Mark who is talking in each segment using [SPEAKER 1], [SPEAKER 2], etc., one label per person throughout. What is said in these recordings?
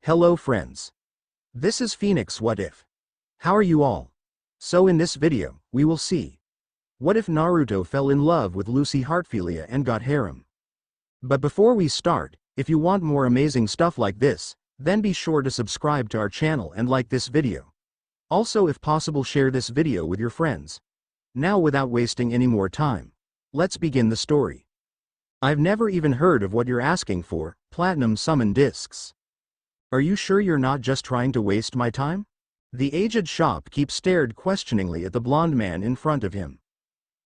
[SPEAKER 1] Hello friends. This is Phoenix. What if? How are you all? So in this video, we will see what if Naruto fell in love with Lucy Heartfilia and got Harem. But before we start, if you want more amazing stuff like this, then be sure to subscribe to our channel and like this video. Also, if possible, share this video with your friends. Now, without wasting any more time, let's begin the story. I've never even heard of what you're asking for, platinum summon discs. Are you sure you're not just trying to waste my time? The aged shopkeep stared questioningly at the blonde man in front of him.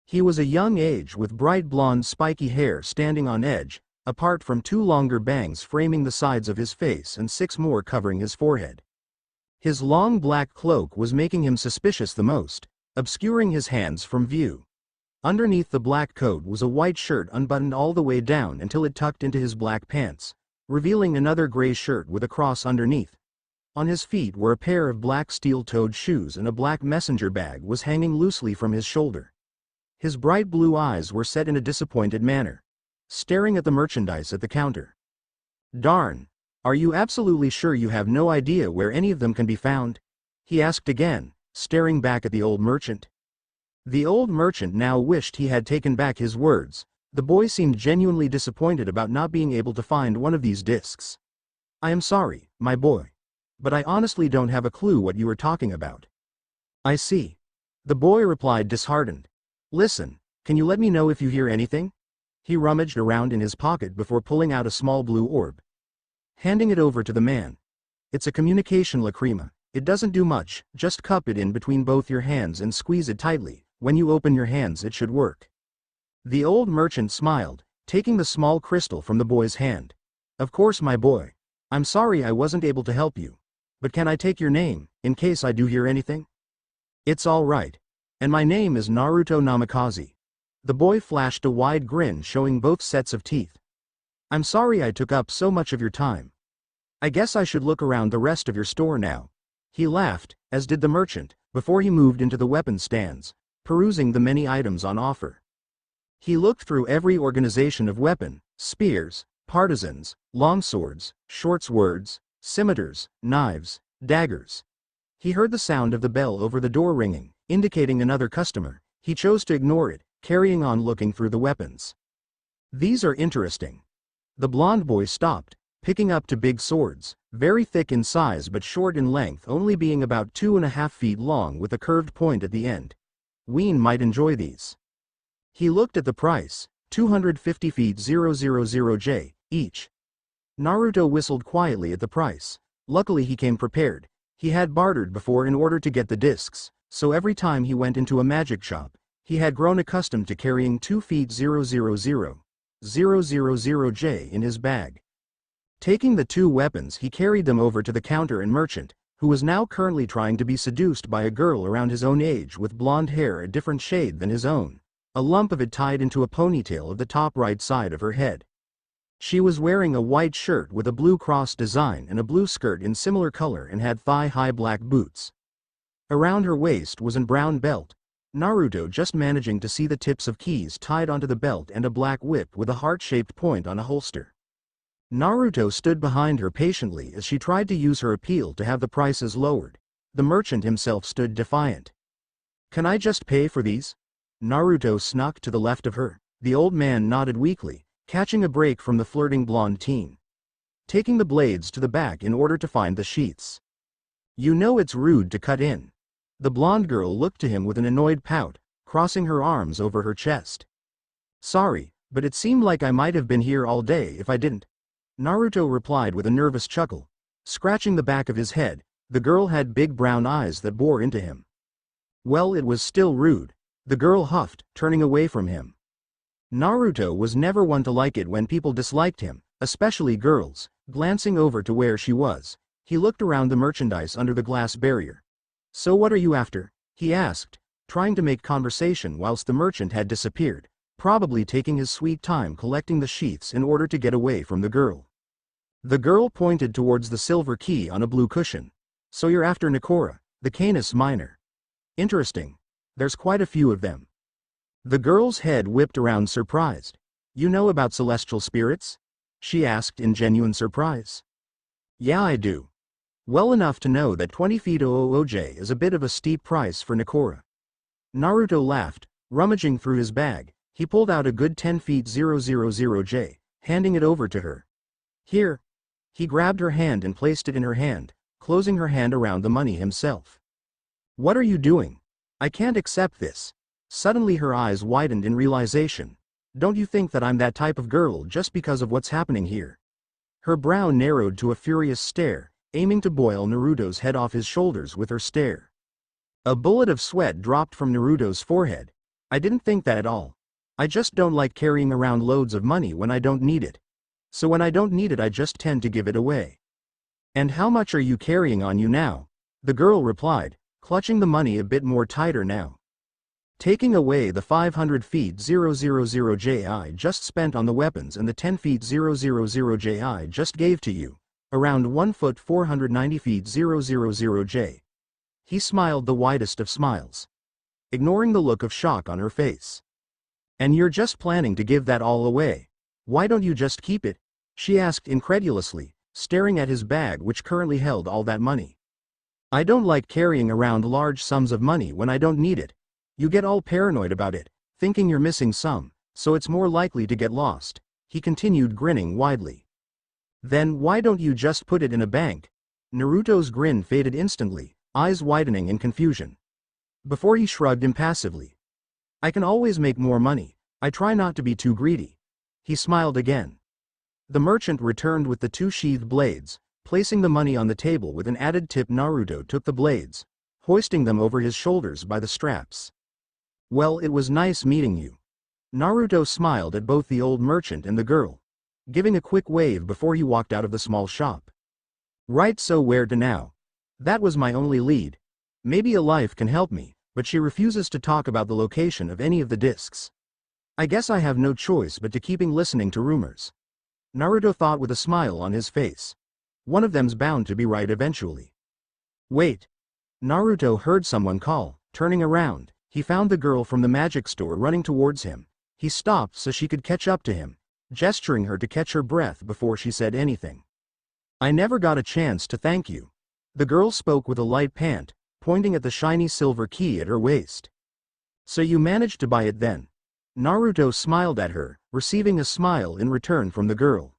[SPEAKER 1] He was a young age with bright blonde spiky hair standing on edge, apart from 2 longer bangs framing the sides of his face and 6 more covering his forehead. His long black cloak was making him suspicious the most, obscuring his hands from view. Underneath the black coat was a white shirt unbuttoned all the way down until it tucked into his black pants, revealing another gray shirt with a cross underneath. On his feet were a pair of black steel-toed shoes, and a black messenger bag was hanging loosely from his shoulder. His bright blue eyes were set in a disappointed manner, staring at the merchandise at the counter. "Darn, are you absolutely sure you have no idea where any of them can be found?" he asked again, staring back at the old merchant. The old merchant now wished he had taken back his words. The boy seemed genuinely disappointed about not being able to find one of these discs. "I am sorry, my boy, but I honestly don't have a clue what you are talking about." "I see," the boy replied, disheartened. "Listen, can you let me know if you hear anything?" He rummaged around in his pocket before pulling out a small blue orb. Handing it over to the man. "It's a communication lacrima. It doesn't do much, just cup it in between both your hands and squeeze it tightly. When you open your hands it should work." The old merchant smiled, taking the small crystal from the boy's hand. "Of course, my boy. I'm sorry I wasn't able to help you. But can I take your name, in case I do hear anything?" "It's all right. And my name is Naruto Namikaze." The boy flashed a wide grin showing both sets of teeth. "I'm sorry I took up so much of your time. I guess I should look around the rest of your store now." He laughed, as did the merchant, before he moved into the weapon stands, perusing the many items on offer. He looked through every organization of weapon: spears, partisans, longswords, short swords, scimitars, knives, daggers. He heard the sound of the bell over the door ringing, indicating another customer. He chose to ignore it, carrying on looking through the weapons. "These are interesting." The blonde boy stopped, picking up 2 big swords, very thick in size but short in length, only being about 2.5 feet long with a curved point at the end. Ween might enjoy these. He looked at the price: 250 feet 000J, each. Naruto whistled quietly at the price. Luckily he came prepared. He had bartered before in order to get the discs, so every time he went into a magic shop, he had grown accustomed to carrying 2 feet 000J in his bag. Taking the 2 weapons, he carried them over to the counter and merchant, who was now currently trying to be seduced by a girl around his own age with blonde hair a different shade than his own, a lump of it tied into a ponytail of the top right side of her head. She was wearing a white shirt with a blue cross design and a blue skirt in similar color, and had thigh-high black boots. Around her waist was a brown belt. Naruto just managing to see the tips of keys tied onto the belt and a black whip with a heart-shaped point on a holster. Naruto stood behind her patiently as she tried to use her appeal to have the prices lowered. The merchant himself stood defiant. "Can I just pay for these?" Naruto snuck to the left of her. The old man nodded weakly, catching a break from the flirting blonde teen. Taking the blades to the back in order to find the sheaths. "You know it's rude to cut in." The blonde girl looked to him with an annoyed pout, crossing her arms over her chest. "Sorry, but it seemed like I might have been here all day if I didn't," Naruto replied with a nervous chuckle. Scratching the back of his head, the girl had big brown eyes that bore into him. "Well, it was still rude," the girl huffed, turning away from him. Naruto was never one to like it when people disliked him, especially girls. Glancing over to where she was, he looked around the merchandise under the glass barrier. "So what are you after?" he asked, trying to make conversation whilst the merchant had disappeared, probably taking his sweet time collecting the sheaths in order to get away from the girl. The girl pointed towards the silver key on a blue cushion. "So you're after Nikora, the Canis Minor. Interesting. There's quite a few of them." The girl's head whipped around, surprised. "You know about celestial spirits?" she asked in genuine surprise. Yeah, I do. Well enough to know that 20 feet OOOJ is a bit of a steep price for Nakora. Naruto laughed, rummaging through his bag. He pulled out a good 10 feet 000J, handing it over to her. Here. He grabbed her hand and placed it in her hand, closing her hand around the money himself. What are you doing? I can't accept this. Suddenly her eyes widened in realization. Don't you think that I'm that type of girl just because of what's happening here? Her brow narrowed to a furious stare, aiming to boil Naruto's head off his shoulders with her stare. A bullet of sweat dropped from Naruto's forehead. I didn't think that at all. I just don't like carrying around loads of money when I don't need it. So when I don't need it I just tend to give it away. And how much are you carrying on you now? The girl replied, clutching the money a bit more tighter now. Taking away the 500 feet 000J I just spent on the weapons and the 10 feet 000J I just gave to you. Around 1 foot 490 feet 000J. He smiled the widest of smiles, ignoring the look of shock on her face. And you're just planning to give that all away? Why don't you just keep it? She asked incredulously, staring at his bag which currently held all that money. I don't like carrying around large sums of money when I don't need it. You get all paranoid about it, thinking you're missing some, so it's more likely to get lost. He continued grinning widely. Then why don't you just put it in a bank? Naruto's grin faded instantly, eyes widening in confusion. Before he shrugged impassively. I can always make more money. I try not to be too greedy. He smiled again. The merchant returned with the 2 sheathed blades, placing the money on the table with an added tip. Naruto took the blades, hoisting them over his shoulders by the straps. Well, it was nice meeting you. Naruto smiled at both the old merchant and the girl, giving a quick wave before he walked out of the small shop. Right, so where to now? That was my only lead. Maybe a life can help me, but she refuses to talk about the location of any of the discs. I guess I have no choice but to keeping listening to rumors. Naruto thought with a smile on his face. One of them's bound to be right eventually. Wait. Naruto heard someone call. Turning around, he found the girl from the magic store running towards him. He stopped so she could catch up to him, gesturing her to catch her breath before she said anything. I never got a chance to thank you. The girl spoke with a light pant, pointing at the shiny silver key at her waist. So you managed to buy it then? Naruto smiled at her, receiving a smile in return from the girl.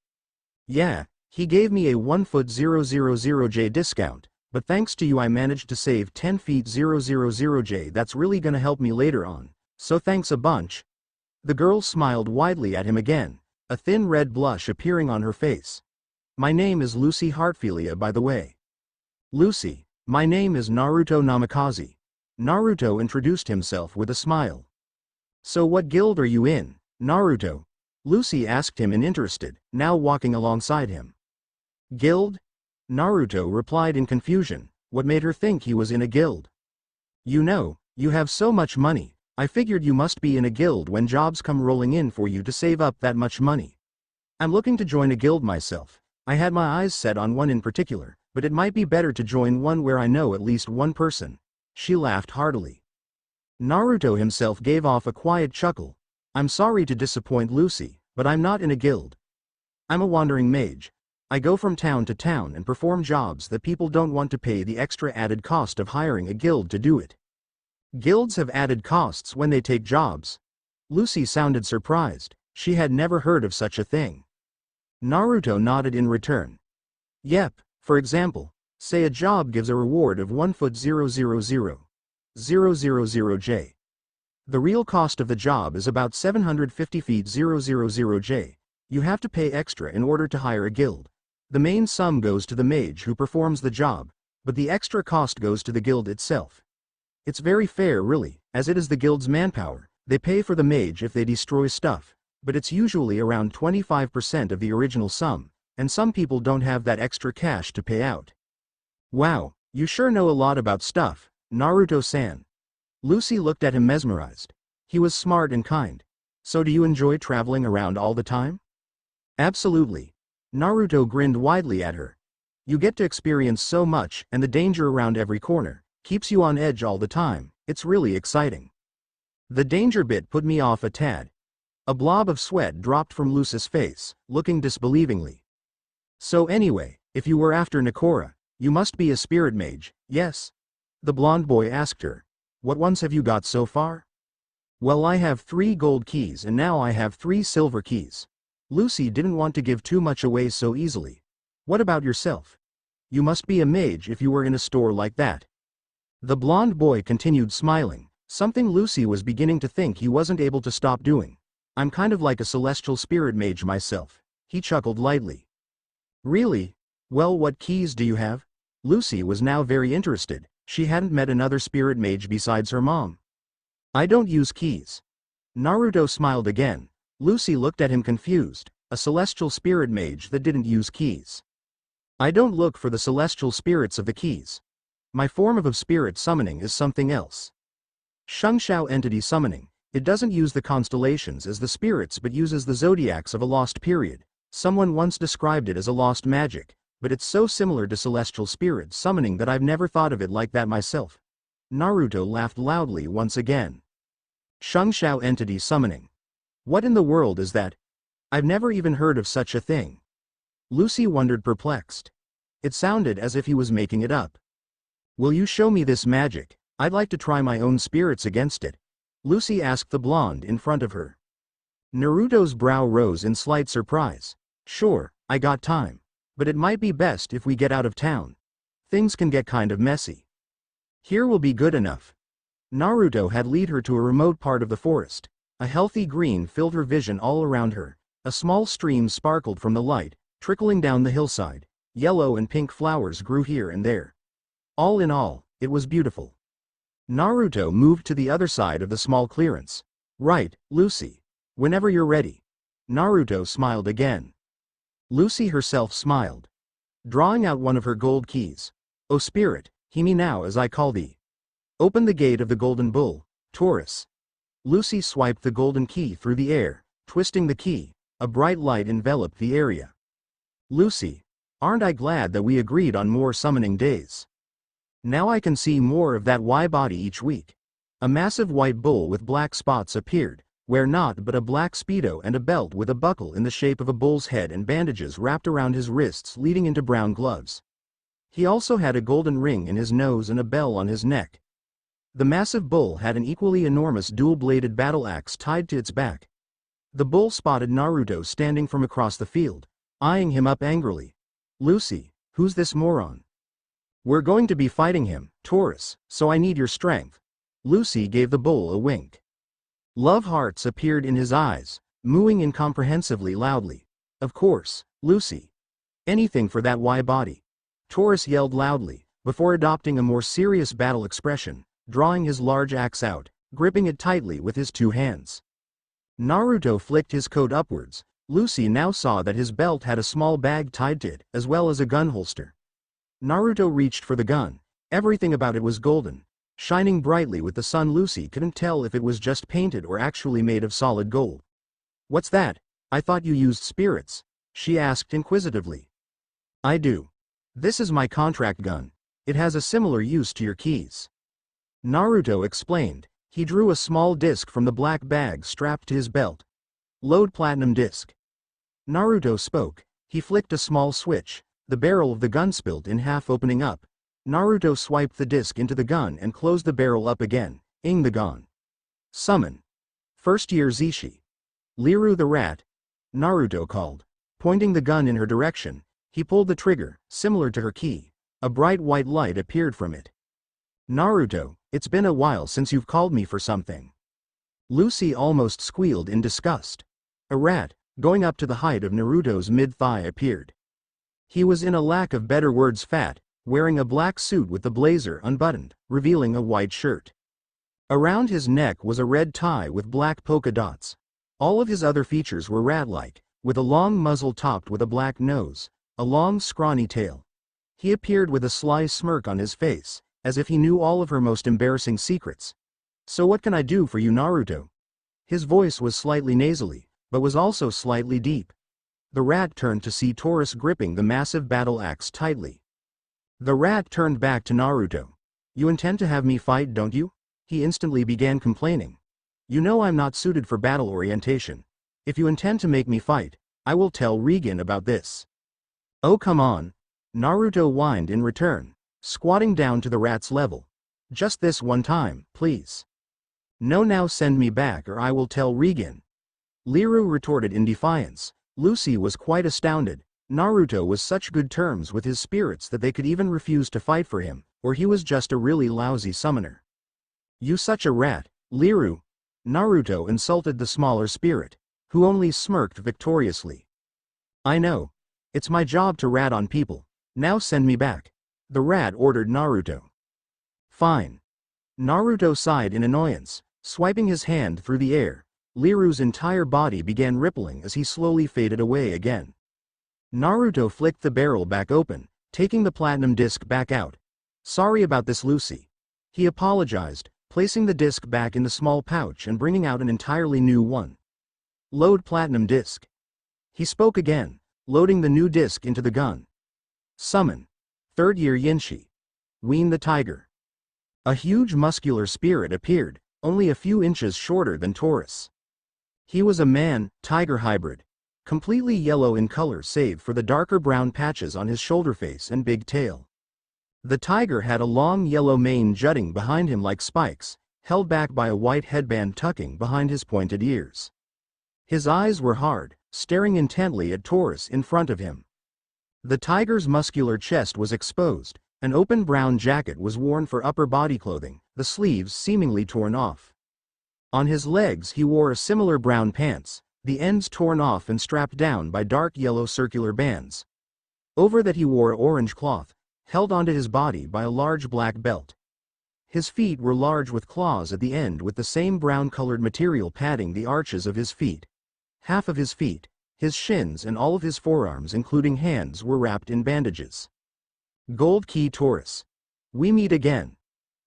[SPEAKER 1] Yeah, he gave me a 1 foot 000J discount, but thanks to you I managed to save 10 feet 000J. That's really gonna help me later on, so thanks a bunch. The girl smiled widely at him again, a thin red blush appearing on her face. My name is Lucy Heartfilia, by the way. Lucy, my name is Naruto Namikaze. Naruto introduced himself with a smile. So what guild are you in, Naruto? Lucy asked him interested, now walking alongside him. Guild? Naruto replied in confusion. What made her think he was in a guild? You know, you have so much money, I figured you must be in a guild when jobs come rolling in for you to save up that much money. I'm looking to join a guild myself. I had my eyes set on one in particular, but it might be better to join one where I know at least one person. She laughed heartily. Naruto himself gave off a quiet chuckle. I'm sorry to disappoint Lucy, but I'm not in a guild. I'm a wandering mage. I go from town to town and perform jobs that people don't want to pay the extra added cost of hiring a guild to do it. Guilds have added costs when they take jobs. Lucy sounded surprised. She had never heard of such a thing. Naruto nodded in return. Yep, for example, say a job gives a reward of 1 foot 000J. The real cost of the job is about 750 feet 000J. You have to pay extra in order to hire a guild. The main sum goes to the mage who performs the job, but the extra cost goes to the guild itself. It's very fair really, as it is the guild's manpower. They pay for the mage if they destroy stuff, but it's usually around 25% of the original sum, and some people don't have that extra cash to pay out. Wow, you sure know a lot about stuff, Naruto-san. Lucy looked at him mesmerized. He was smart and kind. So do you enjoy traveling around all the time? Absolutely. Naruto grinned widely at her. You get to experience so much, and the danger around every corner keeps you on edge all the time. It's really exciting. The danger bit put me off a tad. A blob of sweat dropped from Lucy's face, looking disbelievingly. So anyway, If you were after Nakora, you must be a spirit mage, yes? The blonde boy asked her. What ones have you got so far? Well, I have 3 gold keys and now I have 3 silver keys. Lucy didn't want to give too much away so easily. What about yourself? You must be a mage if you were in a store like that. The blonde boy continued smiling, something Lucy was beginning to think he wasn't able to stop doing. I'm kind of like a celestial spirit mage myself. He chuckled lightly. Really? Well, what keys do you have? Lucy was now very interested. She hadn't met another spirit mage besides her mom. I don't use keys. Naruto smiled again. Lucy looked at him confused. A celestial spirit mage that didn't use keys. I don't look for the celestial spirits of the keys. My form of spirit summoning is something else. Shengshao entity summoning. It doesn't use the constellations as the spirits but uses the zodiacs of a lost period. Someone once described it as a lost magic, but it's so similar to celestial spirit summoning that I've never thought of it like that myself. Naruto laughed loudly once again. Shengshao entity summoning. What in the world is that? I've never even heard of such a thing. Lucy wondered perplexed. It sounded as if he was making it up. Will you show me this magic? I'd like to try my own spirits against it. Lucy asked the blonde in front of her. Naruto's brow rose in slight surprise. Sure, I got time. But it might be best if we get out of town. Things can get kind of messy. Here will be good enough. Naruto had led her to a remote part of the forest. A healthy green filled her vision all around her. A small stream sparkled from the light, trickling down the hillside. Yellow and pink flowers grew here and there. All in all, it was beautiful. Naruto moved to the other side of the small clearance. Right, Lucy. Whenever you're ready. Naruto smiled again. Lucy herself smiled. Drawing out one of her gold keys. O spirit, heed me now as I call thee. Open the gate of the golden bull, Taurus. Lucy swiped the golden key through the air, twisting the key. A bright light enveloped the area. Lucy, aren't I glad that we agreed on more summoning days? Now I can see more of that Y-body each week. A massive white bull with black spots appeared, wear not but a black speedo and a belt with a buckle in the shape of a bull's head and bandages wrapped around his wrists leading into brown gloves. He also had a golden ring in his nose and a bell on his neck. The massive bull had an equally enormous dual-bladed battle axe tied to its back. The bull spotted Naruto standing from across the field, eyeing him up angrily. Lucy, who's this moron? We're going to be fighting him, Taurus, so I need your strength. Lucy gave the bull a wink. Love hearts appeared in his eyes, mooing incomprehensibly loudly. Of course, Lucy. Anything for that Y-body. Taurus yelled loudly, before adopting a more serious battle expression, drawing his large axe out, gripping it tightly with his 2 hands. Naruto flicked his coat upwards. Lucy now saw that his belt had a small bag tied to it, as well as a gun holster. Naruto reached for the gun. Everything about it was golden, shining brightly with the sun. Lucy couldn't tell if it was just painted or actually made of solid gold. What's that? I thought you used spirits, she asked inquisitively. I do. This is my contract gun. It has a similar use to your keys. Naruto explained. He drew a small disc from the black bag strapped to his belt. Load platinum disc. Naruto spoke. He flicked a small switch. The barrel of the gun split in half, opening up. Naruto swiped the disc into the gun and closed the barrel up again. Ing the gun. Summon. First year Zishi. Liru the rat. Naruto called. Pointing the gun in her direction, he pulled the trigger, similar to her key. A bright white light appeared from it. Naruto, it's been a while since you've called me for something. Lucy almost squealed in disgust. A rat, going up to the height of Naruto's mid-thigh, appeared. He was, in a lack of better words, fat, wearing a black suit with the blazer unbuttoned, revealing a white shirt. Around his neck was a red tie with black polka dots. All of his other features were rat-like, with a long muzzle topped with a black nose, a long scrawny tail. He appeared with a sly smirk on his face, as if he knew all of her most embarrassing secrets. So what can I do for you, Naruto? His voice was slightly nasally, but was also slightly deep. The rat turned to see Taurus gripping the massive battle axe tightly. The rat turned back to Naruto. You intend to have me fight, don't you? He instantly began complaining. You know I'm not suited for battle orientation. If you intend to make me fight, I will tell Regan about this. Oh come on. Naruto whined in return, squatting down to the rat's level. Just this one time, please. No, now send me back or I will tell Regan. Liru retorted in defiance. Lucy was quite astounded. Naruto was such good terms with his spirits that they could even refuse to fight for him, or he was just a really lousy summoner. You such a rat, Liru. Naruto insulted the smaller spirit, who only smirked victoriously. I know. It's my job to rat on people. Now send me back. The rat ordered Naruto. Fine. Naruto sighed in annoyance, swiping his hand through the air. Liru's entire body began rippling as he slowly faded away again. Naruto flicked the barrel back open, taking the platinum disc back out. Sorry about this, Lucy. He apologized, placing the disc back in the small pouch and bringing out an entirely new one. Load platinum disc. He spoke again, loading the new disc into the gun. Summon. Third year Yinshi. Wean the tiger. A huge muscular spirit appeared, only a few inches shorter than Taurus. He was a man-tiger hybrid, completely yellow in color save for the darker brown patches on his shoulder face and big tail. The tiger had a long yellow mane jutting behind him like spikes, held back by a white headband tucking behind his pointed ears. His eyes were hard, staring intently at Taurus in front of him. The tiger's muscular chest was exposed, an open brown jacket was worn for upper body clothing, the sleeves seemingly torn off. On his legs he wore a similar brown pants, the ends torn off and strapped down by dark yellow circular bands. Over that he wore orange cloth, held onto his body by a large black belt. His feet were large with claws at the end with the same brown-colored material padding the arches of his feet. Half of his feet, his shins and all of his forearms including hands were wrapped in bandages. Gold Key Taurus. We meet again.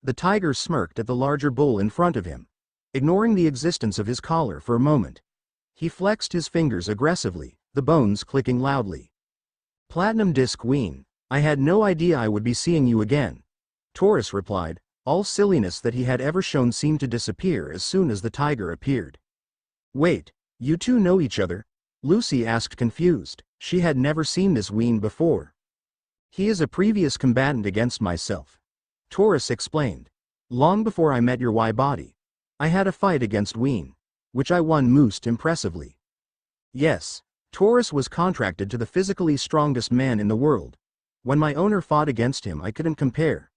[SPEAKER 1] The tiger smirked at the larger bull in front of him, ignoring the existence of his collar for a moment. He flexed his fingers aggressively, the bones clicking loudly. Platinum Disc Wean, I had no idea I would be seeing you again. Taurus replied, all silliness that he had ever shown seemed to disappear as soon as the tiger appeared. Wait, you two know each other? Lucy asked confused, she had never seen this Wean before. He is a previous combatant against myself. Taurus explained. Long before I met your Y-body, I had a fight against Wean, which I won most impressively. Yes, Taurus was contracted to the physically strongest man in the world. When my owner fought against him I couldn't compare.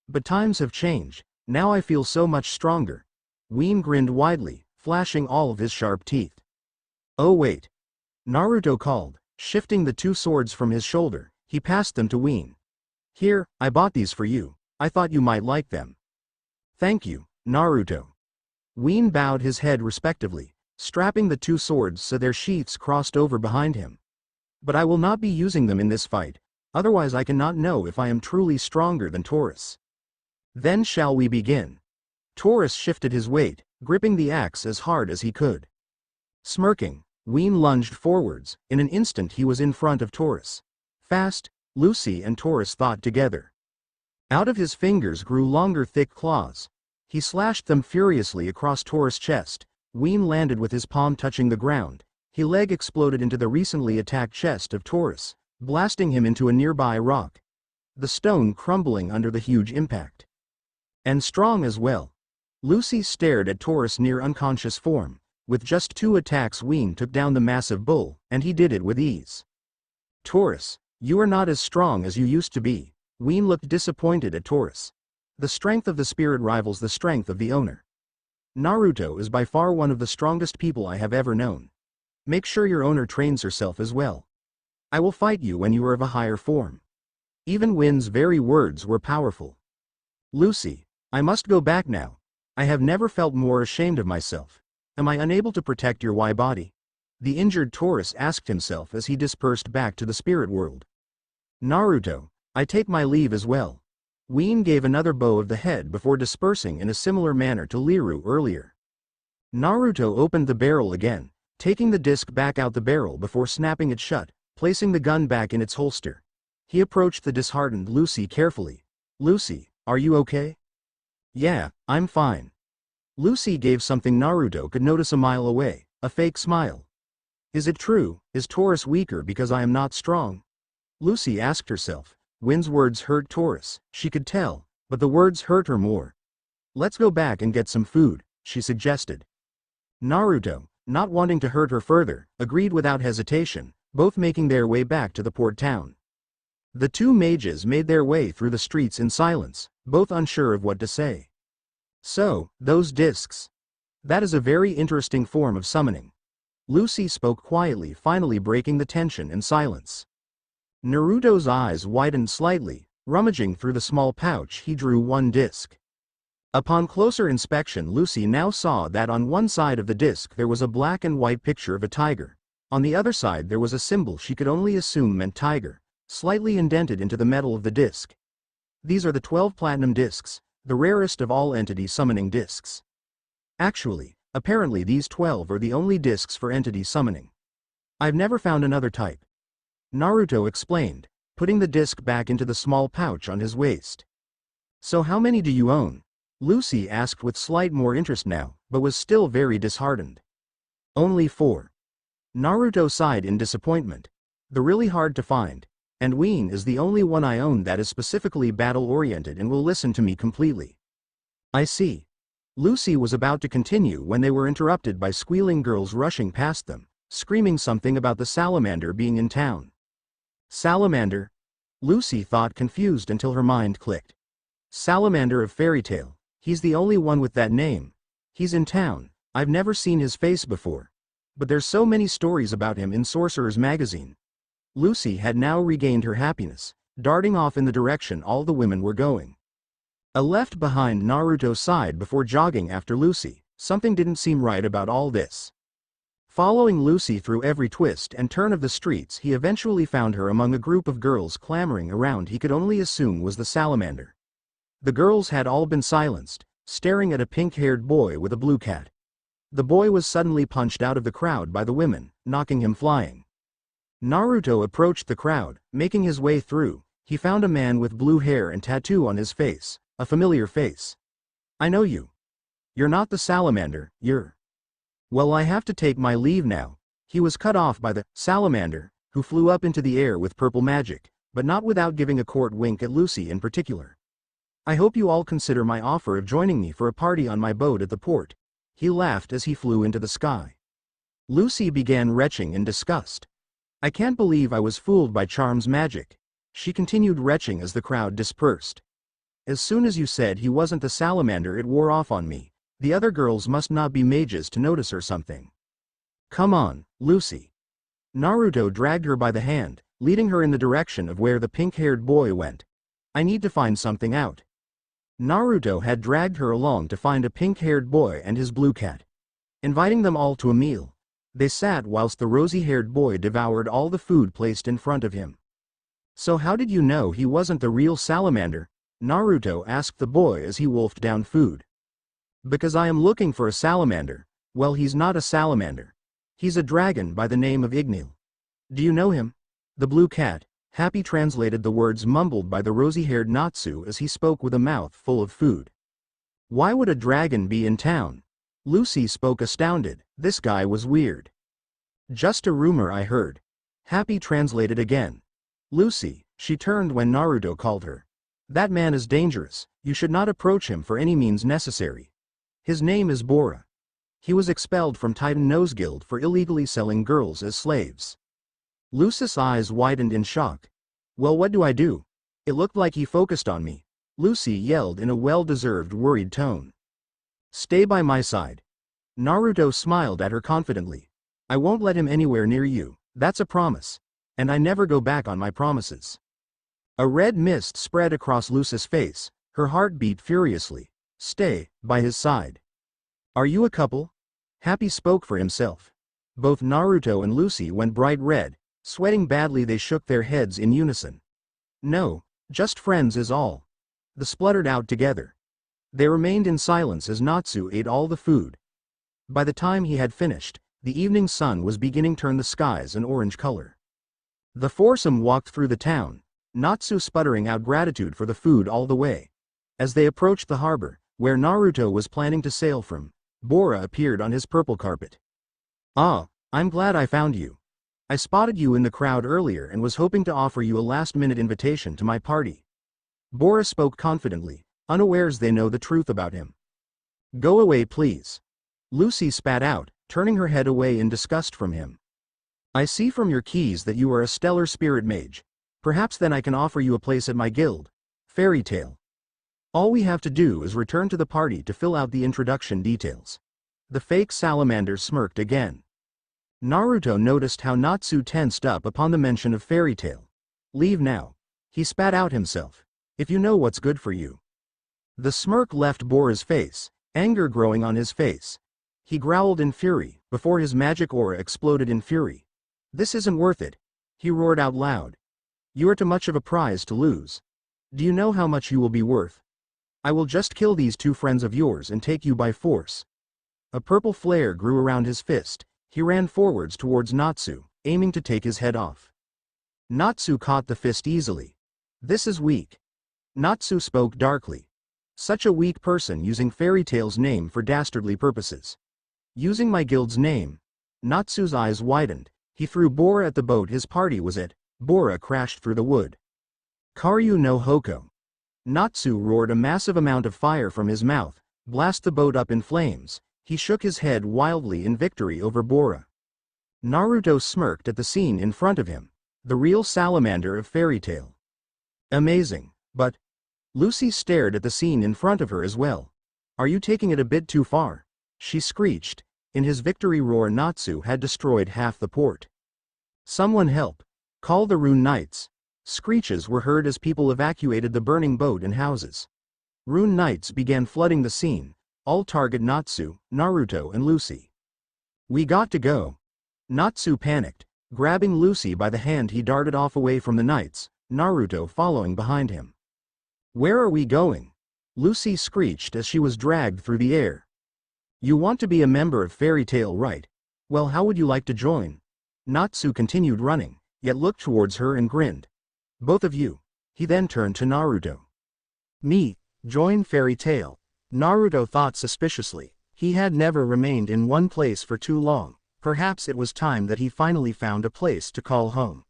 [SPEAKER 1] But times have changed, now I feel so much stronger. Wean grinned widely, flashing all of his sharp teeth. Oh wait. Naruto called, shifting the two swords from his shoulder, he passed them to Wean. Here, I bought these for you, I thought you might like them. Thank you, Naruto. Wean bowed his head respectively, strapping the two swords so their sheaths crossed over behind him. But I will not be using them in this fight, otherwise I cannot know if I am truly stronger than Taurus. Then shall we begin? Taurus shifted his weight, gripping the axe as hard as he could. Smirking, Wean lunged forwards, in an instant he was in front of Taurus. Fast, Lucy and Taurus thought together. Out of his fingers grew longer thick claws. He slashed them furiously across Taurus' chest. Wean landed with his palm touching the ground. His leg exploded into the recently attacked chest of Taurus, blasting him into a nearby rock. The stone crumbling under the huge impact. And strong as well. Lucy stared at Taurus' near unconscious form. With just 2 attacks Wean took down the massive bull, and he did it with ease. Taurus, you are not as strong as you used to be. Wean looked disappointed at Taurus. The strength of the spirit rivals the strength of the owner. Naruto is by far one of the strongest people I have ever known. Make sure your owner trains herself as well. I will fight you when you are of a higher form. Even Win's very words were powerful. Lucy, I must go back now. I have never felt more ashamed of myself. Am I unable to protect your Y-body? The injured Taurus asked himself as he dispersed back to the spirit world. Naruto, I take my leave as well. Wean gave another bow of the head before dispersing in a similar manner to Liru earlier. Naruto opened the barrel again, taking the disc back out the barrel before snapping it shut, placing the gun back in its holster. He approached the disheartened Lucy carefully. Lucy, are you okay? Yeah, I'm fine. Lucy gave something Naruto could notice a mile away, a fake smile. Is it true, is Taurus weaker because I am not strong? Lucy asked herself. Win's words hurt Taurus, she could tell, but the words hurt her more. Let's go back and get some food, she suggested. Naruto, not wanting to hurt her further, agreed without hesitation, both making their way back to the port town. The two mages made their way through the streets in silence, both unsure of what to say. So, those discs. That is a very interesting form of summoning. Lucy spoke quietly, finally breaking the tension and silence. Naruto's eyes widened slightly. Rummaging through the small pouch, he drew one disc. Upon closer inspection, Lucy now saw that on one side of the disc there was a black and white picture of a tiger. On the other side there was a symbol she could only assume meant tiger, slightly indented into the metal of the disc. These are the 12 platinum discs, the rarest of all entity summoning discs. Actually, apparently these 12 are the only discs for entity summoning. I've never found another type. Naruto explained, putting the disc back into the small pouch on his waist. So how many do you own? Lucy asked with slight more interest now, but was still very disheartened. Only 4. Naruto sighed in disappointment. They're really hard to find, and Ween is the only one I own that is specifically battle-oriented and will listen to me completely. I see. Lucy was about to continue when they were interrupted by squealing girls rushing past them, screaming something about the salamander being in town. Salamander? Lucy thought, confused until her mind clicked. Salamander of fairy tale. He's the only one with that name. He's in town. I've never seen his face before. But there's so many stories about him in Sorcerer's magazine. Lucy had now regained her happiness, darting off in the direction all the women were going. A left behind Naruto sighed before jogging after Lucy. Something didn't seem right about all this. Following Lucy through every twist and turn of the streets, he eventually found her among a group of girls clamoring around he could only assume was the salamander. The girls had all been silenced, staring at a pink-haired boy with a blue cat. The boy was suddenly punched out of the crowd by the women, knocking him flying. Naruto approached the crowd, making his way through. He found a man with blue hair and tattoo on his face, a familiar face. I know you. You're not the salamander, you're... Well, I have to take my leave now. He was cut off by the salamander, who flew up into the air with purple magic, but not without giving a court wink at Lucy in particular. I hope you all consider my offer of joining me for a party on my boat at the port. He laughed as he flew into the sky. Lucy began retching in disgust. I can't believe I was fooled by Charm's magic. She continued retching as the crowd dispersed. As soon as you said he wasn't the salamander, it wore off on me. The other girls must not be mages to notice or something. Come on, Lucy. Naruto dragged her by the hand, leading her in the direction of where the pink-haired boy went. I need to find something out. Naruto had dragged her along to find a pink-haired boy and his blue cat. Inviting them all to a meal, they sat whilst the rosy-haired boy devoured all the food placed in front of him. So how did you know he wasn't the real salamander? Naruto asked the boy as he wolfed down food. Because I am looking for a salamander. Well, he's not a salamander. He's a dragon by the name of Ignil. Do you know him? The blue cat, Happy translated the words mumbled by the rosy-haired Natsu as he spoke with a mouth full of food. Why would a dragon be in town? Lucy spoke astounded. This guy was weird. Just a rumor I heard. Happy translated again. Lucy, she turned when Naruto called her. That man is dangerous. You should not approach him for any means necessary. His name is Bora. He was expelled from Titan Nose Guild for illegally selling girls as slaves. Lucy's eyes widened in shock. Well, what do I do? It looked like he focused on me. Lucy yelled in a well-deserved worried tone. Stay by my side. Naruto smiled at her confidently. I won't let him anywhere near you, that's a promise. And I never go back on my promises. A red mist spread across Lucy's face, her heart beat furiously. Stay by his side. Are you a couple? Happy spoke for himself. Both Naruto and Lucy went bright red. Sweating badly, they shook their heads in unison. No, just friends is all. They spluttered out together. They remained in silence as Natsu ate all the food. By the time he had finished, the evening sun was beginning to turn the skies an orange color. The foursome walked through the town, Natsu sputtering out gratitude for the food all the way. As they approached the harbor, where Naruto was planning to sail from, Bora appeared on his purple carpet. Ah, I'm glad I found you. I spotted you in the crowd earlier and was hoping to offer you a last-minute invitation to my party. Bora spoke confidently, unawares they know the truth about him. Go away please. Lucy spat out, turning her head away in disgust from him. I see from your keys that you are a stellar spirit mage. Perhaps then I can offer you a place at my guild. Fairy tale. All we have to do is return to the party to fill out the introduction details. The fake salamander smirked again. Naruto noticed how Natsu tensed up upon the mention of fairy tale. Leave now. He spat out himself. If you know what's good for you. The smirk left Bora's face, anger growing on his face. He growled in fury, before his magic aura exploded in fury. This isn't worth it. He roared out loud. You are too much of a prize to lose. Do you know how much you will be worth? I will just kill these two friends of yours and take you by force. A purple flare grew around his fist. He ran forwards towards Natsu, aiming to take his head off. Natsu caught the fist easily. This is weak. Natsu spoke darkly. Such a weak person using Fairy Tale's name for dastardly purposes. Using my guild's name. Natsu's eyes widened. He threw Bora at the boat his party was at. Bora crashed through the wood. Karyu no Hoko. Natsu roared a massive amount of fire from his mouth, blast the boat up in flames. He shook his head wildly in victory over Bora. Naruto smirked at the scene in front of him. The real salamander of Fairy Tale. Amazing, but... Lucy stared at the scene in front of her as well. Are you taking it a bit too far? She screeched. In his victory roar Natsu had destroyed half the port. Someone help. Call the Rune Knights. Screeches were heard as people evacuated the burning boat and houses. Rune Knights began flooding the scene. All target Natsu, Naruto and Lucy. We got to go. Natsu panicked. Grabbing Lucy by the hand he darted off away from the Knights, Naruto following behind him. Where are we going? Lucy screeched as she was dragged through the air. You want to be a member of Fairy Tale, right? Well, how would you like to join? Natsu continued running, yet looked towards her and grinned. Both of you. He then turned to Naruto. Me, join Fairy Tale. Naruto thought suspiciously. He had never remained in one place for too long. Perhaps it was time that he finally found a place to call home.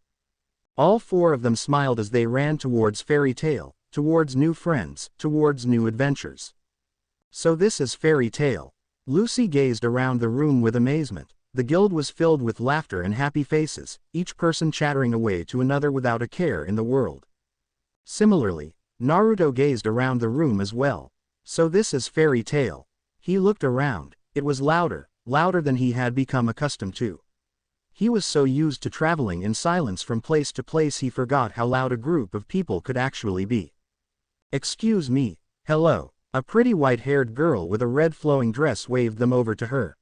[SPEAKER 1] All four of them smiled as they ran towards Fairy Tale, towards new friends, towards new adventures. So this is Fairy Tale. Lucy gazed around the room with amazement. The guild was filled with laughter and happy faces, each person chattering away to another without a care in the world. Similarly, Naruto gazed around the room as well. So this is Fairy Tale. He looked around. It was louder, louder than he had become accustomed to. He was so used to traveling in silence from place to place he forgot how loud a group of people could actually be. Excuse me, hello. A pretty white-haired girl with a red flowing dress waved them over to her.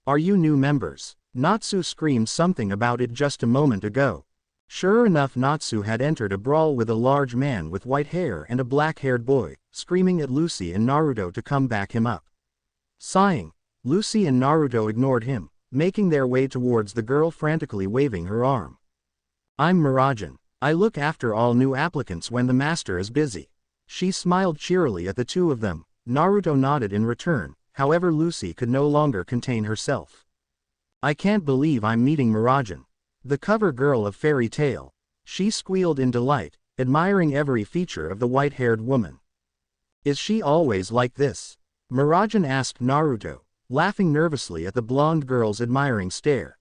[SPEAKER 1] Are you new members? Natsu screamed something about it just a moment ago. Sure enough, Natsu had entered a brawl with a large man with white hair and a black-haired boy, screaming at Lucy and Naruto to come back him up. Sighing, Lucy and Naruto ignored him, making their way towards the girl frantically waving her arm. I'm Mirajan. I look after all new applicants when the master is busy. She smiled cheerily at the two of them. Naruto nodded in return, however Lucy could no longer contain herself. I can't believe I'm meeting Mirajan. The cover girl of Fairy Tale. She squealed in delight, admiring every feature of the white-haired woman. Is she always like this? Mirajan asked Naruto, laughing nervously at the blonde girl's admiring stare.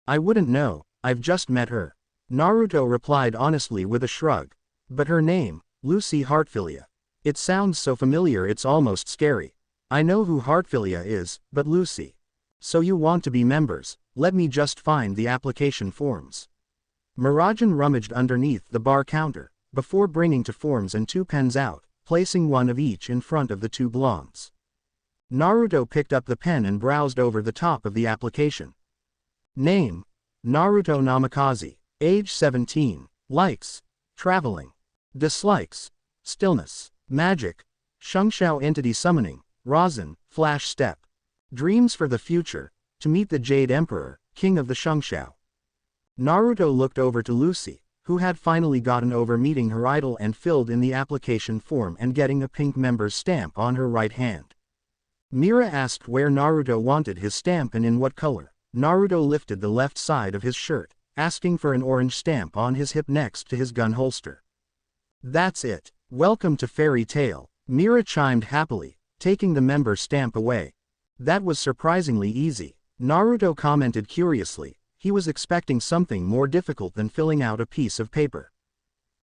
[SPEAKER 1] I wouldn't know, I've just met her. Naruto replied honestly with a shrug. But her name, Lucy Heartfilia. It sounds so familiar it's almost scary. I know who Heartfilia is, but Lucy. So you want to be members, let me just find the application forms. Mirajan rummaged underneath the bar counter, before bringing two forms and 2 pens out, placing one of each in front of the two blondes. Naruto picked up the pen and browsed over the top of the application. Name: Naruto Namikaze. Age 17. Likes: traveling. Dislikes: stillness, magic, Shungshao entity summoning, Rasen, flash step. Dreams for the future: to meet the Jade Emperor, king of the Shungshao. Naruto looked over to Lucy, who had finally gotten over meeting her idol and filled in the application form and getting a pink member's stamp on her right hand. Mira asked where Naruto wanted his stamp and in what color. Naruto lifted the left side of his shirt. asking for an orange stamp on his hip next to his gun holster. "That's it. Welcome to Fairy Tail," Mira chimed happily, taking the member stamp away. "That was surprisingly easy," Naruto commented curiously. He was expecting something more difficult than filling out a piece of paper.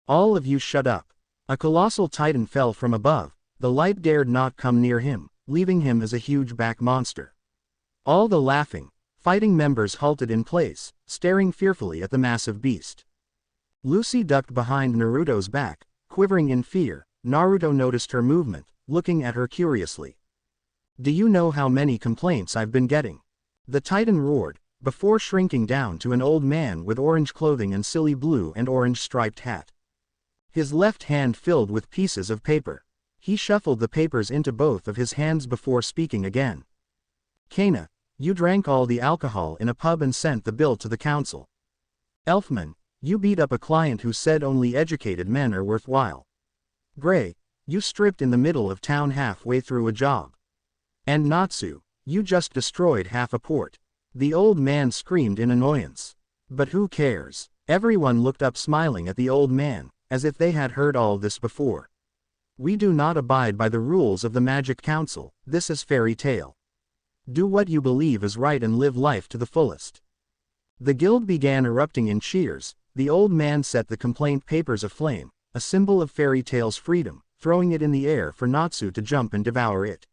[SPEAKER 1] "All of you shut up." A colossal titan fell from above. The light dared not come near him, leaving him as a huge back monster. All the laughing, fighting members halted in place, staring fearfully at the massive beast. Lucy ducked behind Naruto's back, quivering in fear. Naruto noticed her movement, looking at her curiously. "Do you know how many complaints I've been getting?" The titan roared, before shrinking down to an old man with orange clothing and silly blue and orange striped hat. His left hand filled with pieces of paper. He shuffled the papers into both of his hands before speaking again. "Kana, you drank all the alcohol in a pub and sent the bill to the council. Elfman, you beat up a client who said only educated men are worthwhile. Gray, you stripped in the middle of town halfway through a job. And Natsu, you just destroyed half a port." The old man screamed in annoyance. "But who cares?" Everyone looked up smiling at the old man, as if they had heard all this before. "We do not abide by the rules of the Magic Council. This is Fairy Tail. Do what you believe is right and live life to the fullest." The guild began erupting in cheers. The old man set the complaint papers aflame, a symbol of Fairy Tail's freedom, throwing it in the air for Natsu to jump and devour it.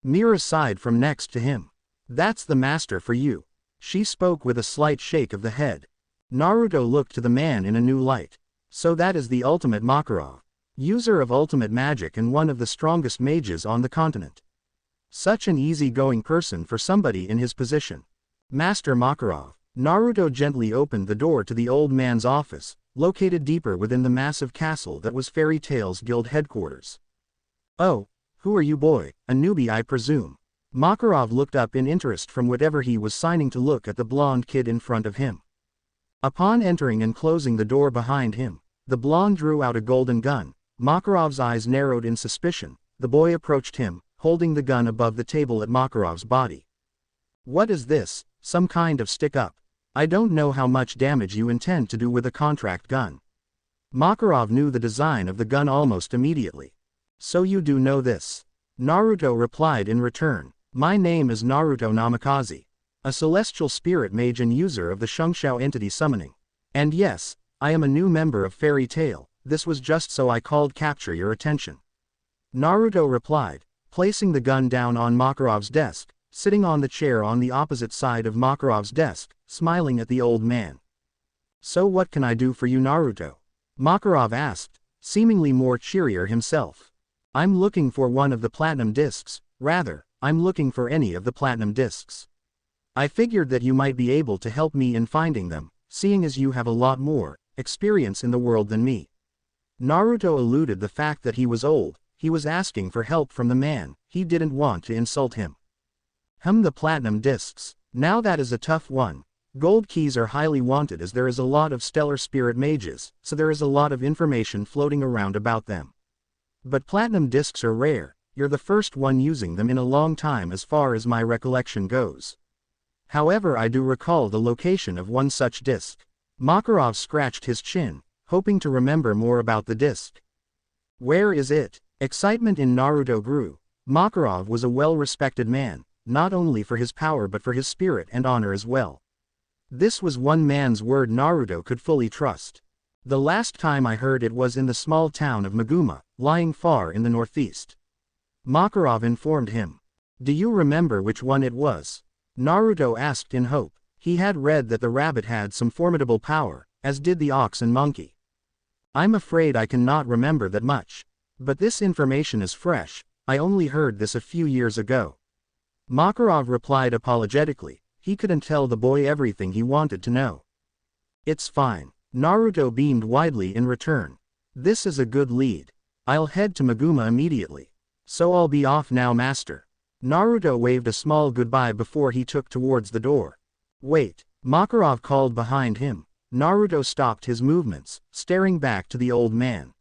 [SPEAKER 1] Mira sighed from next to him. "That's the master for you." She spoke with a slight shake of the head. Naruto looked to the man in a new light. "So that is the ultimate Makarov. User of ultimate magic and one of the strongest mages on the continent. Such an easy-going person for somebody in his position. Master Makarov." Naruto gently opened the door to the old man's office, located deeper within the massive castle that was Fairy Tail's guild headquarters. "Oh, who are you, boy? A newbie, I presume?" Makarov looked up in interest from whatever he was signing to look at the blonde kid in front of him. Upon entering and closing the door behind him, the blonde drew out a golden gun. Makarov's eyes narrowed in suspicion. The boy approached him, holding the gun above the table at Makarov's body. "What is this, some kind of stick-up? I don't know how much damage you intend to do with a contract gun." Makarov knew the design of the gun almost immediately. "So you do know this?" Naruto replied in return. "My name is Naruto Namikaze. A celestial spirit mage and user of the Shungshao entity summoning. And yes, I am a new member of Fairy Tail. This was just so I called capture your attention." Naruto replied, placing the gun down on Makarov's desk, sitting on the chair on the opposite side of Makarov's desk, smiling at the old man. "So what can I do for you, Naruto?" Makarov asked, seemingly more cheerier himself. "I'm looking for one of the platinum discs. Rather, I'm looking for any of the platinum discs. I figured that you might be able to help me in finding them, seeing as you have a lot more experience in the world than me." Naruto eluded the fact that he was old. He was asking for help from the man. He didn't want to insult him. The platinum discs. Now that is a tough one. Gold keys are highly wanted as there is a lot of stellar spirit mages, so there is a lot of information floating around about them. But platinum discs are rare. You're the first one using them in a long time as far as my recollection goes. However, I do recall the location of one such disc. Makarov scratched his chin, hoping to remember more about the disc. "Where is it?" Excitement in Naruto grew. Makarov was a well-respected man, not only for his power but for his spirit and honor as well. This was one man's word Naruto could fully trust. "The last time I heard it was in the small town of Meguma, lying far in the northeast," Makarov informed him. "Do you remember which one it was?" Naruto asked in hope. He had read that the rabbit had some formidable power, as did the ox and monkey. "I'm afraid I cannot remember that much. But this information is fresh. I only heard this a few years ago." Makarov replied apologetically. He couldn't tell the boy everything he wanted to know. "It's fine." Naruto beamed widely in return. "This is a good lead. I'll head to Meguma immediately. So I'll be off now, master." Naruto waved a small goodbye before he took towards the door. "Wait," Makarov called behind him. Naruto stopped his movements, staring back to the old man.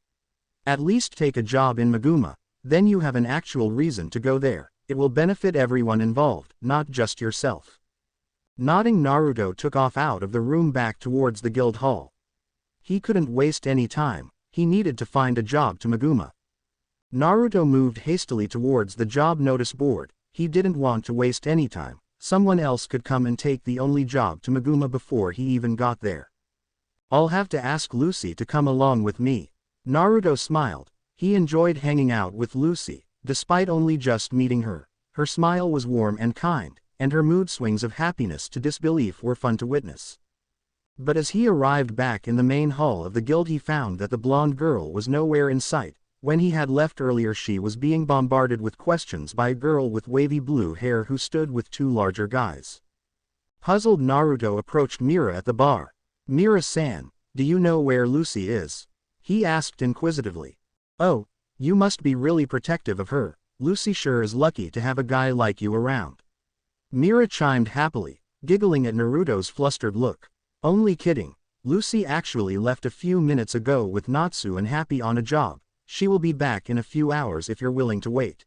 [SPEAKER 1] "At least take a job in Meguma, then you have an actual reason to go there. It will benefit everyone involved, not just yourself." Nodding, Naruto took off out of the room back towards the guild hall. He couldn't waste any time, he needed to find a job to Meguma. Naruto moved hastily towards the job notice board. He didn't want to waste any time. Someone else could come and take the only job to Meguma before he even got there. I'll have to ask Lucy to come along with me. Naruto smiled. He enjoyed hanging out with Lucy, despite only just meeting her. Her smile was warm and kind, and her mood swings of happiness to disbelief were fun to witness. But as he arrived back in the main hall of the guild, he found that the blonde girl was nowhere in sight. When he had left earlier, she was being bombarded with questions by a girl with wavy blue hair who stood with two larger guys. Puzzled, Naruto approached Mira at the bar. "Mira-san, do you know where Lucy is?" he asked inquisitively. "Oh, you must be really protective of her. Lucy sure is lucky to have a guy like you around." Mira chimed happily, giggling at Naruto's flustered look. "Only kidding. Lucy actually left a few minutes ago with Natsu and happy on a job. She will be back in a few hours if you're willing to wait."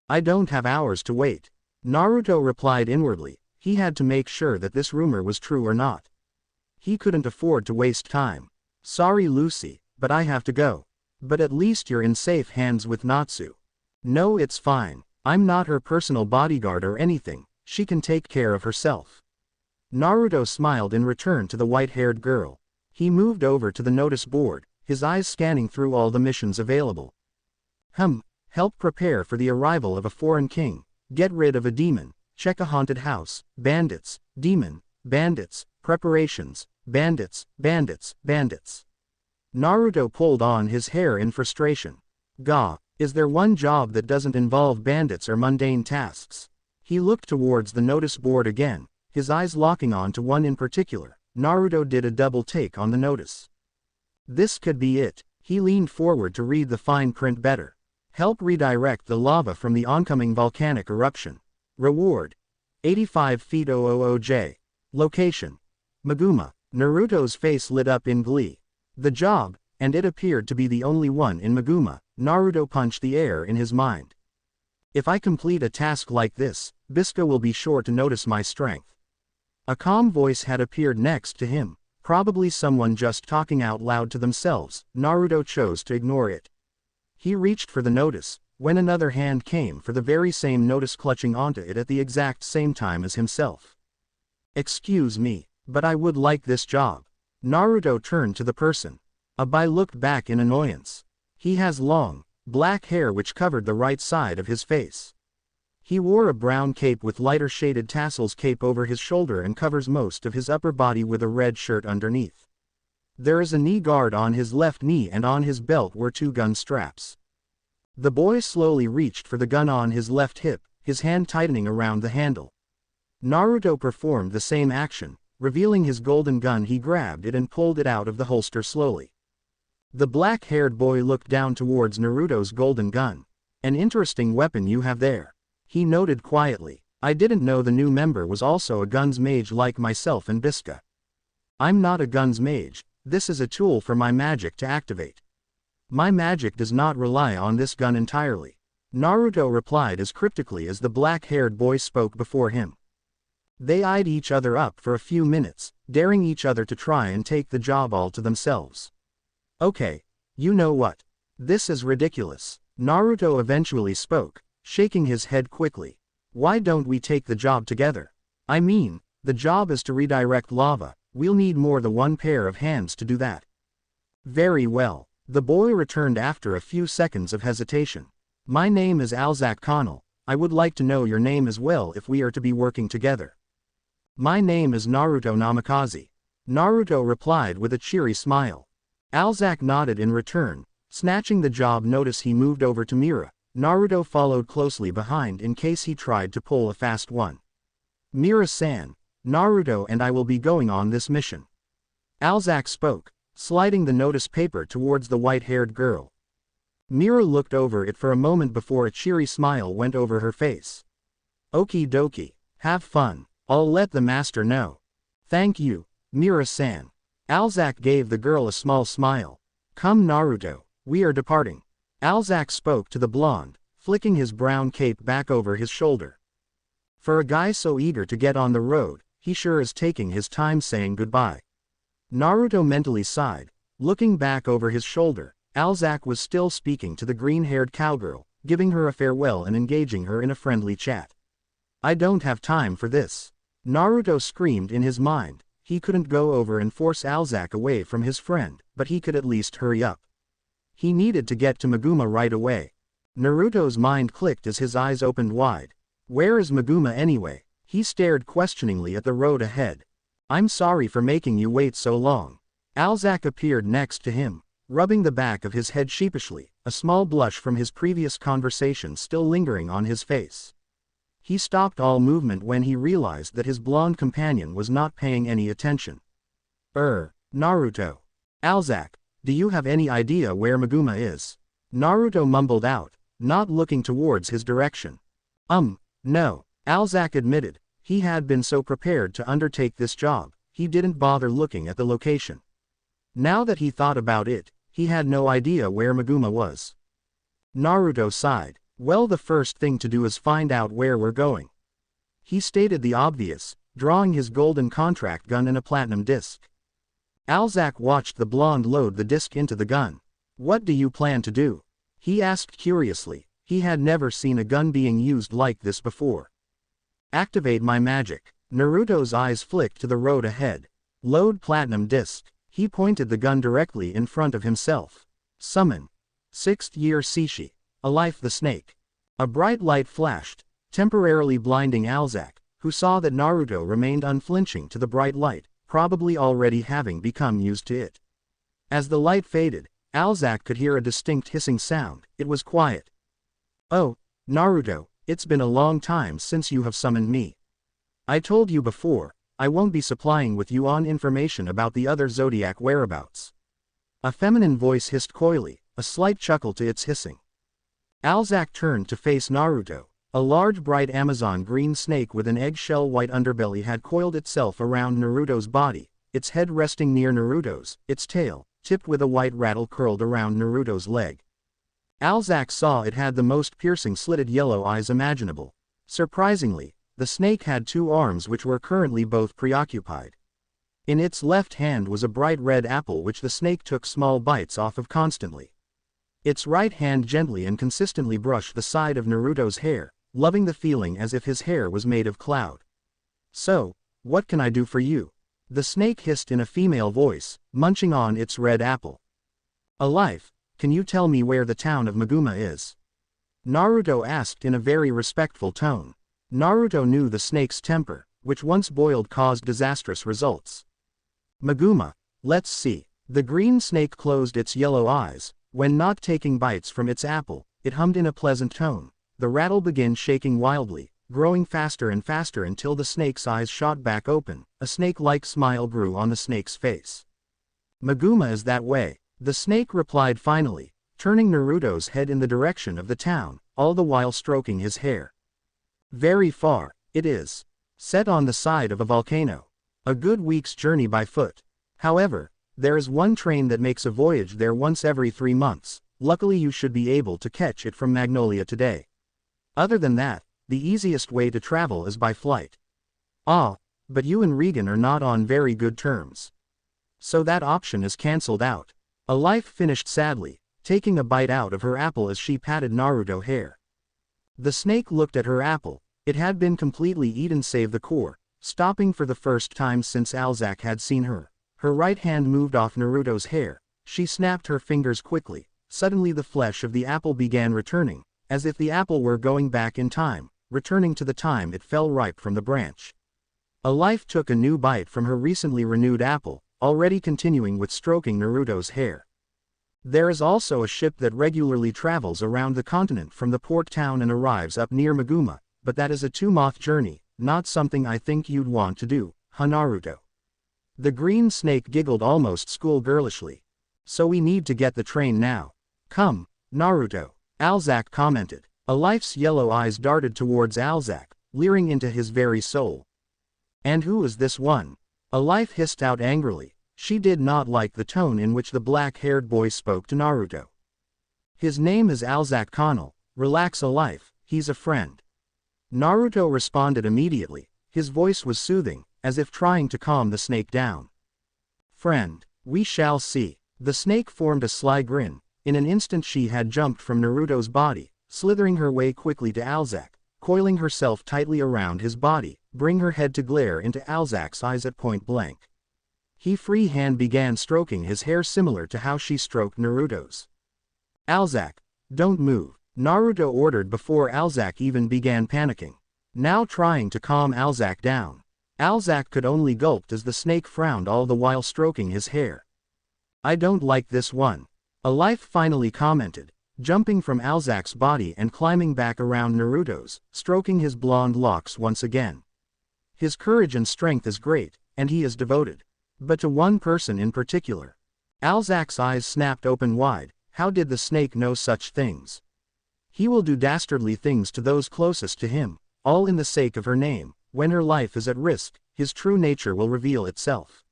[SPEAKER 1] "I don't have hours to wait," Naruto replied inwardly. He had to make sure that this rumor was true or not. He couldn't afford to waste time. "Sorry Lucy, but I have to go." "But at least you're in safe hands with Natsu." "No, it's fine. I'm not her personal bodyguard or anything. She can take care of herself." Naruto smiled in return to the white-haired girl. He moved over to the notice board, his eyes scanning through all the missions available. Help prepare for the arrival of a foreign king, get rid of a demon, check a haunted house, bandits, demon, bandits, preparations, bandits, bandits, bandits. Naruto pulled on his hair in frustration. Gah, is there one job that doesn't involve bandits or mundane tasks? He looked towards the notice board again, his eyes locking on to one in particular. Naruto did a double take on the notice. This could be it. He leaned forward to read the fine print better. Help redirect the lava from the oncoming volcanic eruption. Reward: 85 feet 000J. Location: Meguma. Naruto's face lit up in glee. The job, and it appeared to be the only one in Meguma. Naruto punched the air in his mind. If I complete a task like this, Bisca will be sure to notice my strength. A calm voice had appeared next to him, probably someone just talking out loud to themselves. Naruto chose to ignore it. He reached for the notice, when another hand came for the very same notice, clutching onto it at the exact same time as himself. "Excuse me, but I would like this job." Naruto turned to the person. A boy looked back in annoyance. He has long, black hair which covered the right side of his face. He wore a brown cape with lighter shaded tassels cape over his shoulder and covers most of his upper body with a red shirt underneath. There is a knee guard on his left knee and on his belt were two gun straps. The boy slowly reached for the gun on his left hip, his hand tightening around the handle. Naruto performed the same action, revealing his golden gun. He grabbed it and pulled it out of the holster slowly. The black-haired boy looked down towards Naruto's golden gun. "An interesting weapon you have there," he noted quietly. "I didn't know the new member was also a guns mage like myself and Bisca." "I'm not a guns mage, this is a tool for my magic to activate. My magic does not rely on this gun entirely," Naruto replied as cryptically as the black-haired boy spoke before him. They eyed each other up for a few minutes, daring each other to try and take the job all to themselves. "Okay, you know what? This is ridiculous," Naruto eventually spoke, shaking his head quickly. "Why don't we take the job together? I mean, the job is to redirect lava, we'll need more than one pair of hands to do that." "Very well," the boy returned after a few seconds of hesitation. "My name is Alzack Connell. I would like to know your name as well if we are to be working together." "My name is Naruto Namikaze," Naruto replied with a cheery smile. Alzack nodded in return. Snatching the job notice, he moved over to Mira. Naruto followed closely behind in case he tried to pull a fast one. "Mira-san, Naruto and I will be going on this mission," Alzack spoke, sliding the notice paper towards the white-haired girl. Mira looked over it for a moment before a cheery smile went over her face. "Okie dokie, have fun. I'll let the master know." "Thank you, Mira-san." Alzack gave the girl a small smile. "Come Naruto, we are departing." Alzack spoke to the blonde, flicking his brown cape back over his shoulder. For a guy so eager to get on the road, he sure is taking his time saying goodbye. Naruto mentally sighed. Looking back over his shoulder, Alzack was still speaking to the green-haired cowgirl, giving her a farewell and engaging her in a friendly chat. I don't have time for this. Naruto screamed in his mind. He couldn't go over and force Alzack away from his friend, but he could at least hurry up. He needed to get to Meguma right away. Naruto's mind clicked as his eyes opened wide. Where is Meguma anyway? He stared questioningly at the road ahead. I'm sorry for making you wait so long. Alzack appeared next to him, rubbing the back of his head sheepishly, a small blush from his previous conversation still lingering on his face. He stopped all movement when he realized that his blonde companion was not paying any attention. Naruto. Alzack, do you have any idea where Meguma is? Naruto mumbled out, not looking towards his direction. No, Alzack admitted. He had been so prepared to undertake this job, he didn't bother looking at the location. Now that he thought about it, he had no idea where Meguma was. Naruto sighed. Well, the first thing to do is find out where we're going. He stated the obvious, drawing his golden contract gun and a platinum disc. Alzack watched the blonde load the disc into the gun. What do you plan to do? He asked curiously. He had never seen a gun being used like this before. Activate my magic. Naruto's eyes flicked to the road ahead. Load platinum disc. He pointed the gun directly in front of himself. Summon. 6th year Sishi. Alive the snake. A bright light flashed, temporarily blinding Alzack, who saw that Naruto remained unflinching to the bright light, probably already having become used to it. As the light faded, Alzack could hear a distinct hissing sound. It was quiet. Oh, Naruto, it's been a long time since you have summoned me. I told you before, I won't be supplying with you on information about the other Zodiac whereabouts. A feminine voice hissed coyly, a slight chuckle to its hissing. Alzack turned to face Naruto. A large bright Amazon green snake with an eggshell white underbelly had coiled itself around Naruto's body, its head resting near Naruto's, its tail, tipped with a white rattle curled around Naruto's leg. Alzack saw it had the most piercing slitted yellow eyes imaginable. Surprisingly, the snake had 2 arms which were currently both preoccupied. In its left hand was a bright red apple which the snake took small bites off of constantly. Its right hand gently and consistently brushed the side of Naruto's hair, loving the feeling as if his hair was made of cloud. So, what can I do for you? The snake hissed in a female voice, munching on its red apple. Alive, can you tell me where the town of Meguma is? Naruto asked in a very respectful tone. Naruto knew the snake's temper, which once boiled caused disastrous results. Meguma, let's see. The green snake closed its yellow eyes. When not taking bites from its apple, it hummed in a pleasant tone. The rattle began shaking wildly, growing faster and faster until the snake's eyes shot back open. A snake-like smile grew on the snake's face. Meguma is that way, the snake replied finally, turning Naruto's head in the direction of the town, all the while stroking his hair. Very far, it is. Set on the side of a volcano. A good week's journey by foot. However, there is one train that makes a voyage there once every 3 months, luckily you should be able to catch it from Magnolia today. Other than that, the easiest way to travel is by flight. Ah, but you and Regan are not on very good terms. So that option is cancelled out. Alife finished sadly, taking a bite out of her apple as she patted Naruto's hair. The snake looked at her apple. It had been completely eaten save the core, stopping for the first time since Alzack had seen her. Her right hand moved off Naruto's hair. She snapped her fingers quickly. Suddenly the flesh of the apple began returning, as if the apple were going back in time, returning to the time it fell ripe from the branch. Alife took a new bite from her recently renewed apple, already continuing with stroking Naruto's hair. There is also a ship that regularly travels around the continent from the port town and arrives up near Meguma, but that is a 2-month journey, not something I think you'd want to do, huh Naruto? The green snake giggled almost schoolgirlishly. So we need to get the train now. Come, Naruto, Alzack commented. Alife's yellow eyes darted towards Alzack, leering into his very soul. And who is this one? Alife hissed out angrily. She did not like the tone in which the black-haired boy spoke to Naruto. His name is Alzack Connell. Relax Alife, he's a friend. Naruto responded immediately. His voice was soothing, as if trying to calm the snake down. "Friend, we shall see." The snake formed a sly grin. In an instant she had jumped from Naruto's body, slithering her way quickly to Alzack, coiling herself tightly around his body, bring her head to glare into Alzack's eyes at point blank. He free hand began stroking his hair similar to how she stroked Naruto's. "Alzack, don't move," Naruto ordered before Alzack even began panicking. Now trying to calm Alzack down. Alzack could only gulp as the snake frowned all the while stroking his hair. "I don't like this one," a life finally commented, jumping from Alzack's body and climbing back around Naruto's, stroking his blonde locks once again. His courage and strength is great, and he is devoted. But to one person in particular. Alzack's eyes snapped open wide. How did the snake know such things? He will do dastardly things to those closest to him, all in the sake of her name. When her life is at risk, his true nature will reveal itself.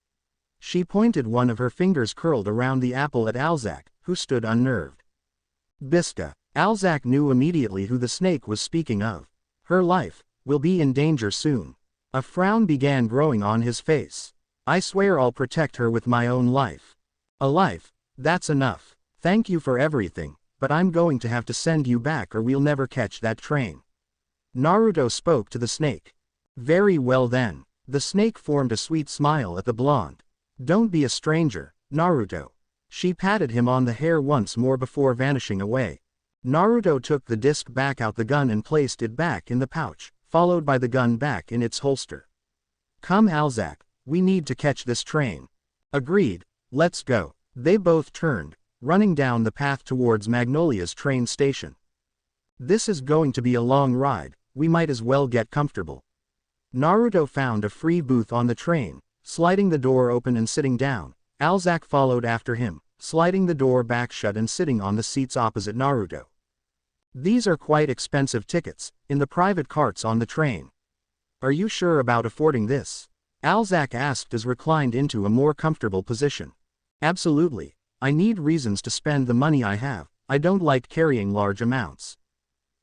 [SPEAKER 1] She pointed one of her fingers curled around the apple at Alzack, who stood unnerved. Biska. Alzack knew immediately who the snake was speaking of. Her life will be in danger soon. A frown began growing on his face. "I swear I'll protect her with my own life." "A life? That's enough. Thank you for everything, but I'm going to have to send you back or we'll never catch that train." Naruto spoke to the snake. "Very well then." The snake formed a sweet smile at the blonde. "Don't be a stranger, Naruto." She patted him on the hair once more before vanishing away. Naruto took the disc back out the gun and placed it back in the pouch, followed by the gun back in its holster. "Come Alzack, we need to catch this train." "Agreed, let's go." They both turned, running down the path towards Magnolia's train station. "This is going to be a long ride, we might as well get comfortable." Naruto found a free booth on the train, sliding the door open and sitting down. Alzack followed after him, sliding the door back shut and sitting on the seats opposite Naruto. "These are quite expensive tickets, in the private carts on the train. Are you sure about affording this?" Alzack asked as reclined into a more comfortable position. "Absolutely. I need reasons to spend the money I have. I don't like carrying large amounts."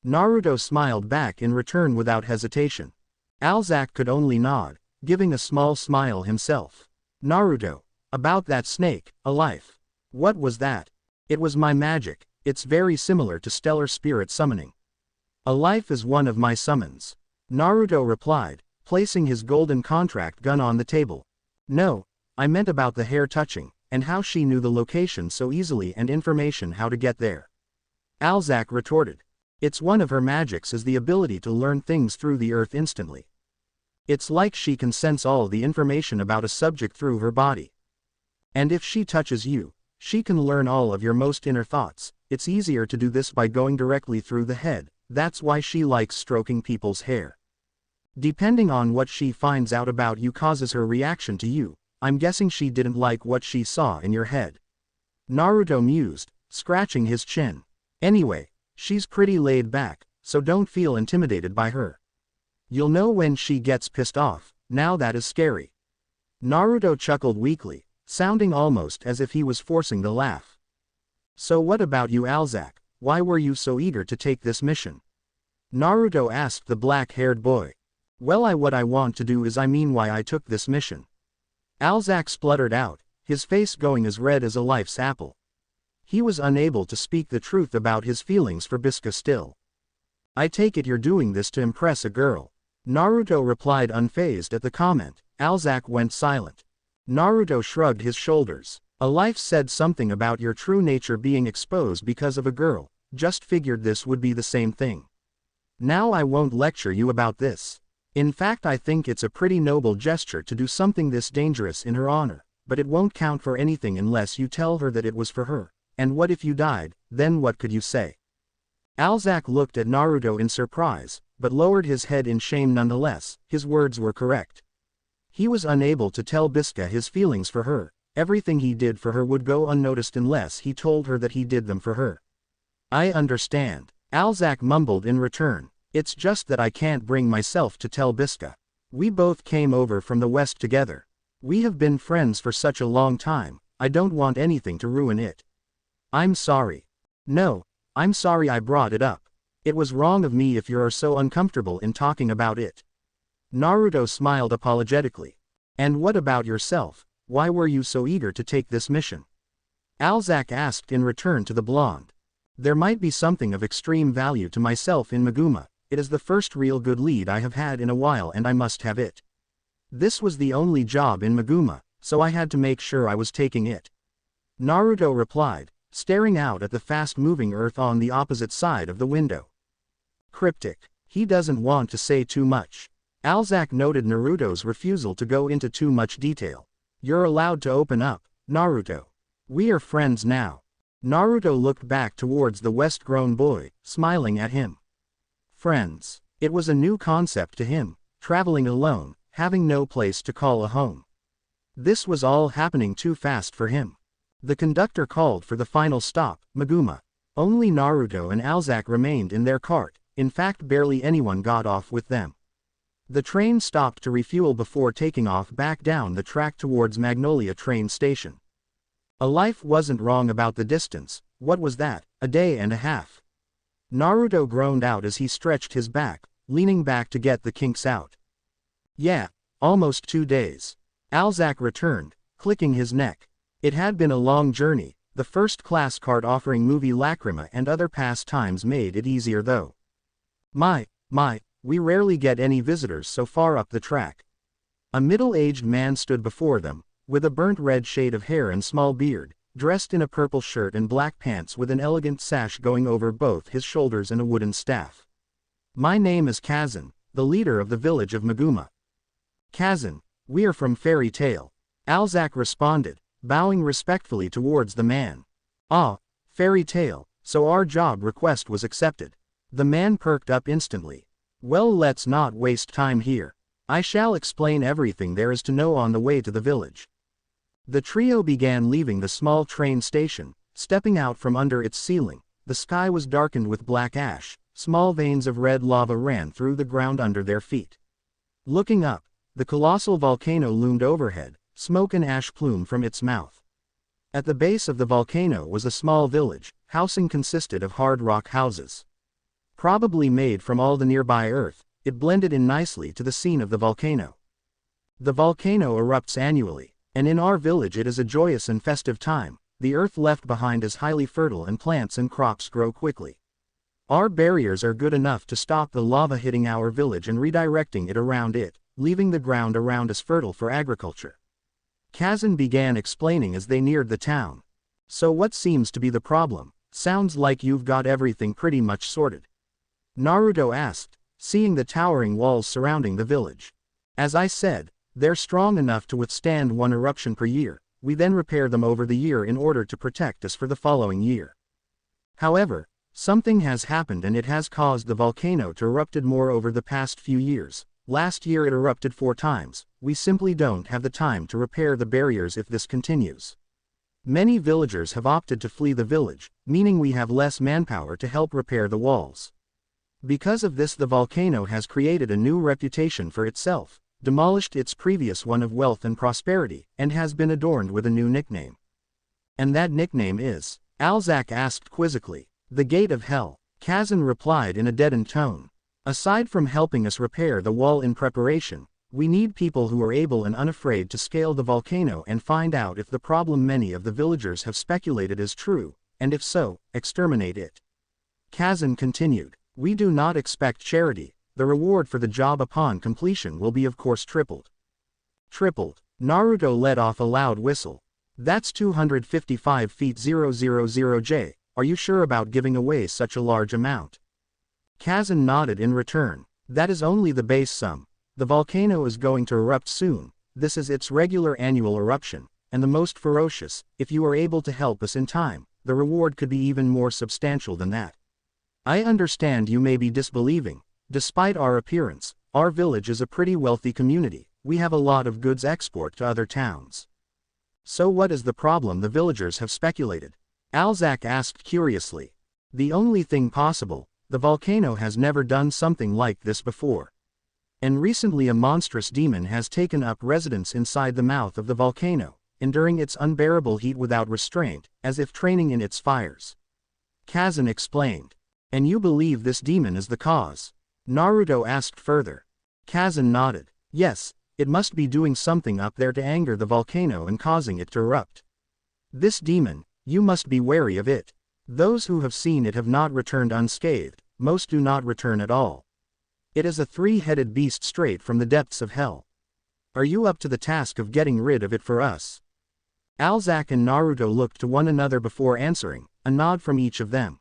[SPEAKER 1] Naruto smiled back in return without hesitation. Alzack could only nod, giving a small smile himself. "Naruto, about that snake, a life. What was that?" "It was my magic. It's very similar to stellar spirit summoning." "A life is one of my summons," Naruto replied, placing his golden contract gun on the table. "No, I meant about the hair touching, and how she knew the location so easily and information how to get there." Alzack retorted. "It's one of her magics is the ability to learn things through the earth instantly. It's like she can sense all the information about a subject through her body. And if she touches you, she can learn all of your most inner thoughts. It's easier to do this by going directly through the head, that's why she likes stroking people's hair. Depending on what she finds out about you causes her reaction to you. I'm guessing she didn't like what she saw in your head." Naruto mused, scratching his chin. "Anyway, she's pretty laid back, so don't feel intimidated by her. You'll know when she gets pissed off. Now that is scary." Naruto chuckled weakly, sounding almost as if he was forcing the laugh. "So what about you Alzack, why were you so eager to take this mission?" Naruto asked the black-haired boy. "Well what I want to do is why I took this mission." Alzack spluttered out, his face going as red as a life's apple. He was unable to speak the truth about his feelings for Biska still. "I take it you're doing this to impress a girl." Naruto replied unfazed at the comment. Alzack went silent. Naruto shrugged his shoulders. "A life said something about your true nature being exposed because of a girl, just figured this would be the same thing. Now I won't lecture you about this. In fact I think it's a pretty noble gesture to do something this dangerous in her honor, but it won't count for anything unless you tell her that it was for her, and what if you died, then what could you say?" Alzack looked at Naruto in surprise, but lowered his head in shame nonetheless. His words were correct. He was unable to tell Biska his feelings for her. Everything he did for her would go unnoticed unless he told her that he did them for her. "I understand," Alzack mumbled in return. "It's just that I can't bring myself to tell Biska. We both came over from the West together. We have been friends for such a long time, I don't want anything to ruin it. I'm sorry." "No, I'm sorry I brought it up. It was wrong of me if you're so uncomfortable in talking about it." Naruto smiled apologetically. And what about yourself? Why were you so eager to take this mission? Alzack asked in return to the blonde. There might be something of extreme value to myself in Muma. It is the first real good lead I have had in a while and I must have it. This was the only job in Muma, so I had to make sure I was taking it. Naruto replied, staring out at the fast-moving earth on the opposite side of the window. Cryptic. He doesn't want to say too much. Alzack noted Naruto's refusal to go into too much detail. You're allowed to open up, Naruto. We are friends now. Naruto looked back towards the west-grown boy, smiling at him. Friends. It was a new concept to him, traveling alone, having no place to call a home. This was all happening too fast for him. The conductor called for the final stop, Muma. Only Naruto and Alzack remained in their cart, in fact barely anyone got off with them. The train stopped to refuel before taking off back down the track towards Magnolia train station. A life wasn't wrong about the distance. What was that, a day and a half? Naruto groaned out as he stretched his back, leaning back to get the kinks out. Yeah, almost 2 days. Alzack returned, clicking his neck. It had been a long journey. The first-class cart offering movie lacrima and other pastimes made it easier though. My, we rarely get any visitors so far up the track. A middle-aged man stood before them, with a burnt red shade of hair and small beard, dressed in a purple shirt and black pants with an elegant sash going over both his shoulders and a wooden staff. My name is Kazan, the leader of the village of Muma. Kazan, we are from Fairy Tail. Alzack responded, bowing respectfully towards the man. Ah, Fairy Tail, so our job request was accepted. The man perked up instantly. Well, let's not waste time here. I shall explain everything there is to know on the way to the village. The trio began leaving the small train station, stepping out from under its ceiling. The sky was darkened with black ash, small veins of red lava ran through the ground under their feet. Looking up, the colossal volcano loomed overhead, smoke and ash plumed from its mouth. At the base of the volcano was a small village. Housing consisted of hard rock houses. Probably made from all the nearby earth, it blended in nicely to the scene of the volcano. The volcano erupts annually, and in our village it is a joyous and festive time. The earth left behind is highly fertile and plants and crops grow quickly. Our barriers are good enough to stop the lava hitting our village and redirecting it around it, leaving the ground around us fertile for agriculture. Kazan began explaining as they neared the town. So what seems to be the problem? Sounds like you've got everything pretty much sorted. Naruto asked, seeing the towering walls surrounding the village. As I said, they're strong enough to withstand one eruption per year. We then repair them over the year in order to protect us for the following year. However, something has happened and it has caused the volcano to erupted more over the past few years. Last year it erupted 4 times. We simply don't have the time to repair the barriers if this continues. Many villagers have opted to flee the village, meaning we have less manpower to help repair the walls. Because of this, the volcano has created a new reputation for itself, demolished its previous one of wealth and prosperity, and has been adorned with a new nickname. And that nickname is? Alzack asked quizzically. The Gate of Hell, Kazan replied in a deadened tone. Aside from helping us repair the wall in preparation, we need people who are able and unafraid to scale the volcano and find out if the problem many of the villagers have speculated is true, and if so, exterminate it. Kazan continued. We do not expect charity. The reward for the job upon completion will be of course tripled. Tripled. Naruto let off a loud whistle. That's 255 feet 000J. Are you sure about giving away such a large amount? Kazan nodded in return. That is only the base sum. The volcano is going to erupt soon. This is its regular annual eruption, and the most ferocious. If you are able to help us in time, the reward could be even more substantial than that. I understand you may be disbelieving. Despite our appearance, our village is a pretty wealthy community. We have a lot of goods export to other towns. So what is the problem the villagers have speculated? Alzack asked curiously. The only thing possible, the volcano has never done something like this before. And recently a monstrous demon has taken up residence inside the mouth of the volcano, enduring its unbearable heat without restraint, as if training in its fires. Kazan explained. And you believe this demon is the cause? Naruto asked further. Kazan nodded. Yes, it must be doing something up there to anger the volcano and causing it to erupt. This demon, you must be wary of it. Those who have seen it have not returned unscathed, most do not return at all. It is a three-headed beast straight from the depths of hell. Are you up to the task of getting rid of it for us? Alzack and Naruto looked to one another before answering, a nod from each of them.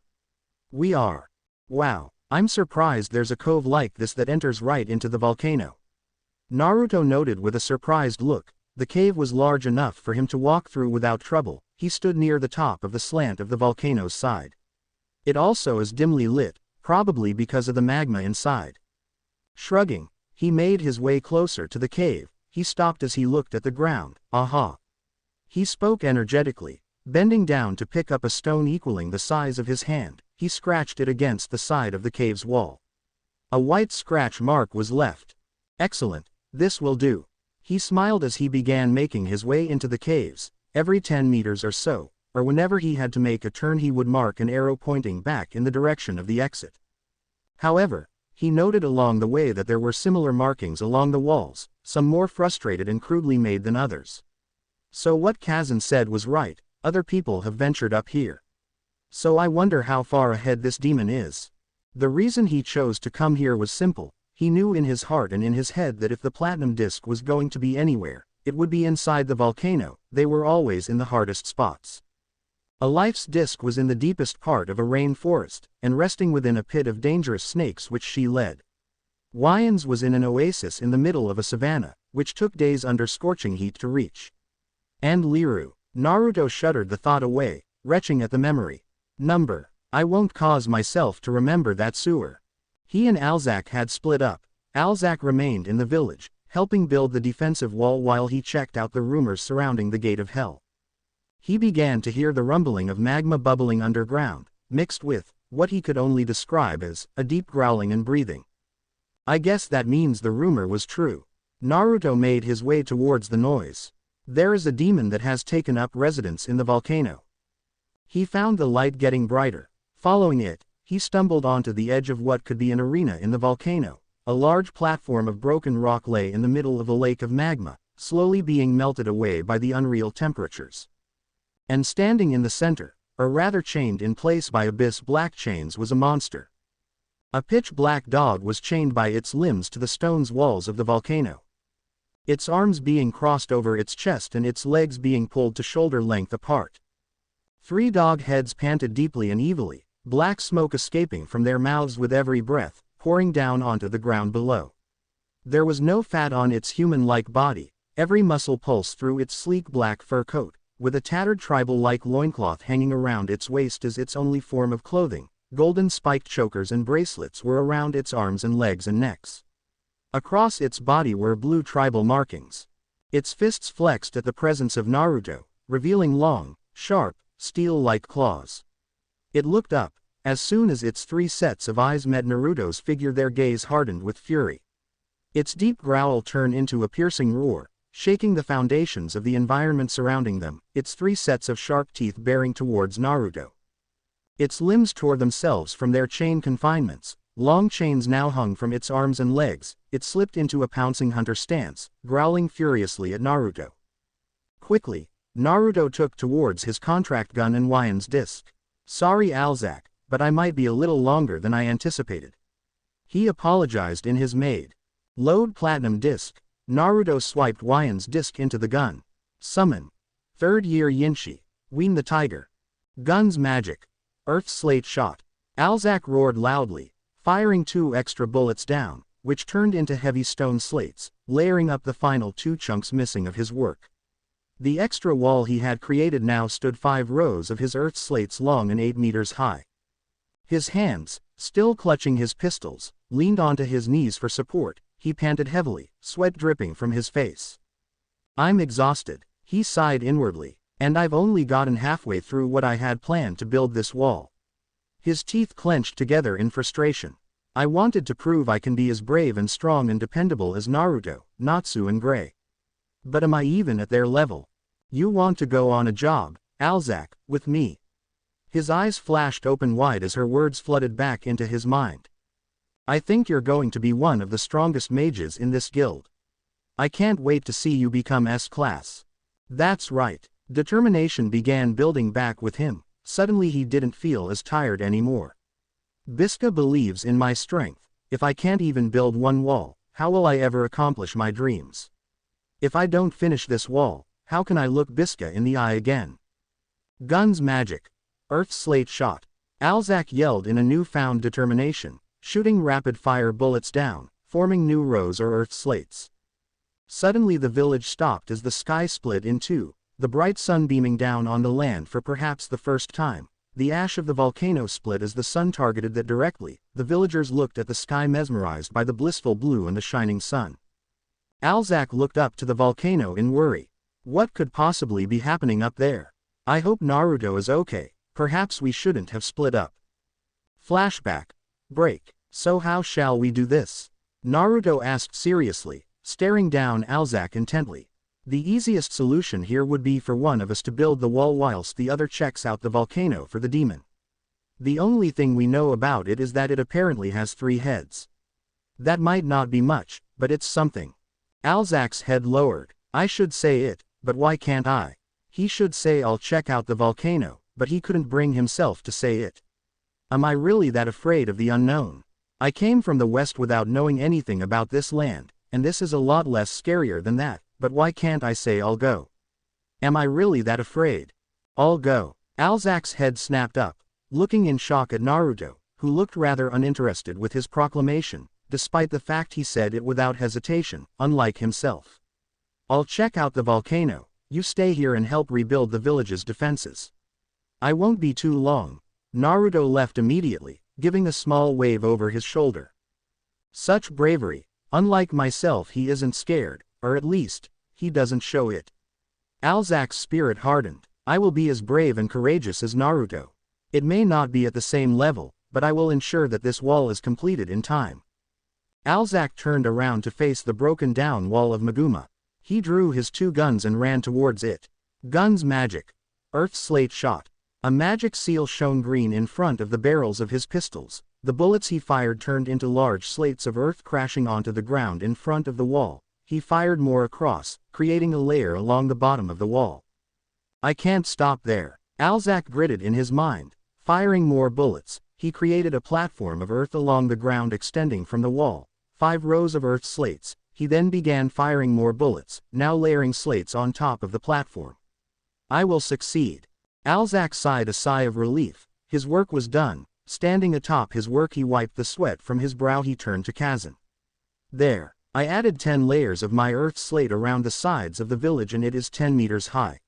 [SPEAKER 1] We are. Wow, I'm surprised there's a cove like this that enters right into the volcano. Naruto noted with a surprised look. The cave was large enough for him to walk through without trouble. He stood near the top of the slant of the volcano's side. It also is dimly lit, probably because of the magma inside. Shrugging, he made his way closer to the cave. He stopped as he looked at the ground. Aha! He spoke energetically, bending down to pick up a stone equaling the size of his hand. He scratched it against the side of the cave's wall. A white scratch mark was left. Excellent, this will do. He smiled as he began making his way into the caves. Every 10 meters or so, or whenever he had to make a turn, he would mark an arrow pointing back in the direction of the exit. However, he noted along the way that there were similar markings along the walls, some more frustrated and crudely made than others. So what Kazan said was right, other people have ventured up here. So I wonder how far ahead this demon is. The reason he chose to come here was simple. He knew in his heart and in his head that if the platinum disc was going to be anywhere, it would be inside the volcano. They were always in the hardest spots. A life's disc was in the deepest part of a rainforest, and resting within a pit of dangerous snakes which she led. Wyans was in an oasis in the middle of a savanna, which took days under scorching heat to reach. And Liru. Naruto shuddered the thought away, retching at the memory. I won't cause myself to remember that sewer. He and Alzack had split up. Alzack remained in the village, helping build the defensive wall while he checked out the rumors surrounding the Gate of Hell. He began to hear the rumbling of magma bubbling underground, mixed with what he could only describe as a deep growling and breathing. I guess that means the rumor was true. Naruto made his way towards the noise. There is a demon that has taken up residence in the volcano. He found the light getting brighter. Following it, he stumbled onto the edge of what could be an arena in the volcano. A large platform of broken rock lay in the middle of a lake of magma, slowly being melted away by the unreal temperatures. And standing in the center, or rather chained in place by abyss black chains, was a monster. A pitch-black dog was chained by its limbs to the stone's walls of the volcano. Its arms being crossed over its chest and its legs being pulled to shoulder length apart. 3 dog heads panted deeply and evilly, black smoke escaping from their mouths with every breath, pouring down onto the ground below. There was no fat on its human-like body, every muscle pulsed through its sleek black fur coat, with a tattered tribal-like loincloth hanging around its waist as its only form of clothing. Golden spiked chokers and bracelets were around its arms and legs and necks. Across its body were blue tribal markings. Its fists flexed at the presence of Naruto, revealing long, sharp, steel-like claws. It looked up. As soon as its 3 sets of eyes met Naruto's figure, their gaze hardened with fury. Its deep growl turned into a piercing roar, shaking the foundations of the environment surrounding them, its 3 sets of sharp teeth bearing towards Naruto. Its limbs tore themselves from their chain confinements, long chains now hung from its arms and legs. It slipped into a pouncing hunter stance, growling furiously at Naruto. Quickly, Naruto took towards his contract gun and Wyans disc. Sorry Alzack, but I might be a little longer than I anticipated. He apologized in his made. Load platinum disc. Naruto swiped Wyans disc into the gun. Summon. 3rd year Yinshi. Wean the tiger. Gun's magic. Earth slate shot. Alzack roared loudly, firing 2 extra bullets down, which turned into heavy stone slates, layering up the final 2 chunks missing of his work. The extra wall he had created now stood 5 rows of his earth slates long and 8 meters high. His hands, still clutching his pistols, leaned onto his knees for support. He panted heavily, sweat dripping from his face. I'm exhausted, he sighed inwardly, and I've only gotten halfway through what I had planned to build this wall. His teeth clenched together in frustration. I wanted to prove I can be as brave and strong and dependable as Naruto, Natsu and Gray. But am I even at their level? You want to go on a job, Alzack, with me? His eyes flashed open wide as her words flooded back into his mind. I think you're going to be one of the strongest mages in this guild. I can't wait to see you become S-class. That's right. Determination began building back with him. Suddenly he didn't feel as tired anymore. Biska believes in my strength. If I can't even build one wall, how will I ever accomplish my dreams? If I don't finish this wall, how can I look Biska in the eye again? Guns magic. Earth slate shot. Alzack yelled in a newfound determination, shooting rapid-fire bullets down, forming new rows or earth slates. Suddenly the village stopped as the sky split in two, the bright sun beaming down on the land for perhaps the first time. The ash of the volcano split as the sun targeted that directly. The villagers looked at the sky mesmerized by the blissful blue and the shining sun. Alzack looked up to the volcano in worry. What could possibly be happening up there? I hope Naruto is okay. Perhaps we shouldn't have split up. Flashback. Break. So how shall we do this? Naruto asked seriously, staring down Alzack intently. The easiest solution here would be for one of us to build the wall whilst the other checks out the volcano for the demon. The only thing we know about it is that it apparently has 3 heads. That might not be much, but it's something. Alzack's head lowered. I should say it, but why can't I? He should say I'll check out the volcano, but he couldn't bring himself to say it. Am I really that afraid of the unknown? I came from the west without knowing anything about this land, and this is a lot less scarier than that. But why can't I say I'll go? Am I really that afraid? I'll go. Alzack's head snapped up, looking in shock at Naruto, who looked rather uninterested with his proclamation, despite the fact he said it without hesitation, unlike himself. I'll check out the volcano, you stay here and help rebuild the village's defenses. I won't be too long. Naruto left immediately, giving a small wave over his shoulder. Such bravery. Unlike myself, he isn't scared. Or at least, he doesn't show it. Alzack's spirit hardened. I will be as brave and courageous as Naruto. It may not be at the same level, but I will ensure that this wall is completed in time. Alzack turned around to face the broken down wall of Muma. He drew his 2 guns and ran towards it. Guns magic. Earth slate shot. A magic seal shone green in front of the barrels of his pistols. The bullets he fired turned into large slates of earth crashing onto the ground in front of the wall. He fired more across, creating a layer along the bottom of the wall. I can't stop there. Alzack gritted in his mind. Firing more bullets, he created a platform of earth along the ground extending from the wall. 5 rows of earth slates. He then began firing more bullets, now layering slates on top of the platform. I will succeed. Alzack sighed a sigh of relief. His work was done. Standing atop his work, he wiped the sweat from his brow. He turned to Kazan. There. I added 10 layers of my earth slate around the sides of the village and it is 10 meters high.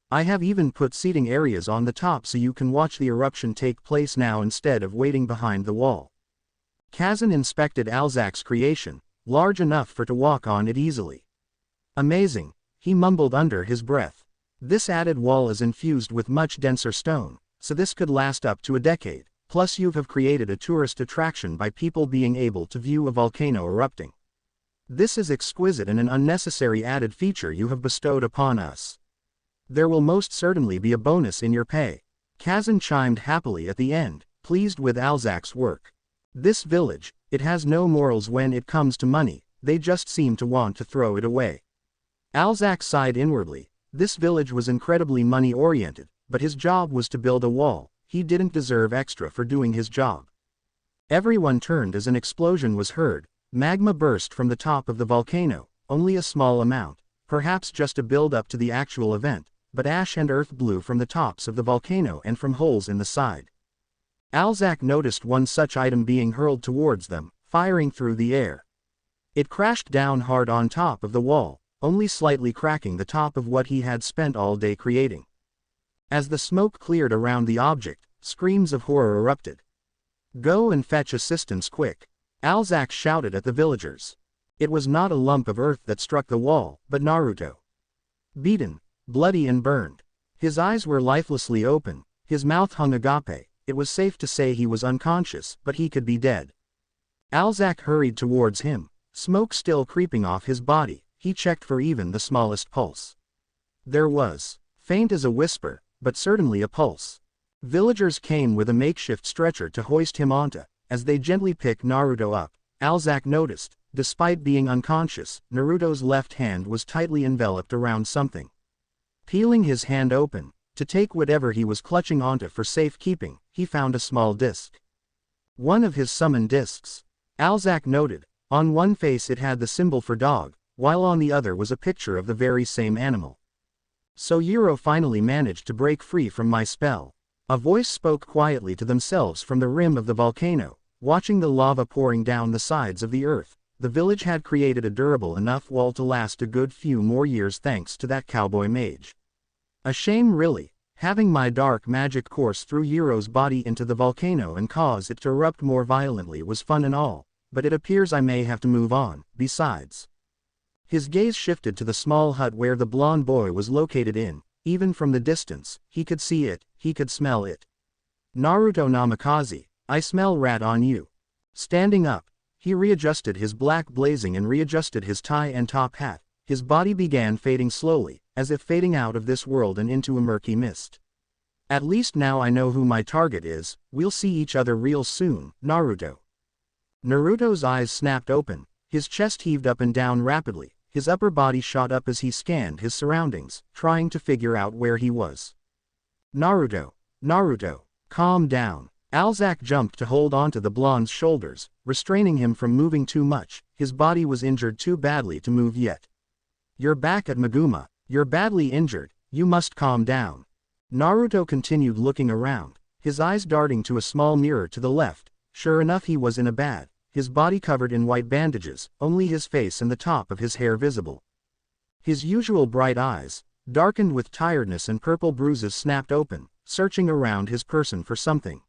[SPEAKER 1] I have even put seating areas on the top so you can watch the eruption take place now instead of waiting behind the wall. Kazan inspected Alzack's creation, large enough for to walk on it easily. Amazing, he mumbled under his breath. This added wall is infused with much denser stone, so this could last up to a decade, plus you have created a tourist attraction by people being able to view a volcano erupting. This is exquisite and an unnecessary added feature you have bestowed upon us. There will most certainly be a bonus in your pay. Kazan chimed happily at the end, pleased with Alzack's work. This village, it has no morals when it comes to money, they just seem to want to throw it away. Alzack sighed inwardly. This village was incredibly money-oriented, but his job was to build a wall. He didn't deserve extra for doing his job. Everyone turned as an explosion was heard. Magma burst from the top of the volcano, only a small amount, perhaps just a build-up to the actual event, but ash and earth blew from the tops of the volcano and from holes in the side. Alzack noticed one such item being hurled towards them, firing through the air. It crashed down hard on top of the wall, only slightly cracking the top of what he had spent all day creating. As the smoke cleared around the object, screams of horror erupted. Go and fetch assistance quick. Alzack shouted at the villagers. It was not a lump of earth that struck the wall, but Naruto. Beaten, bloody and burned. His eyes were lifelessly open, his mouth hung agape. It was safe to say he was unconscious, but he could be dead. Alzack hurried towards him, smoke still creeping off his body. He checked for even the smallest pulse. There was, faint as a whisper, but certainly a pulse. Villagers came with a makeshift stretcher to hoist him onto. as they gently picked Naruto up, Alzack noticed, despite being unconscious, Naruto's left hand was tightly enveloped around something. Peeling his hand open, to take whatever he was clutching onto for safekeeping, he found a small disc. One of his summon discs. Alzack noted, on one face it had the symbol for dog, while on the other was a picture of the very same animal. So Yiro finally managed to break free from my spell. A voice spoke quietly to themselves from the rim of the volcano. Watching the lava pouring down the sides of the earth, the village had created a durable enough wall to last a good few more years thanks to that cowboy mage. A shame really, having my dark magic course through Yiro's body into the volcano and cause it to erupt more violently was fun and all, but it appears I may have to move on, besides. His gaze shifted to the small hut where the blonde boy was located in. Even from the distance, he could see it, he could smell it. Naruto Namikaze, I smell rat on you. Standing up, he readjusted his black blazing and readjusted his tie and top hat. His body began fading slowly, as if fading out of this world and into a murky mist. At least now I know who my target is, we'll see each other real soon, Naruto. Naruto's eyes snapped open, his chest heaved up and down rapidly, his upper body shot up as he scanned his surroundings, trying to figure out where he was. Naruto, calm down. Alzack jumped to hold onto the blonde's shoulders, restraining him from moving too much. His body was injured too badly to move yet. You're back at Meguma, you're badly injured, you must calm down. Naruto continued looking around, his eyes darting to a small mirror to the left. Sure enough, he was in a bad, his body covered in white bandages, only his face and the top of his hair visible. His usual bright eyes, darkened with tiredness and purple bruises, snapped open, searching around his person for something.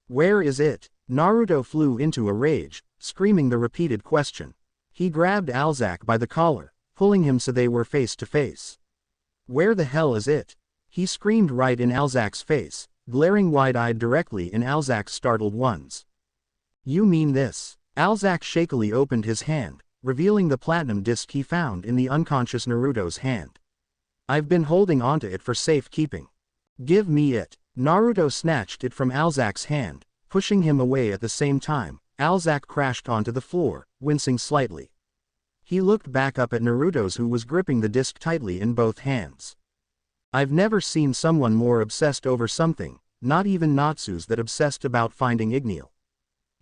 [SPEAKER 1] Where is it? Naruto flew into a rage, screaming the repeated question. He grabbed Alzack by the collar, pulling him so they were face to face. Where the hell is it? He screamed right in Alzack's face, glaring wide-eyed directly in Alzack's startled ones. You mean this? Alzack shakily opened his hand, revealing the platinum disc he found in the unconscious Naruto's hand. I've been holding onto it for safekeeping. Give me it. Naruto snatched it from Alzack's hand, pushing him away at the same time. Alzack crashed onto the floor, wincing slightly. He looked back up at Naruto's, who was gripping the disc tightly in both hands. I've never seen someone more obsessed over something, not even Natsu's that obsessed about finding Igneel.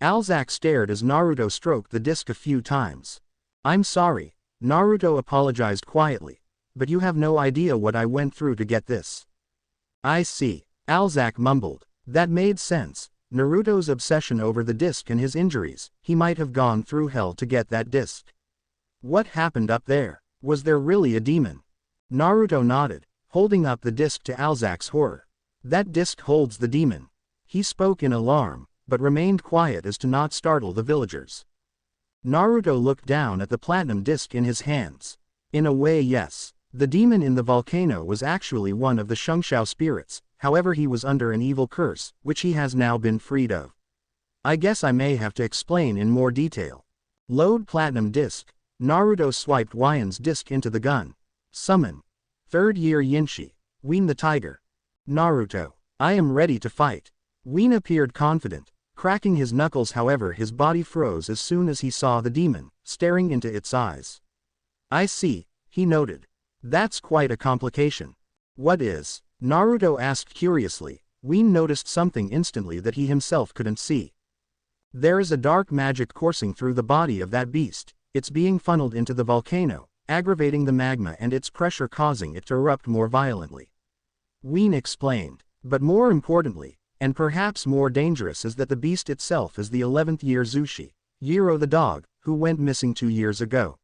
[SPEAKER 1] Alzack stared as Naruto stroked the disc a few times. I'm sorry, Naruto apologized quietly, but you have no idea what I went through to get this. I see, Alzack mumbled. That made sense. Naruto's obsession over the disc and his injuries, he might have gone through hell to get that disc. What happened up there? Was there really a demon? Naruto nodded, holding up the disc to Alzack's horror. That disc holds the demon. He spoke in alarm, but remained quiet as to not startle the villagers. Naruto looked down at the platinum disc in his hands. In a way, yes. The demon in the volcano was actually one of the Shungshao spirits, however he was under an evil curse, which he has now been freed of. I guess I may have to explain in more detail. Load platinum disc. Naruto swiped Wyan's disc into the gun. Summon. Third year Yinshi. Wean the tiger. Naruto. I am ready to fight. Wean appeared confident, cracking his knuckles, however his body froze as soon as he saw the demon, staring into its eyes. I see, he noted. That's quite a complication. What is? Naruto asked curiously. Wean noticed something instantly that he himself couldn't see. There is a dark magic coursing through the body of that beast. It's being funneled into the volcano, aggravating the magma and its pressure causing it to erupt more violently. Wean explained. But more importantly, and perhaps more dangerous, is that the beast itself is the 11th year Zushi, Yiro the dog, who went missing 2 years ago.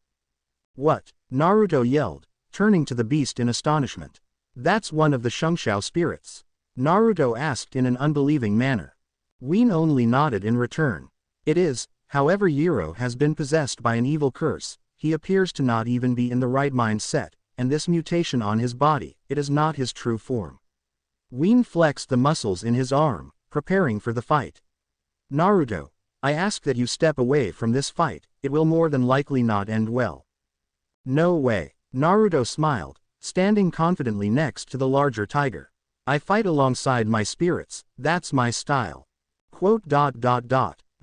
[SPEAKER 1] What? Naruto yelled, turning to the beast in astonishment. That's one of the Shungshao spirits? Naruto asked in an unbelieving manner. Wean only nodded in return. It is, however Yiro has been possessed by an evil curse, he appears to not even be in the right mindset, and this mutation on his body, it is not his true form. Wean flexed the muscles in his arm, preparing for the fight. Naruto, I ask that you step away from this fight, it will more than likely not end well. No way, Naruto smiled, standing confidently next to the larger tiger. I fight alongside my spirits, that's my style. ...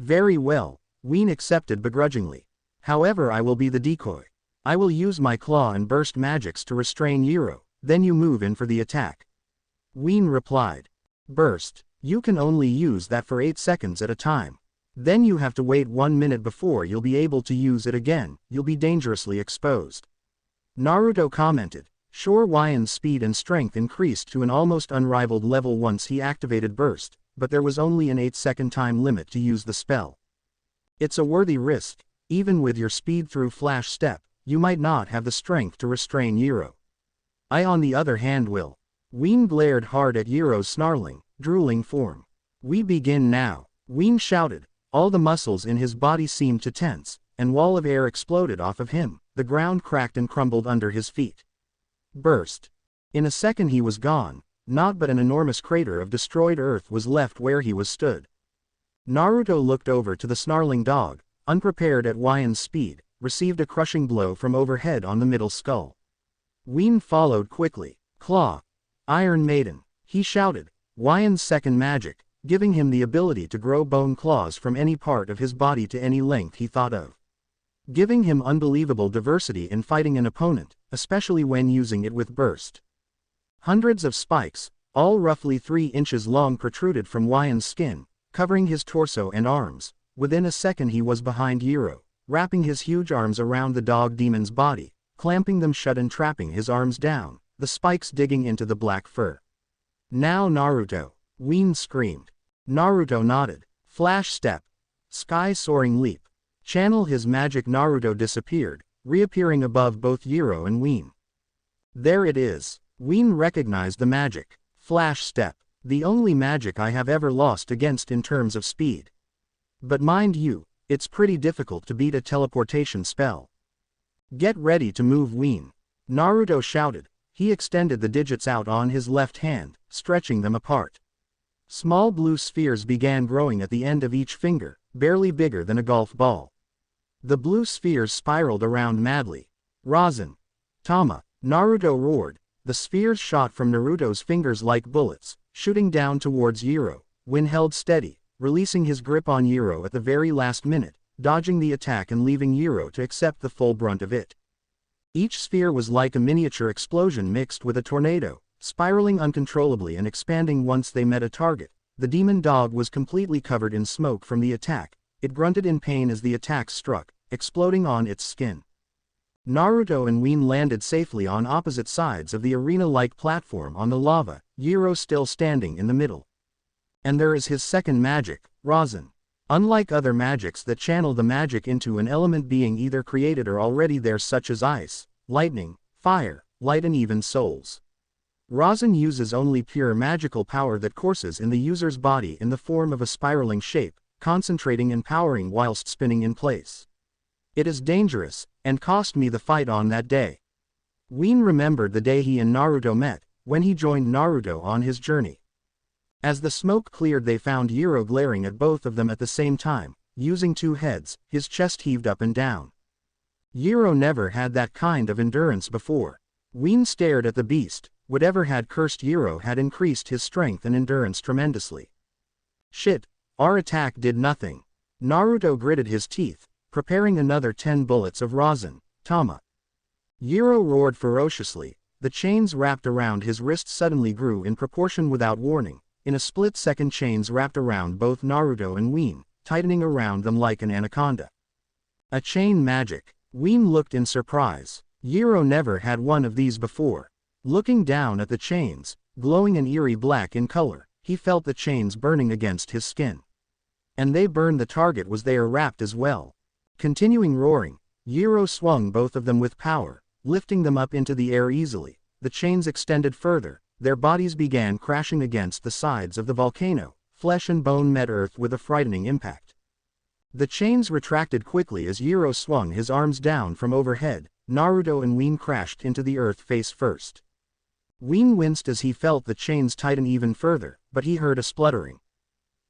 [SPEAKER 1] Very well, Ween accepted begrudgingly. However, I will be the decoy. I will use my claw and burst magics to restrain Yiro, then you move in for the attack. Ween replied. Burst. You can only use that for 8 seconds at a time. Then you have to wait 1 minute before you'll be able to use it again, you'll be dangerously exposed. Naruto commented. Sure, Wyan's speed and strength increased to an almost unrivaled level once he activated Burst, but there was only an 8-second time limit to use the spell. It's a worthy risk. Even with your speed through Flash Step, you might not have the strength to restrain Yiro. I on the other hand will. Ween glared hard at Yiro's snarling, drooling form. We begin now, Ween shouted. All the muscles in his body seemed to tense, and wall of air exploded off of him, the ground cracked and crumbled under his feet. Burst. In a second he was gone, not but an enormous crater of destroyed earth was left where he was stood. Naruto looked over to the snarling dog, unprepared at Wyan's speed, received a crushing blow from overhead on the middle skull. Ween followed quickly. Claw. Iron Maiden, he shouted. Wyan's second magic, giving him the ability to grow bone claws from any part of his body to any length he thought of. Giving him unbelievable diversity in fighting an opponent, especially when using it with Burst. Hundreds of spikes, all roughly 3 inches long, protruded from Wyan's skin, covering his torso and arms. Within a second he was behind Yiro, wrapping his huge arms around the dog demon's body, clamping them shut and trapping his arms down, the spikes digging into the black fur. Now Naruto, Ween screamed. Naruto nodded. Flash Step. Sky soaring leap. Channel his magic. Naruto disappeared, reappearing above both Yiro and Ween. There it is. Ween recognized the magic. Flash Step. The only magic I have ever lost against in terms of speed. But mind you, it's pretty difficult to beat a teleportation spell. Get ready to move, Ween. Naruto shouted. He extended the digits out on his left hand, stretching them apart. Small blue spheres began growing at the end of each finger, barely bigger than a golf ball. The blue spheres spiraled around madly. Rasen. Tama. Naruto roared. The spheres shot from Naruto's fingers like bullets, shooting down towards Yiro. Ween held steady, releasing his grip on Yiro at the very last minute, dodging the attack and leaving Yiro to accept the full brunt of it. Each sphere was like a miniature explosion mixed with a tornado, spiraling uncontrollably and expanding once they met a target. The demon dog was completely covered in smoke from the attack. It grunted in pain as the attack struck, exploding on its skin. Naruto and Ween landed safely on opposite sides of the arena-like platform on the lava, Yiro still standing in the middle. And there is his second magic, Rasen. Unlike other magics that channel the magic into an element being either created or already there, such as ice, lightning, fire, light and even souls, Rasen uses only pure magical power that courses in the user's body in the form of a spiraling shape, concentrating and powering whilst spinning in place. It is dangerous, and cost me the fight on that day. Ween remembered the day he and Naruto met, when he joined Naruto on his journey. As the smoke cleared, they found Yiro glaring at both of them at the same time, using 2 heads, his chest heaved up and down. Yiro never had that kind of endurance before. Ween stared at the beast. Whatever had cursed Yiro had increased his strength and endurance tremendously. Shit, our attack did nothing. Naruto gritted his teeth, preparing another 10 bullets of Rasen. Tama. Yiro roared ferociously. The chains wrapped around his wrist suddenly grew in proportion without warning. In a split second, chains wrapped around both Naruto and Ween, tightening around them like an anaconda. A chain magic. Ween looked in surprise. Yiro never had one of these before. Looking down at the chains, glowing an eerie black in color, he felt the chains burning against his skin. And they burned the target was they are wrapped as well. Continuing roaring, Yiro swung both of them with power, lifting them up into the air easily. The chains extended further, their bodies began crashing against the sides of the volcano, flesh and bone met earth with a frightening impact. The chains retracted quickly as Yiro swung his arms down from overhead. Naruto and Ween crashed into the earth face first. Ween winced as he felt the chains tighten even further, but he heard a spluttering.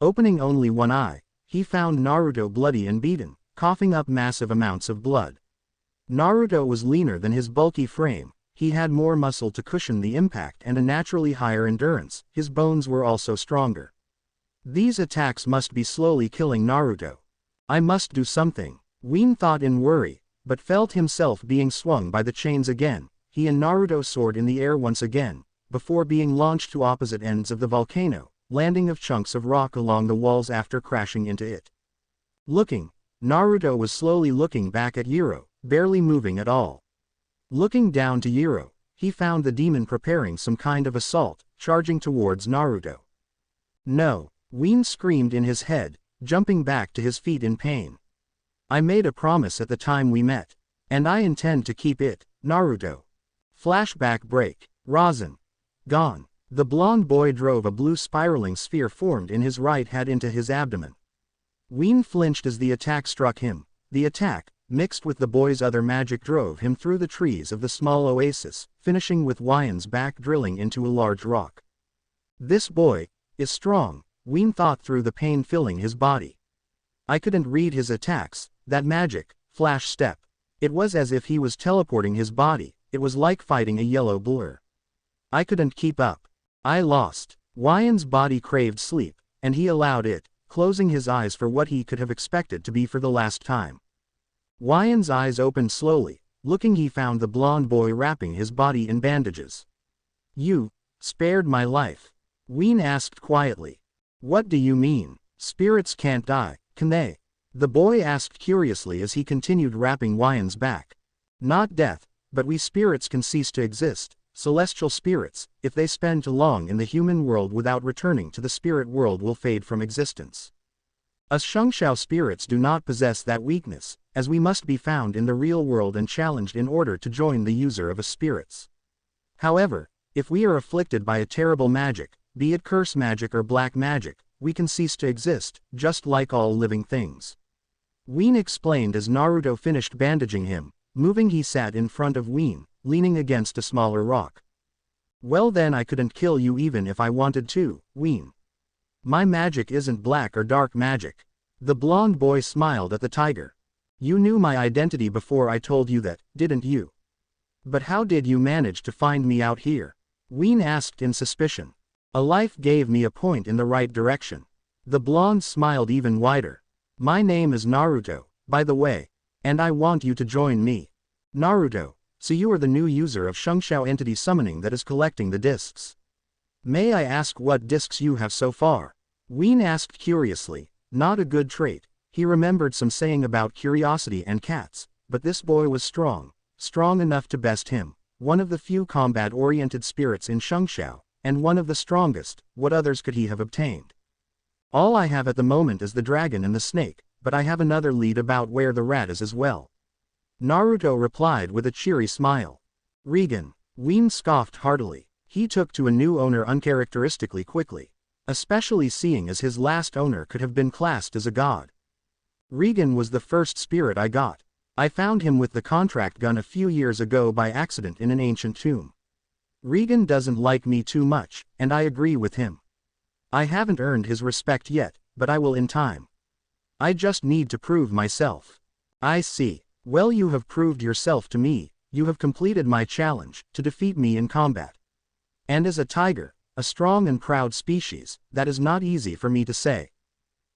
[SPEAKER 1] Opening only one eye, he found Naruto bloody and beaten, coughing up massive amounts of blood. Naruto was leaner than his bulky frame. He had more muscle to cushion the impact and a naturally higher endurance. His bones were also stronger. These attacks must be slowly killing Naruto. I must do something. Ween thought in worry, but felt himself being swung by the chains again. He and Naruto soared in the air once again, before being launched to opposite ends of the volcano, landing of chunks of rock along the walls after crashing into it. Looking, Naruto was slowly looking back at Yiro, barely moving at all. Looking down to Yiro, he found the demon preparing some kind of assault, charging towards Naruto. No, Ween screamed in his head, jumping back to his feet in pain. I made a promise at the time we met, and I intend to keep it, Naruto. Flashback break. Rosin. Gone. The blonde boy drove a blue spiraling sphere formed in his right hand into his abdomen. Ween flinched as the attack struck him. The attack, mixed with the boy's other magic, drove him through the trees of the small oasis, finishing with Wyan's back drilling into a large rock. This boy is strong, Ween thought through the pain filling his body. I couldn't read his attacks, that magic, flash step. It was as if he was teleporting his body, it was like fighting a yellow blur. I couldn't keep up. I lost. Wyan's body craved sleep, and he allowed it, closing his eyes for what he could have expected to be for the last time. Wyan's eyes opened slowly, looking he found the blonde boy wrapping his body in bandages. You spared my life. Ween asked quietly. What do you mean? Spirits can't die, can they? The boy asked curiously as he continued wrapping Wyan's back. Not death, but we spirits can cease to exist. Celestial spirits, if they spend too long in the human world without returning to the spirit world, will fade from existence. Us Shungshao spirits do not possess that weakness, as we must be found in the real world and challenged in order to join the user of a spirits. However, if we are afflicted by a terrible magic, be it curse magic or black magic, we can cease to exist, just like all living things. Ween explained as Naruto finished bandaging him. Moving, he sat in front of Ween, leaning against a smaller rock. Well then, I couldn't kill you even if I wanted to, Ween. My magic isn't black or dark magic. The blonde boy smiled at the tiger. You knew my identity before I told you that, didn't you? But how did you manage to find me out here? Ween asked in suspicion. A life gave me a point in the right direction. The blonde smiled even wider. My name is Naruto, by the way, and I want you to join me. Naruto, so you are the new user of Shungshao entity summoning that is collecting the discs. May I ask what discs you have so far? Ween asked curiously. Not a good trait. He remembered some saying about curiosity and cats, but this boy was strong enough to best him, one of the few combat-oriented spirits in Shungshao, and one of the strongest. What others could he have obtained? All I have at the moment is the dragon and the snake, but I have another lead about where the rat is as well. Naruto replied with a cheery smile. Regan. Ween scoffed heartily. He took to a new owner uncharacteristically quickly, especially seeing as his last owner could have been classed as a god. Regan was the first spirit I got. I found him with the contract gun a few years ago by accident in an ancient tomb. Regan doesn't like me too much, and I agree with him. I haven't earned his respect yet, but I will in time. I just need to prove myself. I see. Well, you have proved yourself to me. You have completed my challenge, to defeat me in combat. And as a tiger, a strong and proud species, that is not easy for me to say.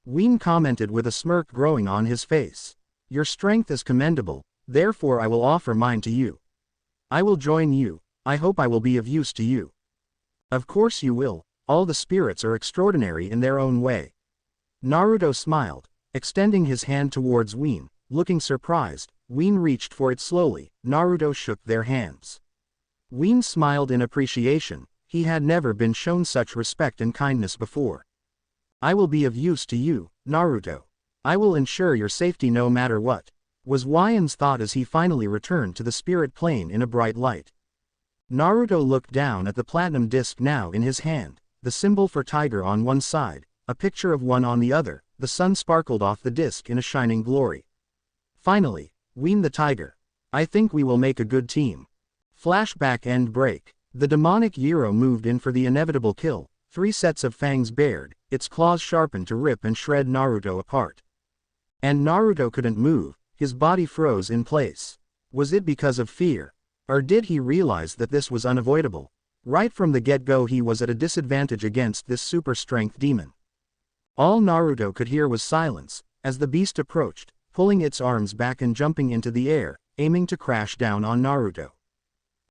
[SPEAKER 1] Ween commented with a smirk growing on his face. Your strength is commendable, therefore I will offer mine to you. I will join you. I hope I will be of use to you. Of course you will. All the spirits are extraordinary in their own way. Naruto smiled, extending his hand towards Ween. Looking surprised, Ween reached for it slowly. Naruto shook their hands. Ween smiled in appreciation. He had never been shown such respect and kindness before. I will be of use to you, Naruto. I will ensure your safety no matter what, was Wyan's thought as he finally returned to the spirit plane in a bright light. Naruto looked down at the platinum disc now in his hand, the symbol for tiger on one side, a picture of one on the other. The sun sparkled off the disc in a shining glory. Finally, Ween the tiger. I think we will make a good team. Flashback end break. The demonic Yiro moved in for the inevitable kill, 3 sets of fangs bared, its claws sharpened to rip and shred Naruto apart. And Naruto couldn't move, his body froze in place. Was it because of fear? Or did he realize that this was unavoidable? Right from the get-go he was at a disadvantage against this super strength demon. All Naruto could hear was silence, as the beast approached, pulling its arms back and jumping into the air, aiming to crash down on Naruto.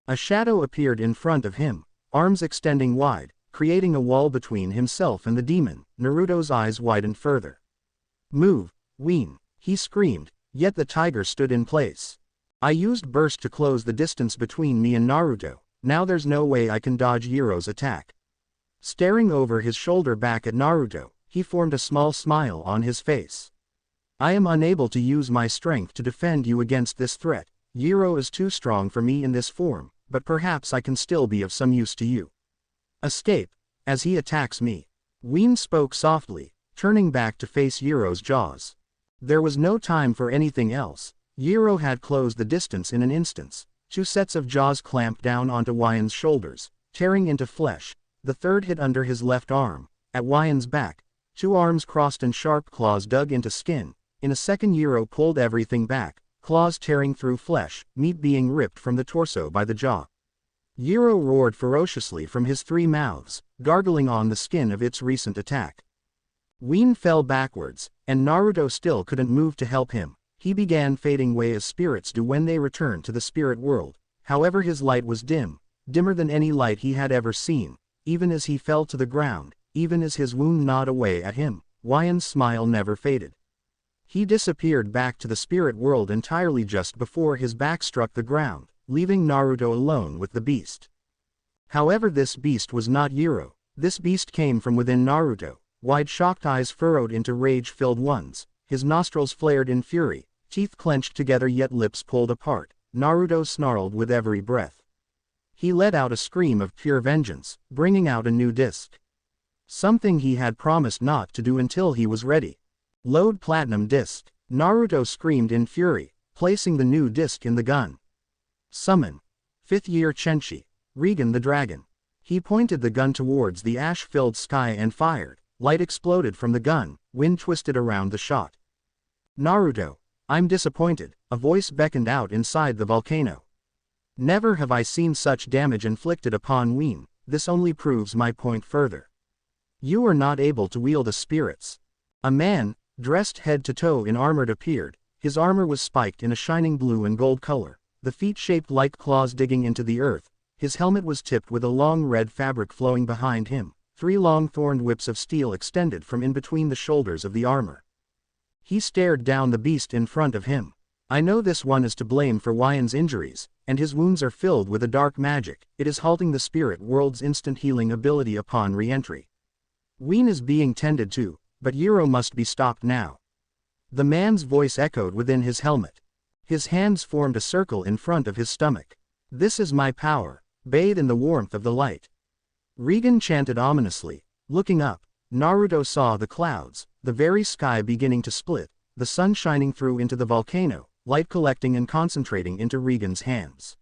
[SPEAKER 1] A shadow appeared in front of him, arms extending wide, creating a wall between himself and the demon. Naruto's eyes widened further. "Move, Ween," he screamed, yet the tiger stood in place. "I used burst to close the distance between me and Naruto, now there's no way I can dodge Yiro's attack." Staring over his shoulder back at Naruto, he formed a small smile on his face. "I am unable to use my strength to defend you against this threat. Yiro is too strong for me in this form, but perhaps I can still be of some use to you. Escape, as he attacks me." Ween spoke softly, turning back to face Yiro's jaws. There was no time for anything else. Yiro had closed the distance in an instant. Two sets of jaws clamped down onto Wyan's shoulders, tearing into flesh. The third hit under his left arm. At Wyan's back, two arms crossed and sharp claws dug into skin. In a second Yiro pulled everything back, claws tearing through flesh, meat being ripped from the torso by the jaw. Yiro roared ferociously from his three mouths, gargling on the skin of its recent attack. Ween fell backwards, and Naruto still couldn't move to help him. He began fading away as spirits do when they return to the spirit world. However, his light was dim, dimmer than any light he had ever seen. Even as he fell to the ground, even as his wound gnawed away at him, Wyan's smile never faded. He disappeared back to the spirit world entirely just before his back struck the ground, leaving Naruto alone with the beast. However, this beast was not Yiro. This beast came from within Naruto, wide shocked eyes furrowed into rage-filled ones, his nostrils flared in fury, teeth clenched together yet lips pulled apart. Naruto snarled with every breath. He let out a scream of pure vengeance, bringing out a new disc. Something he had promised not to do until he was ready. "Load platinum disc," Naruto screamed in fury, placing the new disc in the gun. "Summon. 5th year Chenshi, Regan the Dragon." He pointed the gun towards the ash-filled sky and fired. Light exploded from the gun, wind twisted around the shot. "Naruto, I'm disappointed," a voice beckoned out inside the volcano. "Never have I seen such damage inflicted upon Ween. This only proves my point further. You are not able to wield the spirits." A man, dressed head to toe in armor, appeared. His armor was spiked in a shining blue and gold color, the feet shaped like claws digging into the earth. His helmet was tipped with a long red fabric flowing behind him. 3 long thorned whips of steel extended from in between the shoulders of the armor. He stared down the beast in front of him. "I know this one is to blame for Wyan's injuries, and his wounds are filled with a dark magic. It is halting the spirit world's instant healing ability upon re-entry. Ween is being tended to, but Yiro must be stopped now." The man's voice echoed within his helmet. His hands formed a circle in front of his stomach. "This is my power. Bathe in the warmth of the light." Regan chanted ominously. Looking up, Naruto saw the clouds, the very sky beginning to split, the sun shining through into the volcano, light collecting and concentrating into Regan's hands.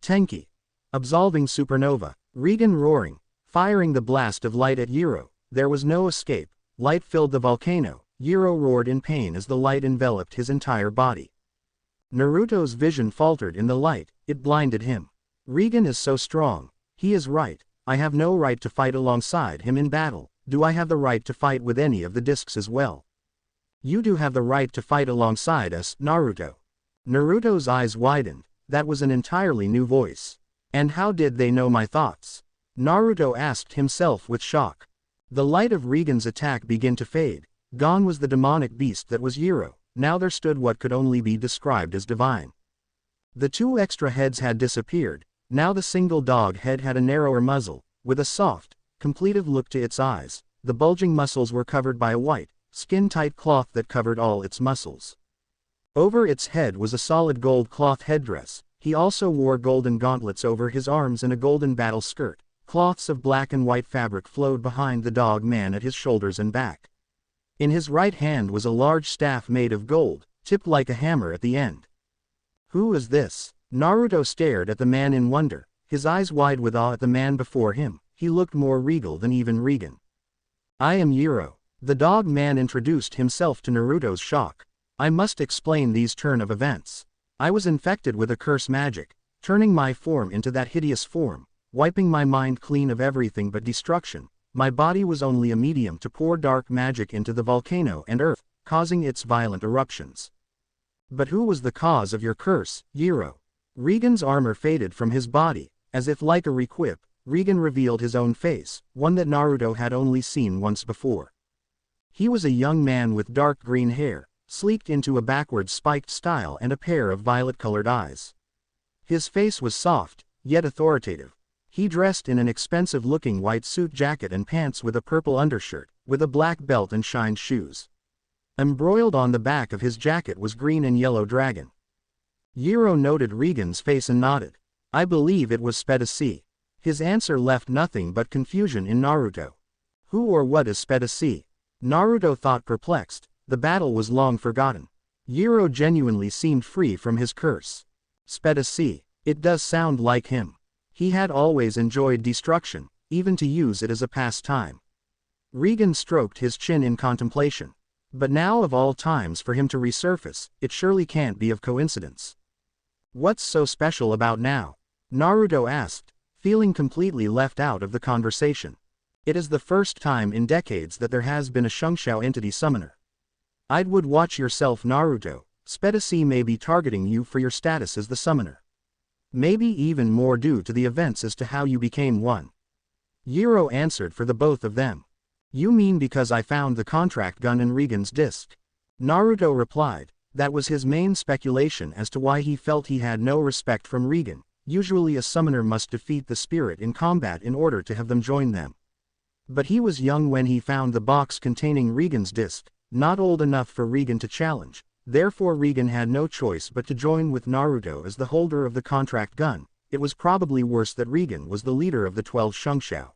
[SPEAKER 1] "Tenki. Absolving supernova." Regan roaring, firing the blast of light at Yiro. There was no escape. Light filled the volcano. Yiro roared in pain as the light enveloped his entire body. Naruto's vision faltered in the light, it blinded him. Regan is so strong. He is right. I have no right to fight alongside him in battle. Do I have the right to fight with any of the discs as well? You do have the right to fight alongside us, Naruto. Naruto's eyes widened. That was an entirely new voice. And how did they know my thoughts? Naruto asked himself with shock. The light of Regan's attack began to fade. Gone was the demonic beast that was Yiro. Now there stood what could only be described as divine. The 2 extra heads had disappeared. Now the single dog head had a narrower muzzle, with a soft, completive look to its eyes. The bulging muscles were covered by a white, skin-tight cloth that covered all its muscles. Over its head was a solid gold cloth headdress. He also wore golden gauntlets over his arms and a golden battle skirt. Cloths of black and white fabric flowed behind the dog man at his shoulders and back. In his right hand was a large staff made of gold, tipped like a hammer at the end. Who is this? Naruto stared at the man in wonder, his eyes wide with awe at the man before him. He looked more regal than even Regan. I am Yiro. The dog man introduced himself to Naruto's shock. I must explain these turn of events. I was infected with a curse magic, turning my form into that hideous form, wiping my mind clean of everything but destruction. My body was only a medium to pour dark magic into the volcano and earth, causing its violent eruptions. But who was the cause of your curse, Yiro? Regan's armor faded from his body, as if like a requip. Regan revealed his own face, one that Naruto had only seen once before. He was a young man with dark green hair, sleeked into a backwards spiked style and a pair of violet-colored eyes. His face was soft, yet authoritative. He dressed in an expensive-looking white suit jacket and pants with a purple undershirt, with a black belt and shined shoes. Embroiled on the back of his jacket was green and yellow dragon. Yiro noted Regan's face and nodded. I believe it was Spedy. His answer left nothing but confusion in Naruto. Who or what is Spedy? Naruto thought perplexed. The battle was long forgotten. Yiro genuinely seemed free from his curse. Spedy. It does sound like him. He had always enjoyed destruction, even to use it as a pastime. Regan stroked his chin in contemplation. But now of all times for him to resurface, it surely can't be of coincidence. What's so special about now? Naruto asked, feeling completely left out of the conversation. It is the first time in decades that there has been a Shungshou entity summoner. Would watch yourself, Naruto. Spedy may be targeting you for your status as the summoner. Maybe even more due to the events as to how you became one. Yiro answered for the both of them. You mean because I found the contract gun in Regan's disc? Naruto replied. That was his main speculation as to why he felt he had no respect from Regan. Usually a summoner must defeat the spirit in combat in order to have them join them. But he was young when he found the box containing Regan's disc, not old enough for Regan to challenge, therefore Regan had no choice but to join with Naruto as the holder of the contract gun. It was probably worse that Regan was the leader of the 12 Shungshou.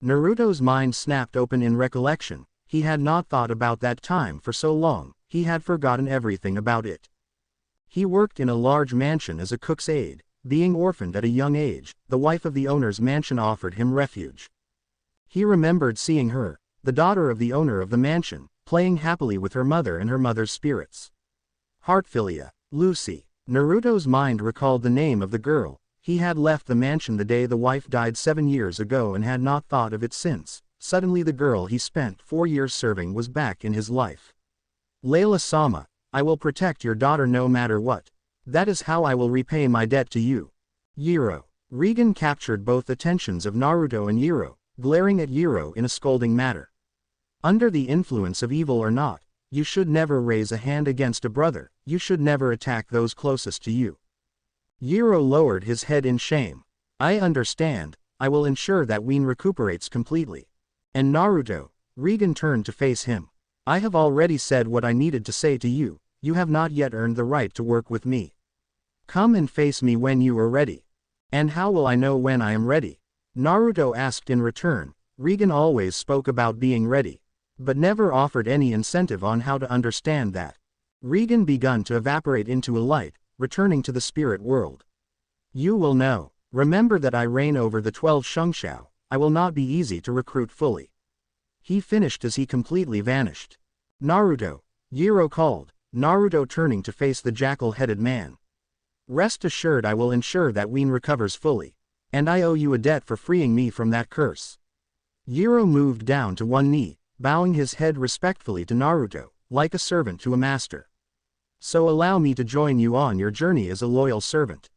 [SPEAKER 1] Naruto's mind snapped open in recollection. He had not thought about that time for so long, he had forgotten everything about it. He worked in a large mansion as a cook's aide. Being orphaned at a young age, the wife of the owner's mansion offered him refuge. He remembered seeing her, the daughter of the owner of the mansion, playing happily with her mother and her mother's spirits. Heartfilia, Lucy. Naruto's mind recalled the name of the girl. He had left the mansion the day the wife died 7 years ago and had not thought of it since. Suddenly the girl he spent 4 years serving was back in his life. Layla-sama, I will protect your daughter no matter what. That is how I will repay my debt to you. Yiro. Regan captured both attentions of Naruto and Yiro, glaring at Yiro in a scolding manner. Under the influence of evil or not, you should never raise a hand against a brother, you should never attack those closest to you. Yiro lowered his head in shame. I understand, I will ensure that Ween recuperates completely. And Naruto, Regan turned to face him. I have already said what I needed to say to you. You have not yet earned the right to work with me. Come and face me when you are ready. And how will I know when I am ready? Naruto asked in return. Regan always spoke about being ready, but never offered any incentive on how to understand that. Regan began to evaporate into a light, returning to the spirit world. You will know. Remember that I reign over the 12 Shungshou. I will not be easy to recruit fully. He finished as he completely vanished. Naruto, Yiro called. Naruto turning to face the jackal-headed man. Rest assured I will ensure that Ween recovers fully. And I owe you a debt for freeing me from that curse. Yiro moved down to one knee, bowing his head respectfully to Naruto, like a servant to a master. So allow me to join you on your journey as a loyal servant.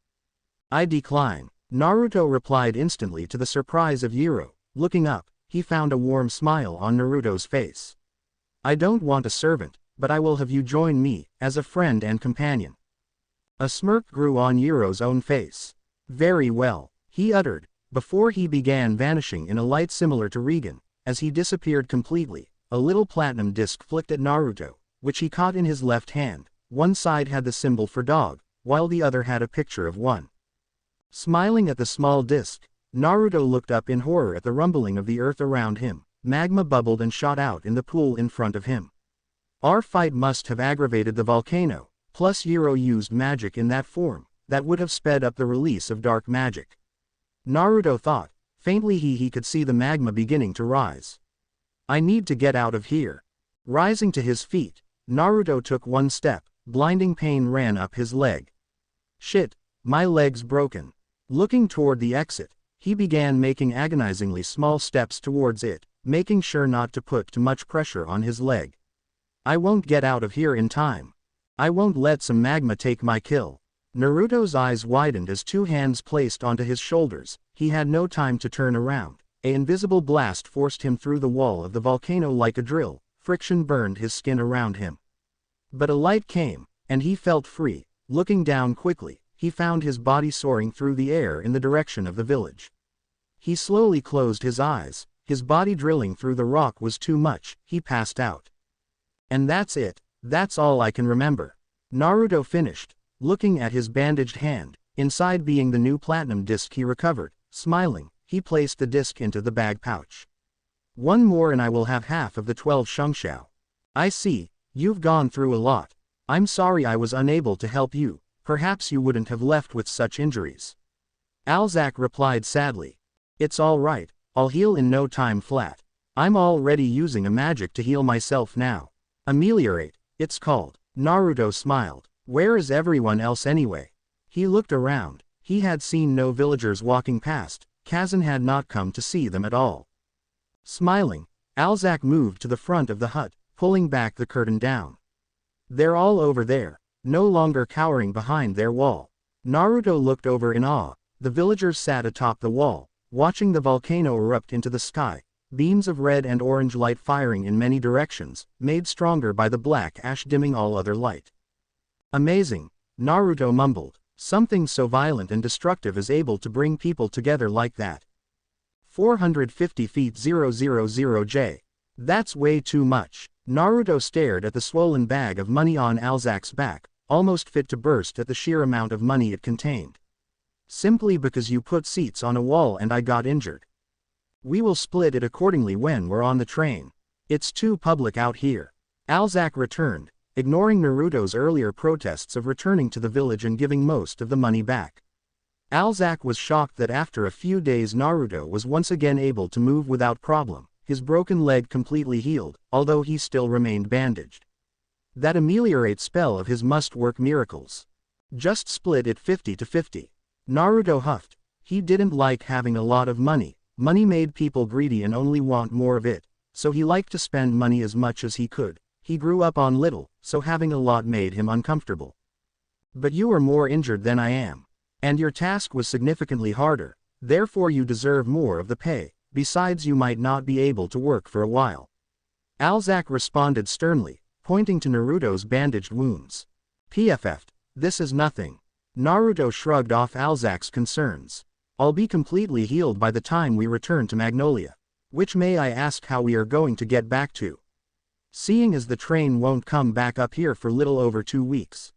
[SPEAKER 1] I decline. Naruto replied instantly to the surprise of Yiro. Looking up, he found a warm smile on Naruto's face. I don't want a servant, but I will have you join me, as a friend and companion. A smirk grew on Yiro's own face. Very well, he uttered, before he began vanishing in a light similar to Regan. As he disappeared completely, a little platinum disc flicked at Naruto, which he caught in his left hand. One side had the symbol for dog, while the other had a picture of one. Smiling at the small disc, Naruto looked up in horror at the rumbling of the earth around him. Magma bubbled and shot out in the pool in front of him. Our fight must have aggravated the volcano, plus Yiro used magic in that form, that would have sped up the release of dark magic. Naruto thought, faintly he could see the magma beginning to rise. I need to get out of here. Rising to his feet, Naruto took one step, blinding pain ran up his leg. Shit, my leg's broken. Looking toward the exit, He began making agonizingly small steps towards it, making sure not to put too much pressure on his leg. I won't get out of here in time. I won't let some magma take my kill. Naruto's eyes widened as two hands placed onto his shoulders. He had no time to turn around. An invisible blast forced him through the wall of the volcano like a drill. Friction burned his skin around him. But a light came, and he felt free. Looking down quickly, he found his body soaring through the air in the direction of the village. He slowly closed his eyes. His body drilling through the rock was too much. He passed out. And that's it. That's all I can remember. Naruto finished, looking at his bandaged hand, inside being the new platinum disc he recovered. Smiling, he placed the disc into the bag pouch. One more and I will have half of the 12 shengxiao. I see, you've gone through a lot. I'm sorry I was unable to help you. Perhaps you wouldn't have left with such injuries. Alzack replied sadly. It's all right, I'll heal in no time flat. I'm already using a magic to heal myself now. Ameliorate, it's called. Naruto smiled. Where is everyone else anyway? He looked around. He had seen no villagers walking past. Kazan had not come to see them at all. Smiling, Alzack moved to the front of the hut, pulling back the curtain down. They're all over there, no longer cowering behind their wall. Naruto looked over in awe. The villagers sat atop the wall, watching the volcano erupt into the sky. Beams of red and orange light firing in many directions, made stronger by the black ash dimming all other light. Amazing, Naruto mumbled. Something so violent and destructive is able to bring people together like that. 450 feet 000J. That's way too much. Naruto stared at the swollen bag of money on Alzack's back, almost fit to burst at the sheer amount of money it contained. Simply because you put seats on a wall and I got injured. We will split it accordingly when we're on the train. It's too public out here. Alzack returned, ignoring Naruto's earlier protests of returning to the village and giving most of the money back. Alzack was shocked that after a few days Naruto was once again able to move without problem, his broken leg completely healed, although he still remained bandaged. That ameliorate spell of his must work miracles. Just split it 50-50. Naruto huffed. He didn't like having a lot of money. Money made people greedy and only want more of it, so he liked to spend money as much as he could. He grew up on little, so having a lot made him uncomfortable. But you are more injured than I am. And your task was significantly harder, therefore you deserve more of the pay, besides you might not be able to work for a while. Alzack responded sternly, pointing to Naruto's bandaged wounds. PFF'd, this is nothing. Naruto shrugged off Alzack's concerns. I'll be completely healed by the time we return to Magnolia. Which may I ask how we are going to get back to? Seeing as the train won't come back up here for little over 2 weeks.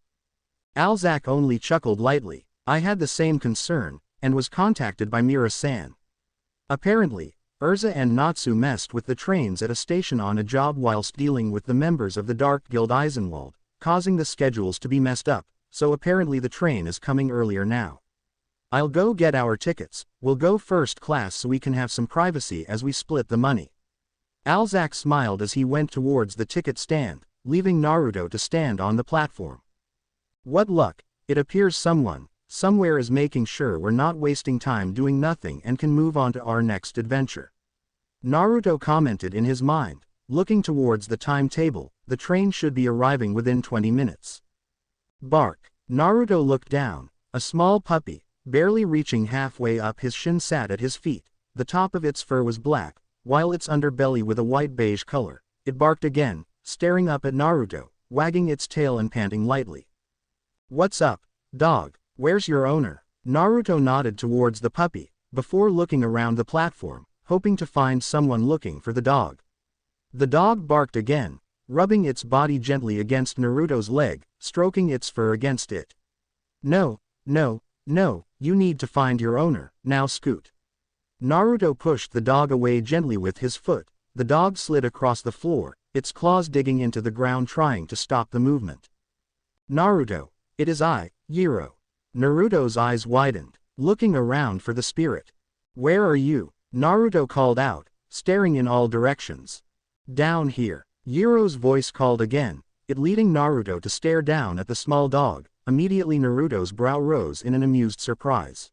[SPEAKER 1] Alzack only chuckled lightly. I had the same concern, and was contacted by Mira-san. Apparently, Urza and Natsu messed with the trains at a station on a job whilst dealing with the members of the Dark Guild Eisenwald, causing the schedules to be messed up, so apparently the train is coming earlier now. I'll go get our tickets. We'll go first class so we can have some privacy as we split the money. Alzack smiled as he went towards the ticket stand, leaving Naruto to stand on the platform. What luck, it appears someone, somewhere is making sure we're not wasting time doing nothing and can move on to our next adventure. Naruto commented in his mind, looking towards the timetable. The train should be arriving within 20 minutes. Bark. Naruto looked down. A small puppy, barely reaching halfway up his shin sat at his feet. The top of its fur was black, while its underbelly with a white-beige color. It barked again, staring up at Naruto, wagging its tail and panting lightly. What's up, dog? Where's your owner? Naruto nodded towards the puppy, before looking around the platform, hoping to find someone looking for the dog. The dog barked again, rubbing its body gently against Naruto's leg, stroking its fur against it. No, no, no, you need to find your owner, now scoot. Naruto pushed the dog away gently with his foot. The dog slid across the floor, its claws digging into the ground trying to stop the movement. Naruto, it is I, Yiro. Naruto's eyes widened, looking around for the spirit. Where are you? Naruto called out, staring in all directions. Down here. Yiro's voice called again, it leading Naruto to stare down at the small dog. Immediately Naruto's brow rose in an amused surprise.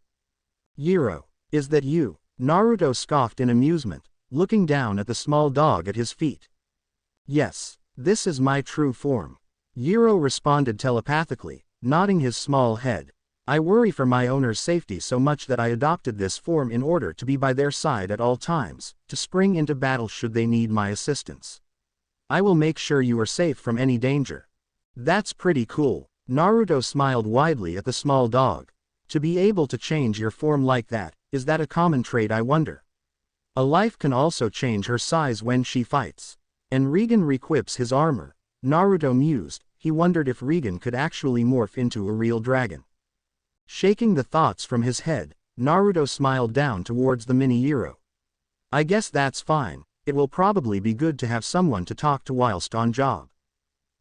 [SPEAKER 1] Yiro, Is that you? Naruto scoffed in amusement, looking down at the small dog at his feet. Yes, this is my true form. Yiro responded telepathically, nodding his small head. I worry for my owner's safety so much that I adopted this form in order to be by their side at all times, to spring into battle should they need my assistance. I will make sure you are safe from any danger. That's pretty cool. Naruto smiled widely at the small dog. To be able to change your form like that, is that a common trait I wonder? A life can also change her size when she fights. And Regan requips his armor. Naruto mused, he wondered if Regan could actually morph into a real dragon. Shaking the thoughts from his head, Naruto smiled down towards the mini Yiro. I guess that's fine, it will probably be good to have someone to talk to whilst on job.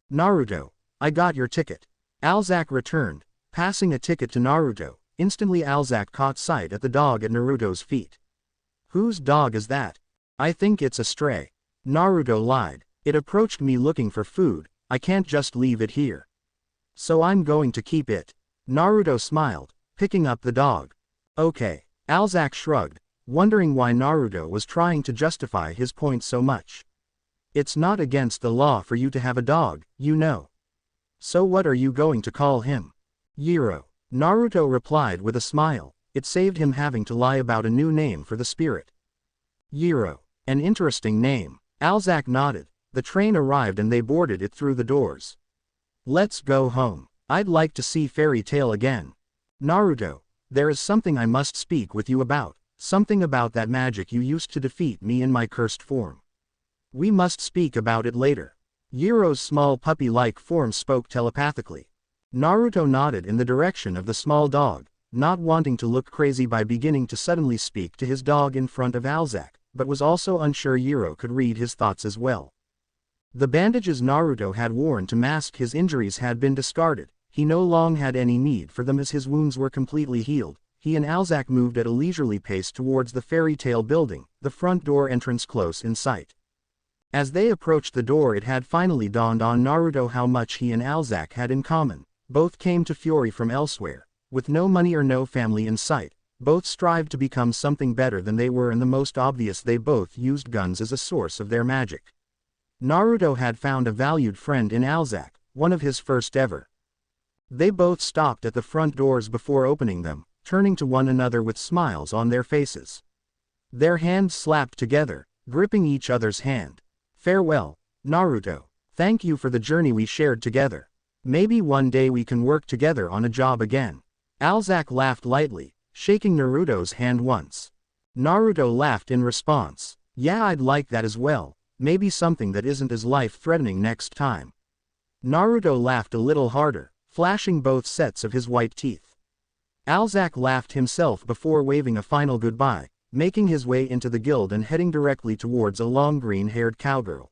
[SPEAKER 1] Naruto, I got your ticket. Alzack returned, passing a ticket to Naruto. Instantly Alzack caught sight at the dog at Naruto's feet. Whose dog is that? I think it's a stray. Naruto lied. It approached me looking for food, I can't just leave it here. So I'm going to keep it. Naruto smiled, picking up the dog. Okay. Alzack shrugged, wondering why Naruto was trying to justify his point so much. It's not against the law for you to have a dog, you know. So what are you going to call him? Yiro. Naruto replied with a smile, it saved him having to lie about a new name for the spirit. Yiro. An interesting name. Alzack nodded. The train arrived and they boarded it through the doors. Let's go home. I'd like to see Fairy Tail again. Naruto, there is something I must speak with you about, something about that magic you used to defeat me in my cursed form. We must speak about it later. Yiro's small puppy-like form spoke telepathically. Naruto nodded in the direction of the small dog, not wanting to look crazy by beginning to suddenly speak to his dog in front of Alzack, but was also unsure Yiro could read his thoughts as well. The bandages Naruto had worn to mask his injuries had been discarded. He no longer had any need for them as his wounds were completely healed. He and Alzack moved at a leisurely pace towards the Fairy Tail building, the front door entrance close in sight. As they approached the door it had finally dawned on Naruto how much he and Alzack had in common. Both came to Fury from elsewhere. With no money or no family in sight, both strived to become something better than they were, and the most obvious, they both used guns as a source of their magic. Naruto had found a valued friend in Alzack, one of his first ever. They both stopped at the front doors before opening them, turning to one another with smiles on their faces. Their hands slapped together, gripping each other's hand. Farewell, Naruto. Thank you for the journey we shared together. Maybe one day we can work together on a job again. Alzack laughed lightly, shaking Naruto's hand once. Naruto laughed in response. Yeah, I'd like that as well, maybe something that isn't as life-threatening next time. Naruto laughed a little harder, flashing both sets of his white teeth. Alzack laughed himself before waving a final goodbye, making his way into the guild and heading directly towards a long green-haired cowgirl.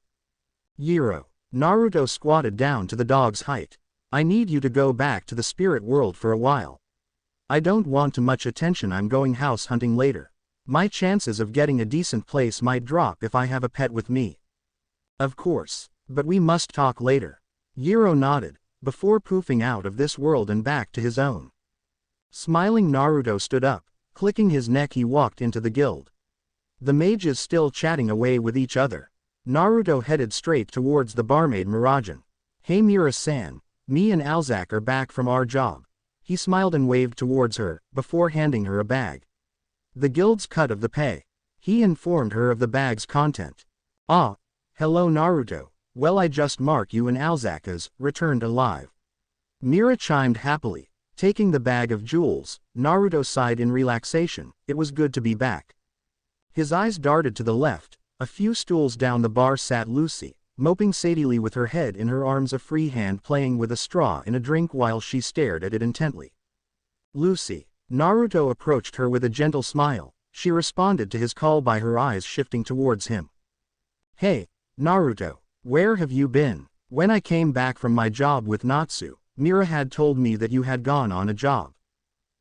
[SPEAKER 1] Yiro. Naruto squatted down to the dog's height. I need you to go back to the spirit world for a while. I don't want too much attention, I'm going house hunting later. My chances of getting a decent place might drop if I have a pet with me. Of course, but we must talk later. Yiro nodded, before poofing out of this world and back to his own. Smiling, Naruto stood up, clicking his neck. He walked into the guild. The mages still chatting away with each other. Naruto headed straight towards the barmaid Mirajan. Hey Mira-san, me and Alzack are back from our job. He smiled and waved towards her, before handing her a bag. The guild's cut of the pay. He informed her of the bag's content. Ah, hello Naruto. Well, I just mark you and Alzack as returned alive. Mira chimed happily, taking the bag of jewels. Naruto sighed in relaxation, it was good to be back. His eyes darted to the left. A few stools down the bar sat Lucy, moping sadly with her head in her arms, a free hand playing with a straw in a drink while she stared at it intently. Lucy. Naruto approached her with a gentle smile. She responded to his call by her eyes shifting towards him. Hey, Naruto. Where have you been? When I came back from my job with Natsu, Mira had told me that you had gone on a job.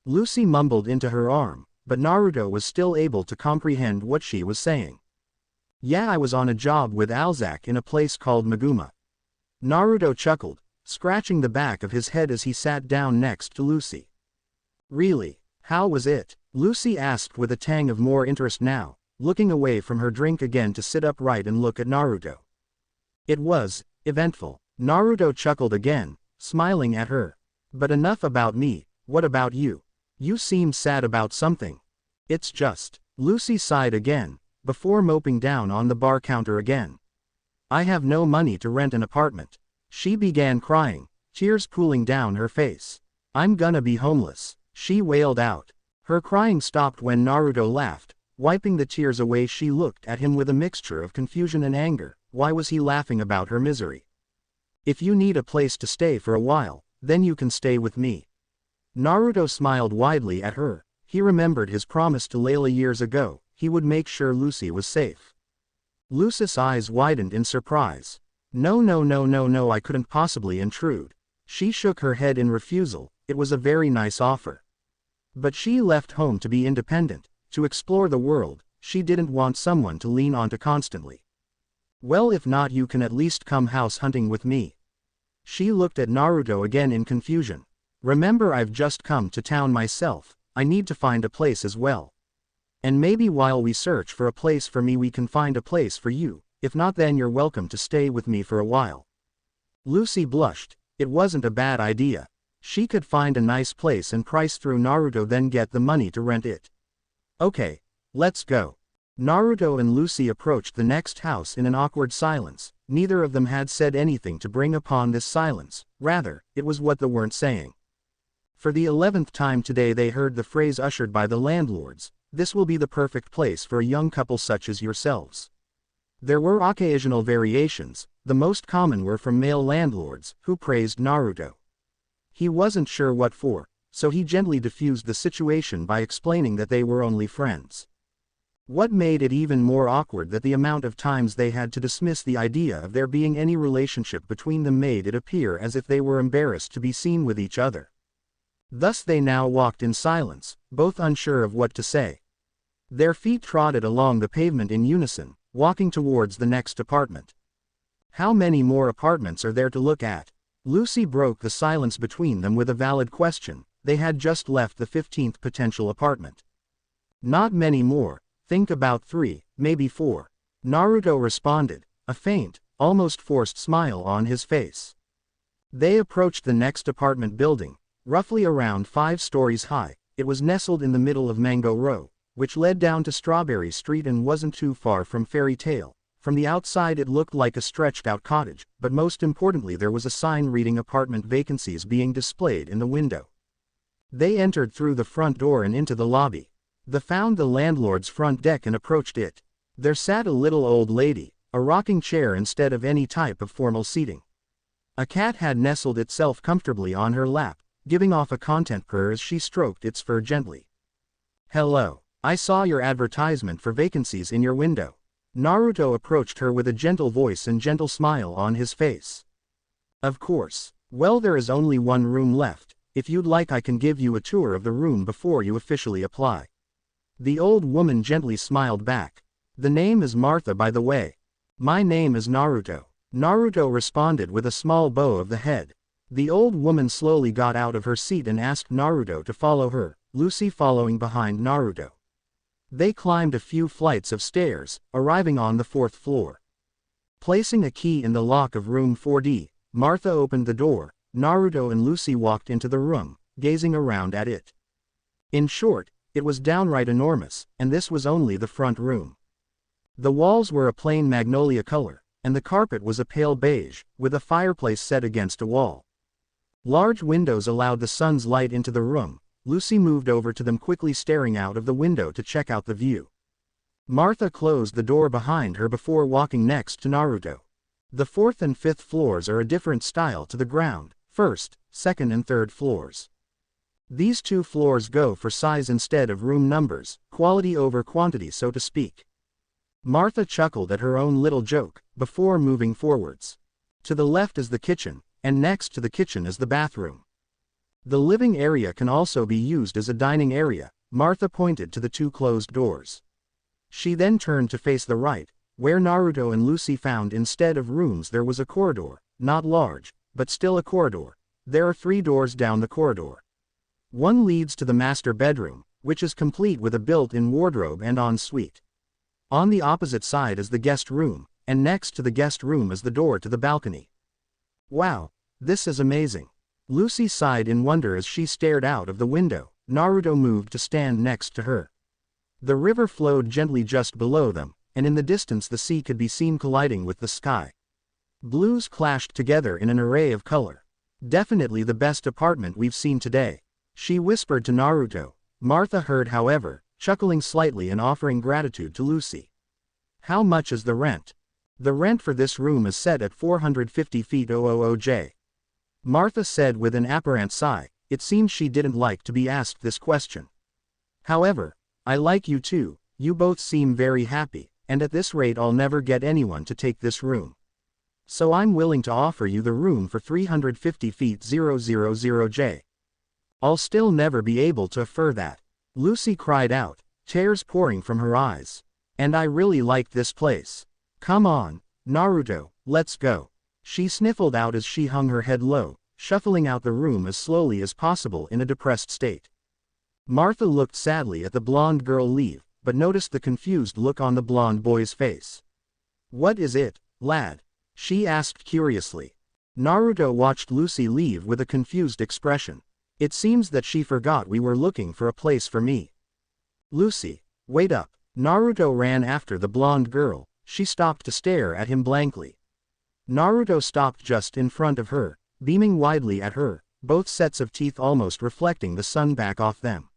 [SPEAKER 1] Lucy mumbled into her arm, but Naruto was still able to comprehend what she was saying. Yeah, I was on a job with Alzack in a place called Meguma. Naruto chuckled, scratching the back of his head as he sat down next to Lucy. Really? How was it? Lucy asked with a tang of more interest now, looking away from her drink again to sit upright and look at Naruto. It was eventful. Naruto chuckled again, smiling at her. But enough about me, what about you? You seem sad about something. It's just. Lucy sighed again, before moping down on the bar counter again. I have no money to rent an apartment. She began crying, tears pooling down her face. I'm gonna be homeless, she wailed out. Her crying stopped when Naruto laughed, wiping the tears away. She looked at him with a mixture of confusion and anger. Why was he laughing about her misery? If you need a place to stay for a while, then you can stay with me. Naruto smiled widely at her. He remembered his promise to Layla years ago. He would make sure Lucy was safe. Lucy's eyes widened in surprise. No, I couldn't possibly intrude. She shook her head in refusal. It was a very nice offer. But she left home to be independent, to explore the world. She didn't want someone to lean onto constantly. Well, if not, you can at least come house hunting with me. She looked at Naruto again in confusion. Remember, I've just come to town myself. I need to find a place as well. And maybe while we search for a place for me, we can find a place for you. If not, then you're welcome to stay with me for a while. Lucy blushed. It wasn't a bad idea. She could find a nice place and price through Naruto, then get the money to rent it. Okay, let's go. Naruto and Lucy approached the next house in an awkward silence. Neither of them had said anything to bring upon this silence. Rather, it was what they weren't saying. For the 11th time today they heard the phrase ushered by the landlords. This will be the perfect place for a young couple such as yourselves. There were occasional variations. The most common were from male landlords, who praised Naruto. He wasn't sure what for, so he gently diffused the situation by explaining that they were only friends. What made it even more awkward that the amount of times they had to dismiss the idea of there being any relationship between them made it appear as if they were embarrassed to be seen with each other. Thus they now walked in silence, both unsure of what to say. Their feet trotted along the pavement in unison, walking towards the next apartment. How many more apartments are there to look at? Lucy broke the silence between them with a valid question. They had just left the 15th potential apartment. Not many more. Think about 3, maybe 4. Naruto responded, a faint, almost forced smile on his face. They approached the next apartment building, roughly around 5 stories high. It was nestled in the middle of Mango Row, which led down to Strawberry Street and wasn't too far from Fairy Tale. From the outside it looked like a stretched-out cottage, but most importantly there was a sign reading apartment vacancies being displayed in the window. They entered through the front door and into the lobby. They found the landlord's front deck and approached it. There sat a little old lady, a rocking chair instead of any type of formal seating. A cat had nestled itself comfortably on her lap, giving off a content purr as she stroked its fur gently. Hello, I saw your advertisement for vacancies in your window. Naruto approached her with a gentle voice and gentle smile on his face. Of course. Well, there is only one room left. If you'd like, I can give you a tour of the room before you officially apply. The old woman gently smiled back. The name is Martha, by the way. My name is Naruto. Naruto responded with a small bow of the head. The old woman slowly got out of her seat and asked Naruto to follow her, Lucy following behind Naruto. They climbed a few flights of stairs, arriving on the 4th floor. Placing a key in the lock of room 4D, Martha opened the door. Naruto and Lucy walked into the room, gazing around at it. In short, it was downright enormous, and this was only the front room. The walls were a plain magnolia color, and the carpet was a pale beige, with a fireplace set against a wall. Large windows allowed the sun's light into the room. Lucy moved over to them, quickly staring out of the window to check out the view. Martha closed the door behind her before walking next to Naruto. The 4th and 5th floors are a different style to the ground, 1st, 2nd and 3rd floors. These 2 floors go for size instead of room numbers, quality over quantity, so to speak. Martha chuckled at her own little joke, before moving forwards. To the left is the kitchen, and next to the kitchen is the bathroom. The living area can also be used as a dining area. Martha pointed to the 2 closed doors. She then turned to face the right, where Naruto and Lucy found instead of rooms there was a corridor, not large, but still a corridor. There are 3 doors down the corridor. One leads to the master bedroom, which is complete with a built-in wardrobe and ensuite. On the opposite side is the guest room, and next to the guest room is the door to the balcony. Wow, this is amazing. Lucy sighed in wonder as she stared out of the window. Naruto moved to stand next to her. The river flowed gently just below them, and in the distance the sea could be seen colliding with the sky. Blues clashed together in an array of color. Definitely the best apartment we've seen today, she whispered to Naruto. Martha heard, however, chuckling slightly and offering gratitude to Lucy. How much is the rent? The rent for this room is set at 450 feet OOOJ. Martha said with an apparent sigh. It seemed she didn't like to be asked this question. However, I like you too, you both seem very happy, and at this rate I'll never get anyone to take this room. So I'm willing to offer you the room for 350 feet 000J. I'll still never be able to afford that. Lucy cried out, tears pouring from her eyes. And I really like this place. Come on, Naruto, let's go. She sniffled out as she hung her head low, shuffling out the room as slowly as possible in a depressed state. Martha looked sadly at the blonde girl leave, but noticed the confused look on the blonde boy's face. What is it, lad? She asked curiously. Naruto watched Lucy leave with a confused expression. It seems that she forgot we were looking for a place for me. Lucy, wait up. Naruto ran after the blonde girl. She stopped to stare at him blankly. Naruto stopped just in front of her, beaming widely at her, both sets of teeth almost reflecting the sun back off them.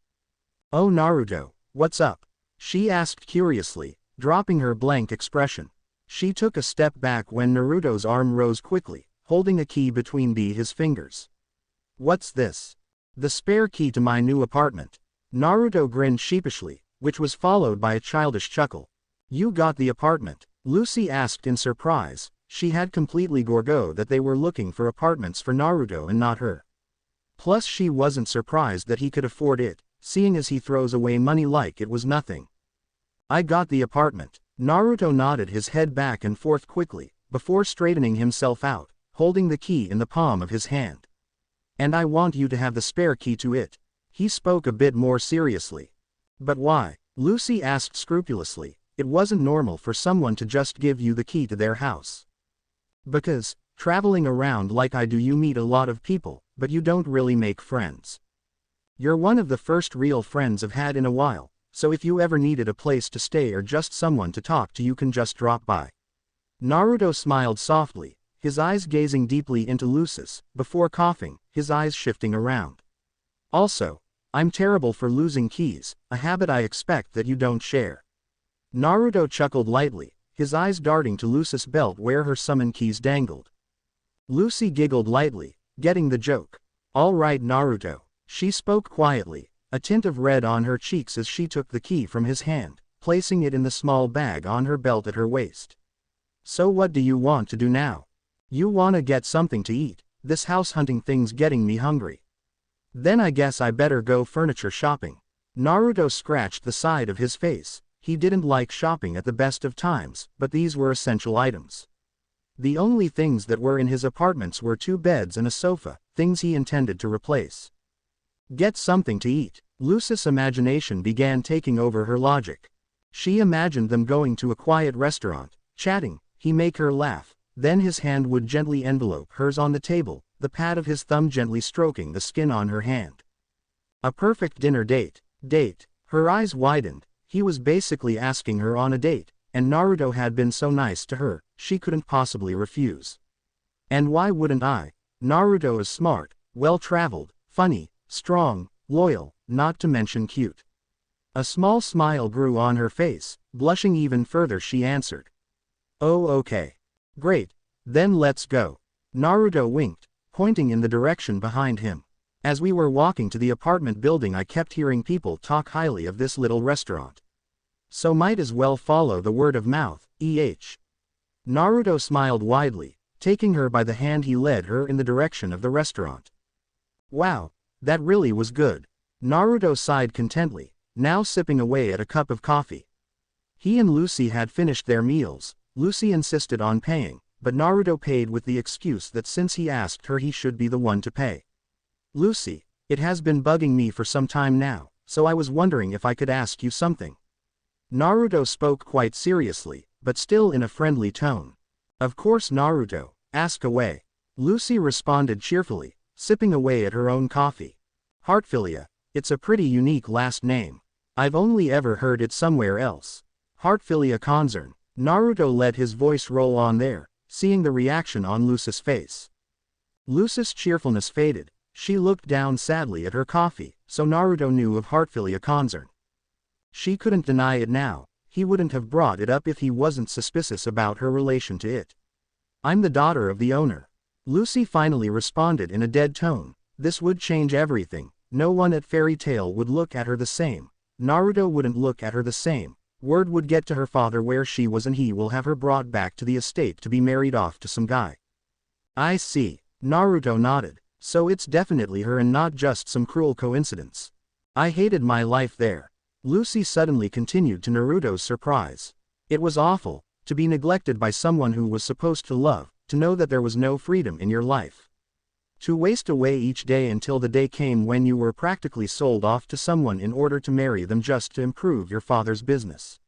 [SPEAKER 1] Oh Naruto, what's up? She asked curiously, dropping her blank expression. She took a step back when Naruto's arm rose quickly, holding a key between his fingers. What's this? The spare key to my new apartment. Naruto grinned sheepishly, which was followed by a childish chuckle. You got the apartment? Lucy asked in surprise. She had completely forgot that they were looking for apartments for Naruto and not her. Plus she wasn't surprised that he could afford it, seeing as he throws away money like it was nothing. I got the apartment. Naruto nodded his head back and forth quickly, before straightening himself out, holding the key in the palm of his hand. And I want you to have the spare key to it. He spoke a bit more seriously. But why? Lucy asked scrupulously. It wasn't normal for someone to just give you the key to their house. Because, traveling around like I do, you meet a lot of people, but you don't really make friends. You're one of the first real friends I've had in a while, so if you ever needed a place to stay or just someone to talk to, you can just drop by. Naruto smiled softly, his eyes gazing deeply into Lucy's, before coughing, his eyes shifting around. Also, I'm terrible for losing keys, a habit I expect that you don't share. Naruto chuckled lightly, his eyes darting to Lucy's belt where her summon keys dangled. Lucy giggled lightly, getting the joke. All right Naruto, she spoke quietly, a tint of red on her cheeks as she took the key from his hand, placing it in the small bag on her belt at her waist. So what do you want to do now? You wanna get something to eat? This house hunting thing's getting me hungry. Then I guess I better go furniture shopping. Naruto scratched the side of his face. He didn't like shopping at the best of times, but these were essential items. The only things that were in his apartments were 2 beds and a sofa, things he intended to replace. Get something to eat. Lucy's imagination began taking over her logic. She imagined them going to a quiet restaurant, chatting, he make her laugh, then his hand would gently envelope hers on the table, the pad of his thumb gently stroking the skin on her hand. A perfect dinner date. Her eyes widened. He was basically asking her on a date, and Naruto had been so nice to her, she couldn't possibly refuse. And why wouldn't I? Naruto is smart, well-traveled, funny, strong, loyal, not to mention cute. A small smile grew on her face, blushing even further she answered. Oh okay. Great, then let's go. Naruto winked, pointing in the direction behind him. As we were walking to the apartment building I kept hearing people talk highly of this little restaurant. So might as well follow the word of mouth, Naruto smiled widely, taking her by the hand he led her in the direction of the restaurant. Wow, that really was good. Naruto sighed contently, now sipping away at a cup of coffee. He and Lucy had finished their meals. Lucy insisted on paying, but Naruto paid with the excuse that since he asked her he should be the one to pay. Lucy, it has been bugging me for some time now, so I was wondering if I could ask you something. Naruto spoke quite seriously, but still in a friendly tone. Of course Naruto, ask away. Lucy responded cheerfully, sipping away at her own coffee. Heartfilia, it's a pretty unique last name. I've only ever heard it somewhere else. Heartfilia concern. Naruto let his voice roll on there, seeing the reaction on Lucy's face. Lucy's cheerfulness faded. She looked down sadly at her coffee, so Naruto knew of Heartfilia concern. She couldn't deny it now. He wouldn't have brought it up if he wasn't suspicious about her relation to it. I'm the daughter of the owner. Lucy finally responded in a dead tone. This would change everything. No one at Fairy Tail would look at her the same. Naruto wouldn't look at her the same. Word would get to her father where she was and he will have her brought back to the estate to be married off to some guy. I see. Naruto nodded. So it's definitely her and not just some cruel coincidence. I hated my life there. Lucy suddenly continued to Naruto's surprise. It was awful, to be neglected by someone who was supposed to love, to know that there was no freedom in your life. To waste away each day until the day came when you were practically sold off to someone in order to marry them just to improve your father's business.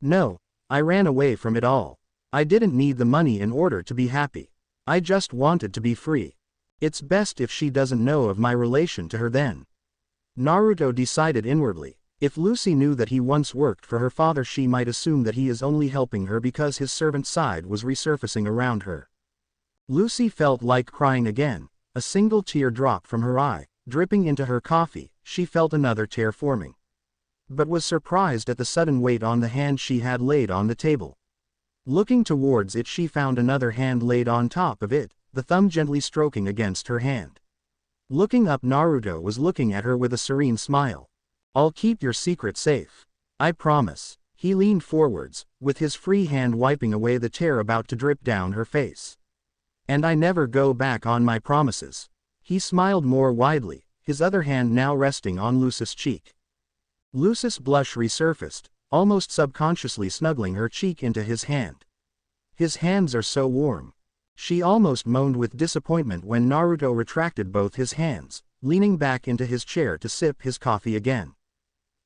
[SPEAKER 1] No, I ran away from it all. I didn't need the money in order to be happy. I just wanted to be free. It's best if she doesn't know of my relation to her then. Naruto decided inwardly. If Lucy knew that he once worked for her father, she might assume that he is only helping her because his servant side was resurfacing around her. Lucy felt like crying again. A single tear dropped from her eye, dripping into her coffee. She felt another tear forming, but was surprised at the sudden weight on the hand she had laid on the table. Looking towards it, she found another hand laid on top of it, the thumb gently stroking against her hand. Looking up, Naruto was looking at her with a serene smile. I'll keep your secret safe. I promise. He leaned forwards, with his free hand wiping away the tear about to drip down her face. And I never go back on my promises. He smiled more widely, his other hand now resting on Lucy's cheek. Lucy's blush resurfaced, almost subconsciously snuggling her cheek into his hand. His hands are so warm. She almost moaned with disappointment when Naruto retracted both his hands, leaning back into his chair to sip his coffee again.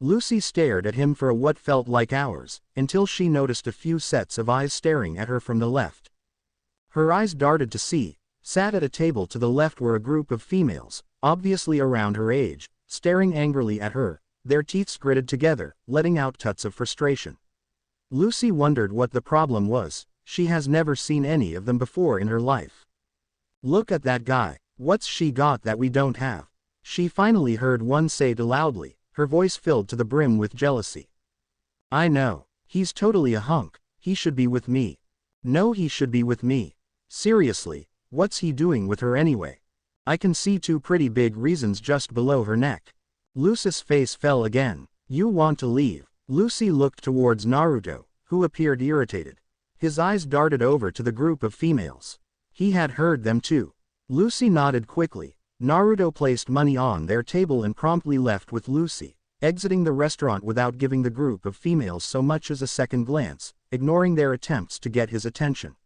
[SPEAKER 1] Lucy stared at him for what felt like hours, until she noticed a few sets of eyes staring at her from the left. Her eyes darted to see, sat at a table to the left were a group of females, obviously around her age, staring angrily at her, their teeth gritted together, letting out tuts of frustration. Lucy wondered what the problem was. She has never seen any of them before in her life. Look at that guy. What's she got that we don't have? She finally heard one say loudly, her voice filled to the brim with jealousy. I know. He's totally a hunk. He should be with me. No, he should be with me. Seriously, what's he doing with her anyway? I can see two pretty big reasons just below her neck. Lucy's face fell again. You want to leave? Lucy looked towards Naruto, who appeared irritated. His eyes darted over to the group of females. He had heard them too. Lucy nodded quickly. Naruto placed money on their table and promptly left with Lucy, exiting the restaurant without giving the group of females so much as a second glance, ignoring their attempts to get his attention.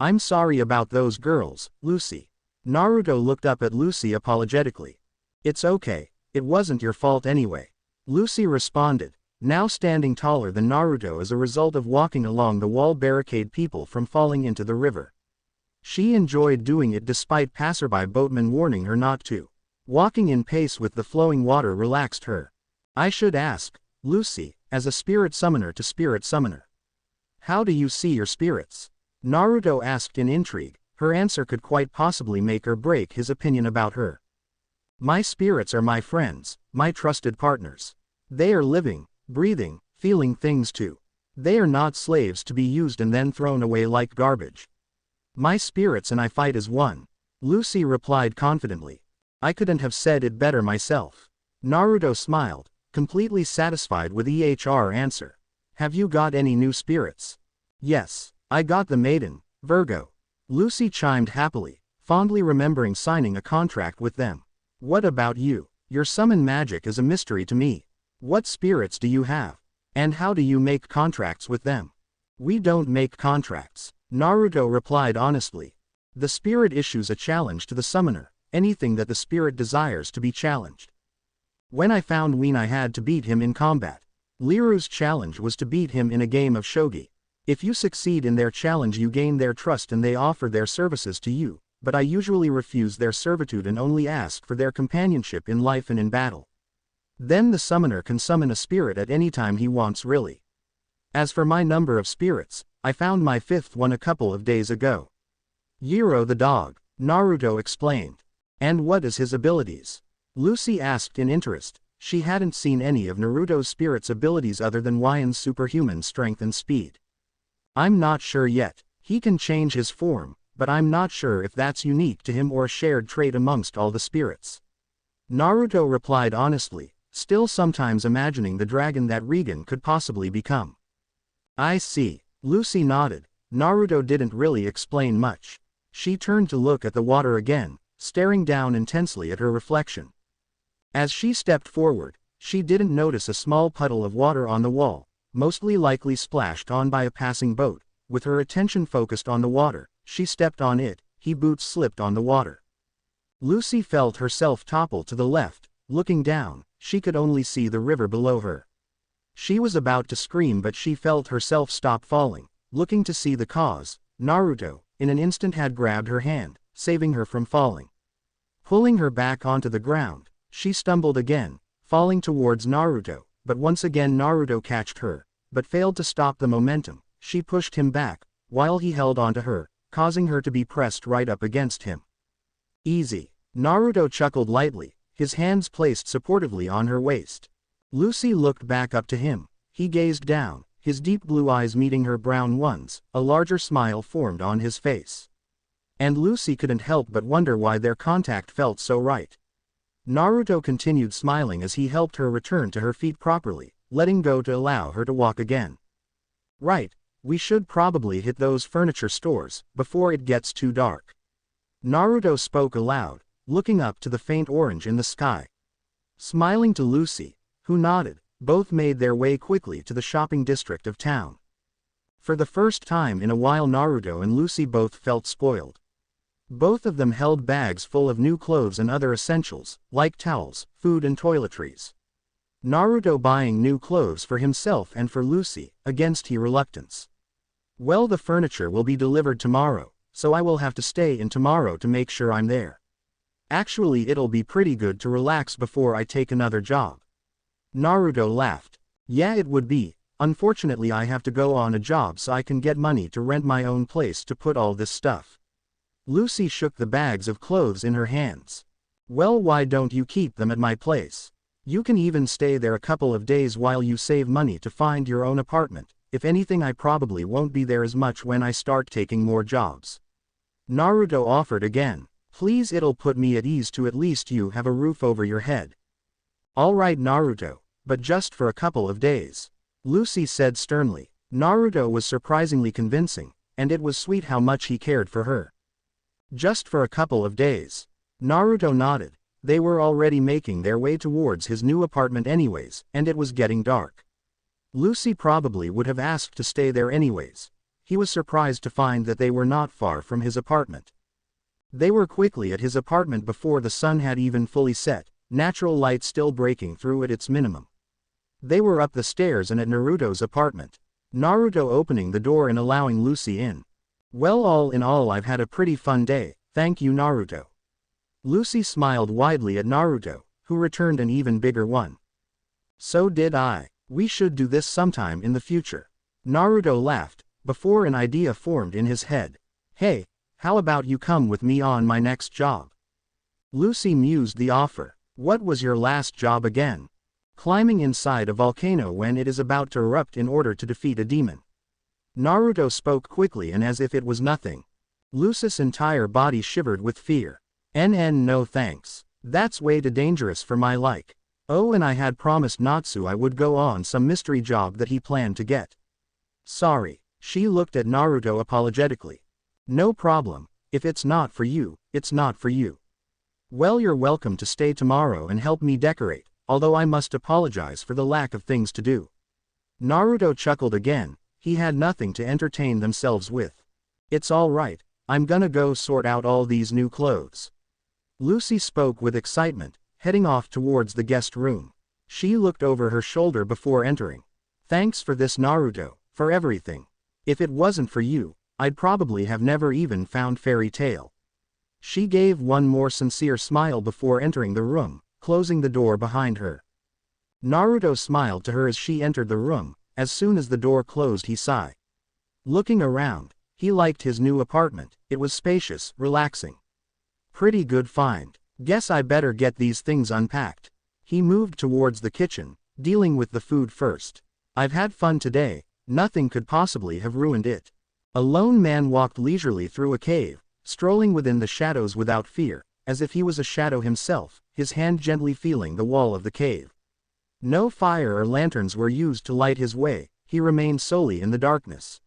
[SPEAKER 1] I'm sorry about those girls, Lucy. Naruto looked up at Lucy apologetically. It's okay, it wasn't your fault anyway. Lucy responded, now standing taller than Naruto as a result of walking along the wall barricade people from falling into the river. She enjoyed doing it despite passerby boatmen warning her not to. Walking in pace with the flowing water relaxed her. I should ask, Lucy, as a spirit summoner to spirit summoner. How do you see your spirits? Naruto asked in intrigue. Her answer could quite possibly make or break his opinion about her. My spirits are my friends, my trusted partners. They are living, breathing, feeling things too. They are not slaves to be used and then thrown away like garbage. My spirits and I fight as one. Lucy replied confidently. I couldn't have said it better myself. Naruto smiled, completely satisfied with her answer. Have you got any new spirits? Yes, I got the maiden, Virgo. Lucy chimed happily, fondly remembering signing a contract with them. What about you? Your summon magic is a mystery to me. What spirits do you have? And how do you make contracts with them? We don't make contracts. Naruto replied honestly. The spirit issues a challenge to the summoner, anything that the spirit desires to be challenged. When I found Ween I had to beat him in combat. Liru's challenge was to beat him in a game of shogi. If you succeed in their challenge you gain their trust and they offer their services to you, but I usually refuse their servitude and only ask for their companionship in life and in battle. Then the summoner can summon a spirit at any time he wants really. As for my number of spirits, I found my 5th one a couple of days ago. Yiro the dog, Naruto explained. And what is his abilities? Lucy asked in interest. She hadn't seen any of Naruto's spirit's abilities other than Wyan's superhuman strength and speed. I'm not sure yet. He can change his form, but I'm not sure if that's unique to him or a shared trait amongst all the spirits. Naruto replied honestly, still sometimes imagining the dragon that Regan could possibly become. I see. Lucy nodded. Naruto didn't really explain much. She turned to look at the water again, staring down intensely at her reflection. As she stepped forward, she didn't notice a small puddle of water on the wall, mostly likely splashed on by a passing boat. With her attention focused on the water, she stepped on it, her boots slipped on the water. Lucy felt herself topple to the left. Looking down, she could only see the river below her. She was about to scream but she felt herself stop falling. Looking to see the cause, Naruto, in an instant had grabbed her hand, saving her from falling. Pulling her back onto the ground, she stumbled again, falling towards Naruto, but once again Naruto catched her, but failed to stop the momentum. She pushed him back, while he held onto her, causing her to be pressed right up against him. Easy. Naruto chuckled lightly, his hands placed supportively on her waist. Lucy looked back up to him. He gazed down, his deep blue eyes meeting her brown ones. A larger smile formed on his face. And Lucy couldn't help but wonder why their contact felt so right. Naruto continued smiling as he helped her return to her feet properly, letting go to allow her to walk again. Right, we should probably hit those furniture stores, before it gets too dark. Naruto spoke aloud, looking up to the faint orange in the sky. Smiling to Lucy, who nodded, both made their way quickly to the shopping district of town. For the first time in a while Naruto and Lucy both felt spoiled. Both of them held bags full of new clothes and other essentials, like towels, food and toiletries. Naruto buying new clothes for himself and for Lucy, against her reluctance. Well, the furniture will be delivered tomorrow, so I will have to stay in tomorrow to make sure I'm there. Actually it'll be pretty good to relax before I take another job. Naruto laughed. Yeah, it would be. Unfortunately I have to go on a job so I can get money to rent my own place to put all this stuff. Lucy shook the bags of clothes in her hands. Well, why don't you keep them at my place? You can even stay there a couple of days while you save money to find your own apartment. If anything, I probably won't be there as much when I start taking more jobs. Naruto offered again. Please, it'll put me at ease to at least you have a roof over your head. Alright Naruto, but just for a couple of days. Lucy said sternly. Naruto was surprisingly convincing, and it was sweet how much he cared for her. Just for a couple of days. Naruto nodded. They were already making their way towards his new apartment anyways, and it was getting dark. Lucy probably would have asked to stay there anyways. He was surprised to find that they were not far from his apartment. They were quickly at his apartment before the sun had even fully set, natural light still breaking through at its minimum. They were up the stairs and at Naruto's apartment. Naruto opening the door and allowing Lucy in. Well, all in all I've had a pretty fun day, thank you Naruto. Lucy smiled widely at Naruto, who returned an even bigger one. So did I. We should do this sometime in the future. Naruto laughed, before an idea formed in his head. Hey, how about you come with me on my next job? Lucy mused the offer. What was your last job again? Climbing inside a volcano when it is about to erupt in order to defeat a demon. Naruto spoke quickly and as if it was nothing. Lucy's entire body shivered with fear. No thanks. That's way too dangerous for my like. Oh, and I had promised Natsu I would go on some mystery job that he planned to get. Sorry. She looked at Naruto apologetically. No problem. If it's not for you, it's not for you. Well, you're welcome to stay tomorrow and help me decorate, although I must apologize for the lack of things to do. Naruto chuckled again. He had nothing to entertain themselves with. It's all right. I'm gonna go sort out all these new clothes. Lucy spoke with excitement, heading off towards the guest room. She looked over her shoulder before entering. "Thanks for this, Naruto, for everything. If it wasn't for you, I'd probably have never even found Fairy Tail." She gave one more sincere smile before entering the room, closing the door behind her. Naruto smiled to her as she entered the room. As soon as the door closed, he sighed. Looking around, he liked his new apartment. It was spacious, relaxing. Pretty good find. Guess I better get these things unpacked. He moved towards the kitchen, dealing with the food first. "I've had fun today, nothing could possibly have ruined it." A lone man walked leisurely through a cave, strolling within the shadows without fear, as if he was a shadow himself, his hand gently feeling the wall of the cave. No fire or lanterns were used to light his way, he remained solely in the darkness.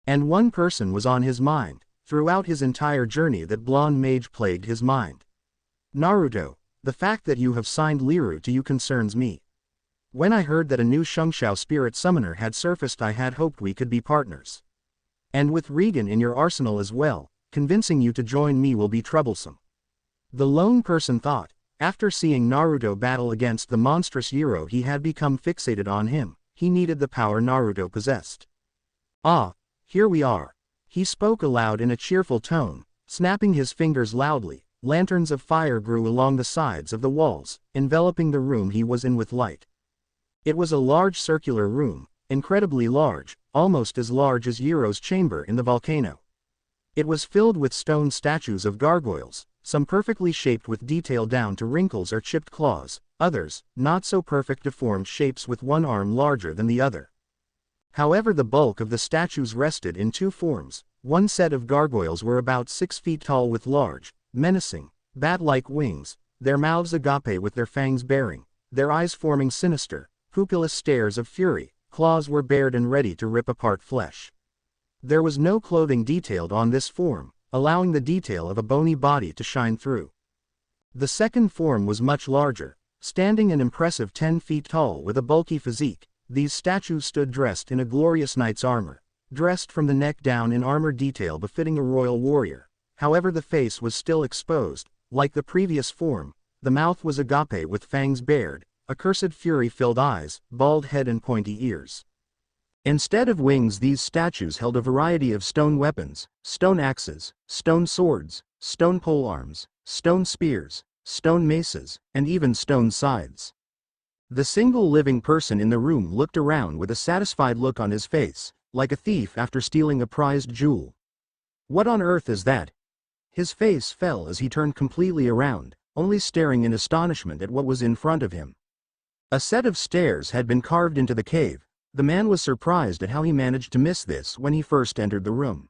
[SPEAKER 1] And one person was on his mind, throughout his entire journey. That blonde mage plagued his mind. "Naruto, the fact that you have signed Liru to you concerns me. When I heard that a new Shungshao spirit summoner had surfaced, I had hoped we could be partners. And with Regan in your arsenal as well, convincing you to join me will be troublesome." The lone person thought. After seeing Naruto battle against the monstrous hero, he had become fixated on him. He needed the power Naruto possessed. "Ah, here we are." He spoke aloud in a cheerful tone, snapping his fingers loudly. Lanterns of fire grew along the sides of the walls, enveloping the room he was in with light. It was a large circular room, incredibly large, almost as large as Yiro's chamber in the volcano. It was filled with stone statues of gargoyles, some perfectly shaped with detail down to wrinkles or chipped claws, others, not so perfect, deformed shapes with one arm larger than the other. However, the bulk of the statues rested in two forms. One set of gargoyles were about 6 feet tall with large, menacing, bat-like wings, their mouths agape with their fangs baring, their eyes forming sinister, pupilless stares of fury. Claws were bared and ready to rip apart flesh. There was no clothing detailed on this form, allowing the detail of a bony body to shine through. The second form was much larger, standing an impressive 10 feet tall with a bulky physique. These statues stood dressed in a glorious knight's armor, dressed from the neck down in armor detail befitting a royal warrior. However, the face was still exposed. Like the previous form, the mouth was agape with fangs bared, accursed fury-filled eyes, bald head and pointy ears. Instead of wings, these statues held a variety of stone weapons: stone axes, stone swords, stone polearms, stone spears, stone maces, and even stone scythes. The single living person in the room looked around with a satisfied look on his face, like a thief after stealing a prized jewel. "What on earth is that?" His face fell as he turned completely around, only staring in astonishment at what was in front of him. A set of stairs had been carved into the cave. The man was surprised at how he managed to miss this when he first entered the room.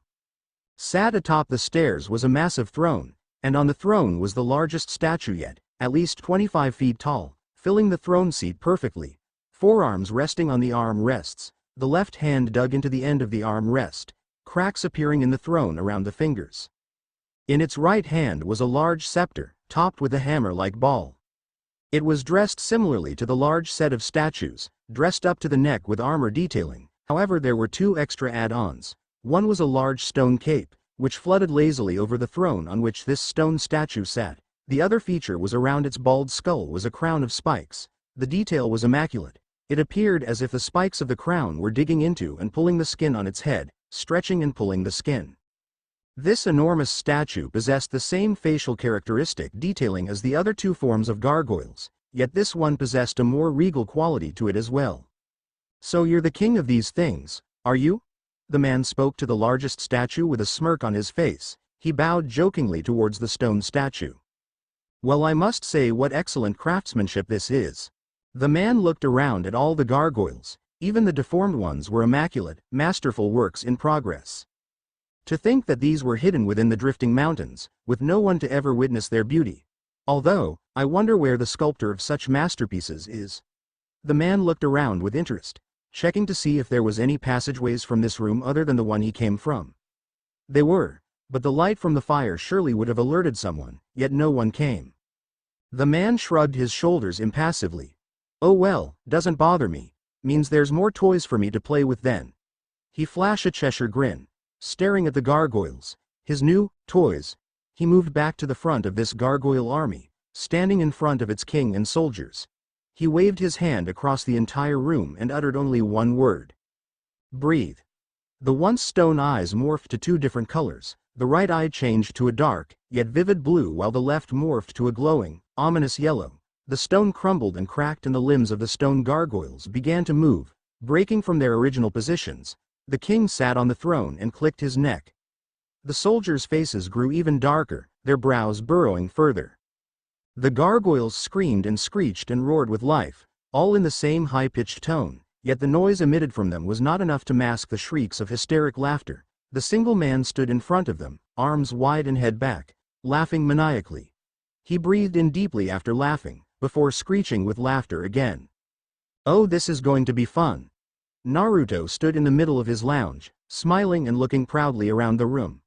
[SPEAKER 1] Sat atop the stairs was a massive throne, and on the throne was the largest statue yet, at least 25 feet tall, filling the throne seat perfectly. Forearms resting on the arm rests, the left hand dug into the end of the arm rest, cracks appearing in the throne around the fingers. In its right hand was a large scepter, topped with a hammer-like ball. It was dressed similarly to the large set of statues, dressed up to the neck with armor detailing. However, there were two extra add-ons. One was a large stone cape, which flooded lazily over the throne on which this stone statue sat. The other feature was around its bald skull was a crown of spikes. The detail was immaculate. It appeared as if the spikes of the crown were digging into and pulling the skin on its head, stretching and pulling the skin. This enormous statue possessed the same facial characteristic detailing as the other two forms of gargoyles, yet this one possessed a more regal quality to it as well. "So you're the king of these things, are you?" The man spoke to the largest statue with a smirk on his face. He bowed jokingly towards the stone statue. "Well, I must say what excellent craftsmanship this is." The man looked around at all the gargoyles. Even the deformed ones were immaculate, masterful works in progress. To think that these were hidden within the drifting mountains, with no one to ever witness their beauty. Although, I wonder where the sculptor of such masterpieces is. The man looked around with interest, checking to see if there was any passageways from this room other than the one he came from. They were, but the light from the fire surely would have alerted someone, yet no one came. The man shrugged his shoulders impassively. "Oh well, doesn't bother me. Means there's more toys for me to play with then." He flashed a Cheshire grin, staring at the gargoyles. His new toys. He moved back to the front of this gargoyle army, standing in front of its king and soldiers. He waved his hand across the entire room and uttered only one word. Breathe. The once stone eyes morphed to two different colors. The right eye changed to a dark, yet vivid blue while the left morphed to a glowing, ominous yellow. The stone crumbled and cracked and the limbs of the stone gargoyles began to move, breaking from their original positions. The king sat on the throne and clicked his neck. The soldiers' faces grew even darker, their brows burrowing further. The gargoyles screamed and screeched and roared with life, all in the same high-pitched tone, yet the noise emitted from them was not enough to mask the shrieks of hysteric laughter. The single man stood in front of them, arms wide and head back, laughing maniacally. He breathed in deeply after laughing, before screeching with laughter again. Oh, this is going to be fun. Naruto stood in the middle of his lounge, smiling and looking proudly around the room.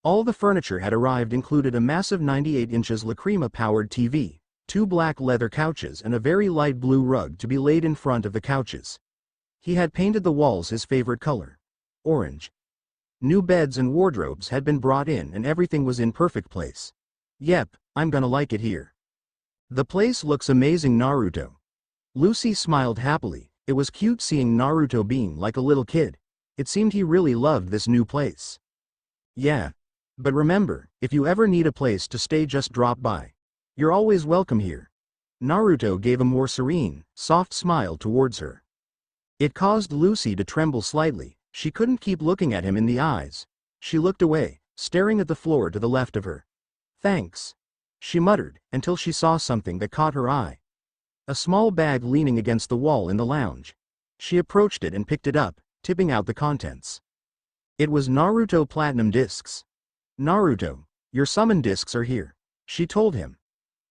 [SPEAKER 1] All the furniture had arrived included a massive 98 inches Lacrima-powered TV, 2 black leather couches and a very light blue rug to be laid in front of the couches. He had painted the walls his favorite color, orange. New beds and wardrobes had been brought in and everything was in perfect place. Yep, I'm gonna like it here. The place looks amazing, Naruto. Lucy smiled happily. It was cute seeing Naruto being like a little kid. It seemed he really loved this new place. Yeah. But remember, if you ever need a place to stay, just drop by. You're always welcome here. Naruto gave a more serene, soft smile towards her. It caused Lucy to tremble slightly. She couldn't keep looking at him in the eyes. She looked away, staring at the floor to the left of her. Thanks, she muttered, until she saw something that caught her eye. A small bag leaning against the wall in the lounge. She approached it and picked it up, tipping out the contents. It was Naruto Platinum Discs. Naruto, your summon discs are here, she told him.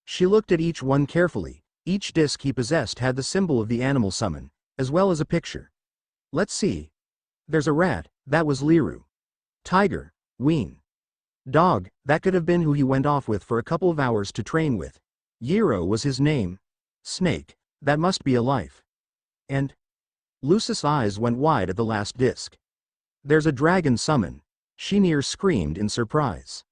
[SPEAKER 1] She looked at each one carefully. Each disc he possessed had the symbol of the animal summon, as well as a picture. Let's see. There's a rat, that was Liru. Tiger, Ween. Dog, that could have been who he went off with for a couple of hours to train with. Yiro was his name. Snake, that must be a life. And? Lucy's eyes went wide at the last disc. There's a dragon summon. She near screamed in surprise.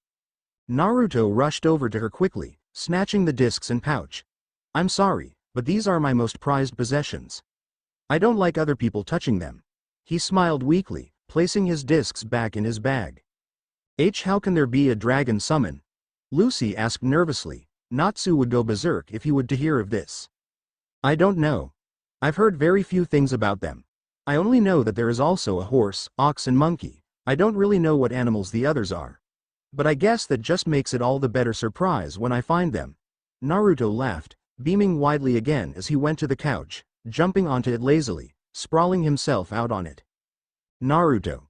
[SPEAKER 1] Naruto rushed over to her quickly, snatching the discs and pouch. I'm sorry, but these are my most prized possessions. I don't like other people touching them. He smiled weakly, placing his discs back in his bag. How can there be a dragon summon? Lucy asked nervously. Natsu would go berserk if he would to hear of this. I don't know. I've heard very few things about them. I only know that there is also a horse, ox and monkey. I don't really know what animals the others are. But I guess that just makes it all the better surprise when I find them. Naruto laughed, beaming widely again as he went to the couch, jumping onto it lazily, sprawling himself out on it. Naruto.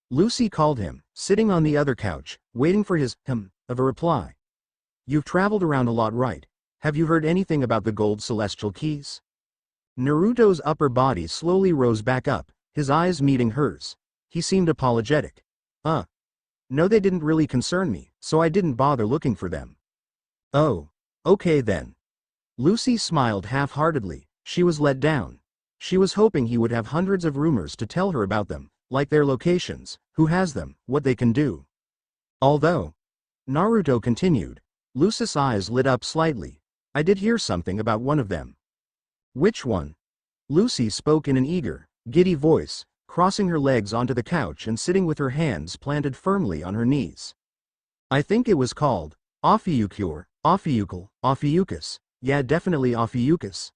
[SPEAKER 1] Lucy called him, sitting on the other couch, waiting for his of a reply. You've traveled around a lot, right? Have you heard anything about the gold celestial keys? Naruto's upper body slowly rose back up, his eyes meeting hers. He seemed apologetic. No, they didn't really concern me, so I didn't bother looking for them. Oh, okay then. Lucy smiled half-heartedly. She was let down. She was hoping he would have hundreds of rumors to tell her about them, like their locations, who has them, what they can do. Although, Naruto continued, Lucy's eyes lit up slightly. I did hear something about one of them. Which one? Lucy spoke in an eager, giddy voice, crossing her legs onto the couch and sitting with her hands planted firmly on her knees. I think it was called Ophiuchus. Yeah, definitely Ophiuchus.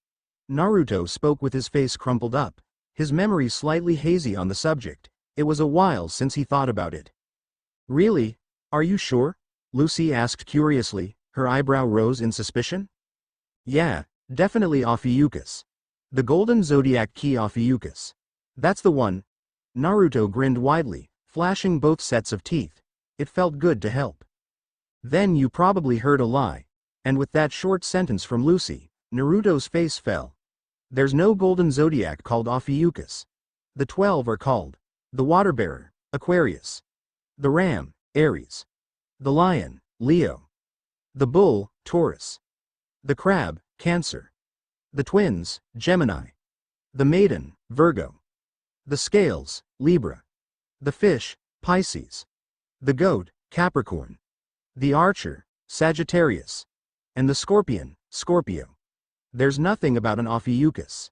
[SPEAKER 1] Naruto spoke with his face crumpled up, his memory slightly hazy on the subject. It was a while since he thought about it. Really? Are you sure? Lucy asked curiously, her eyebrow rose in suspicion. Yeah, definitely Ophiuchus. The golden zodiac key Ophiuchus. That's the one. Naruto grinned widely, flashing both sets of teeth. It felt good to help. Then you probably heard a lie. And with that short sentence from Lucy, Naruto's face fell. There's no golden zodiac called Ophiuchus. The 12 are called the water bearer, Aquarius. The ram, Aries. The lion, Leo. The bull, Taurus. The crab, Cancer. The twins, Gemini. The maiden, Virgo. The scales, Libra. The fish, Pisces. The goat, Capricorn. The archer, Sagittarius. And the scorpion, Scorpio. There's nothing about an Ophiuchus.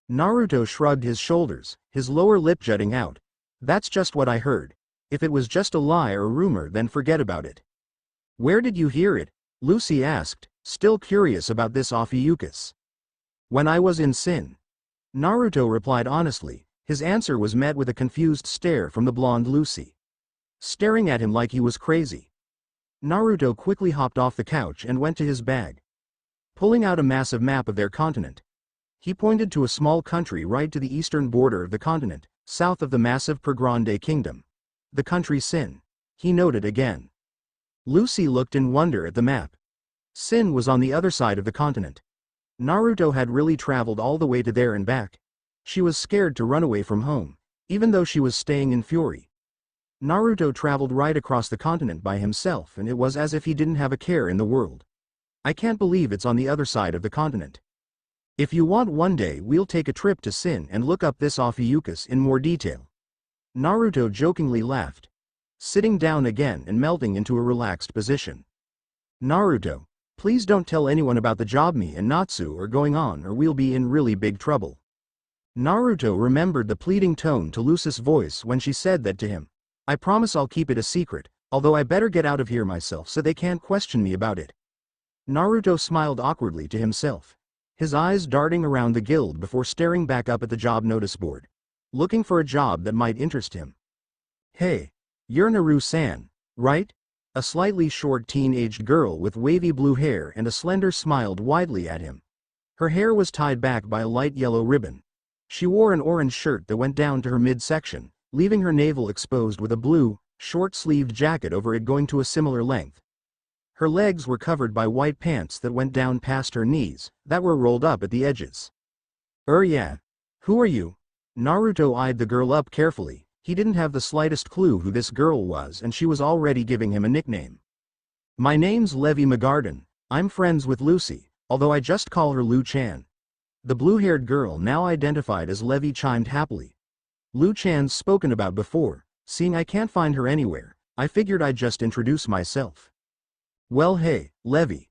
[SPEAKER 1] Naruto shrugged his shoulders, his lower lip jutting out. That's just what I heard. If it was just a lie or rumor, then forget about it. Where did you hear it? Lucy asked, still curious about this Ophiuchus. When I was in Sin. Naruto replied honestly. His answer was met with a confused stare from the blonde Lucy, staring at him like he was crazy. Naruto quickly hopped off the couch and went to his bag, pulling out a massive map of their continent. He pointed to a small country right to the eastern border of the continent, south of the massive Pergrande kingdom. The country Sin. He noted again. Lucy looked in wonder at the map. Sin was on the other side of the continent. Naruto had really traveled all the way to there and back. She was scared to run away from home, even though she was staying in Fury. Naruto traveled right across the continent by himself, and it was as if he didn't have a care in the world. I can't believe it's on the other side of the continent. If you want, one day we'll take a trip to Sin and look up this Ophiuchus in more detail. Naruto jokingly laughed, sitting down again and melting into a relaxed position. Naruto, please don't tell anyone about the job me and Natsu are going on, or we'll be in really big trouble. Naruto remembered the pleading tone to Lucy's voice when she said that to him. I promise I'll keep it a secret, although I better get out of here myself so they can't question me about it. Naruto smiled awkwardly to himself, his eyes darting around the guild before staring back up at the job notice board, looking for a job that might interest him. Hey, you're Naru-san, right? A slightly short teen-aged girl with wavy blue hair and a slender smiled widely at him. Her hair was tied back by a light yellow ribbon. She wore an orange shirt that went down to her midsection, leaving her navel exposed, with a blue, short-sleeved jacket over it going to a similar length. Her legs were covered by white pants that went down past her knees, that were rolled up at the edges. Yeah. Who are you? Naruto eyed the girl up carefully. He didn't have the slightest clue who this girl was, and she was already giving him a nickname. My name's Levi McGarden. I'm friends with Lucy, although I just call her Lu-chan. The blue-haired girl, now identified as Levi, chimed happily. Lu-chan's spoken about before. Seeing I can't find her anywhere, I figured I'd just introduce myself. Well, hey, Levi.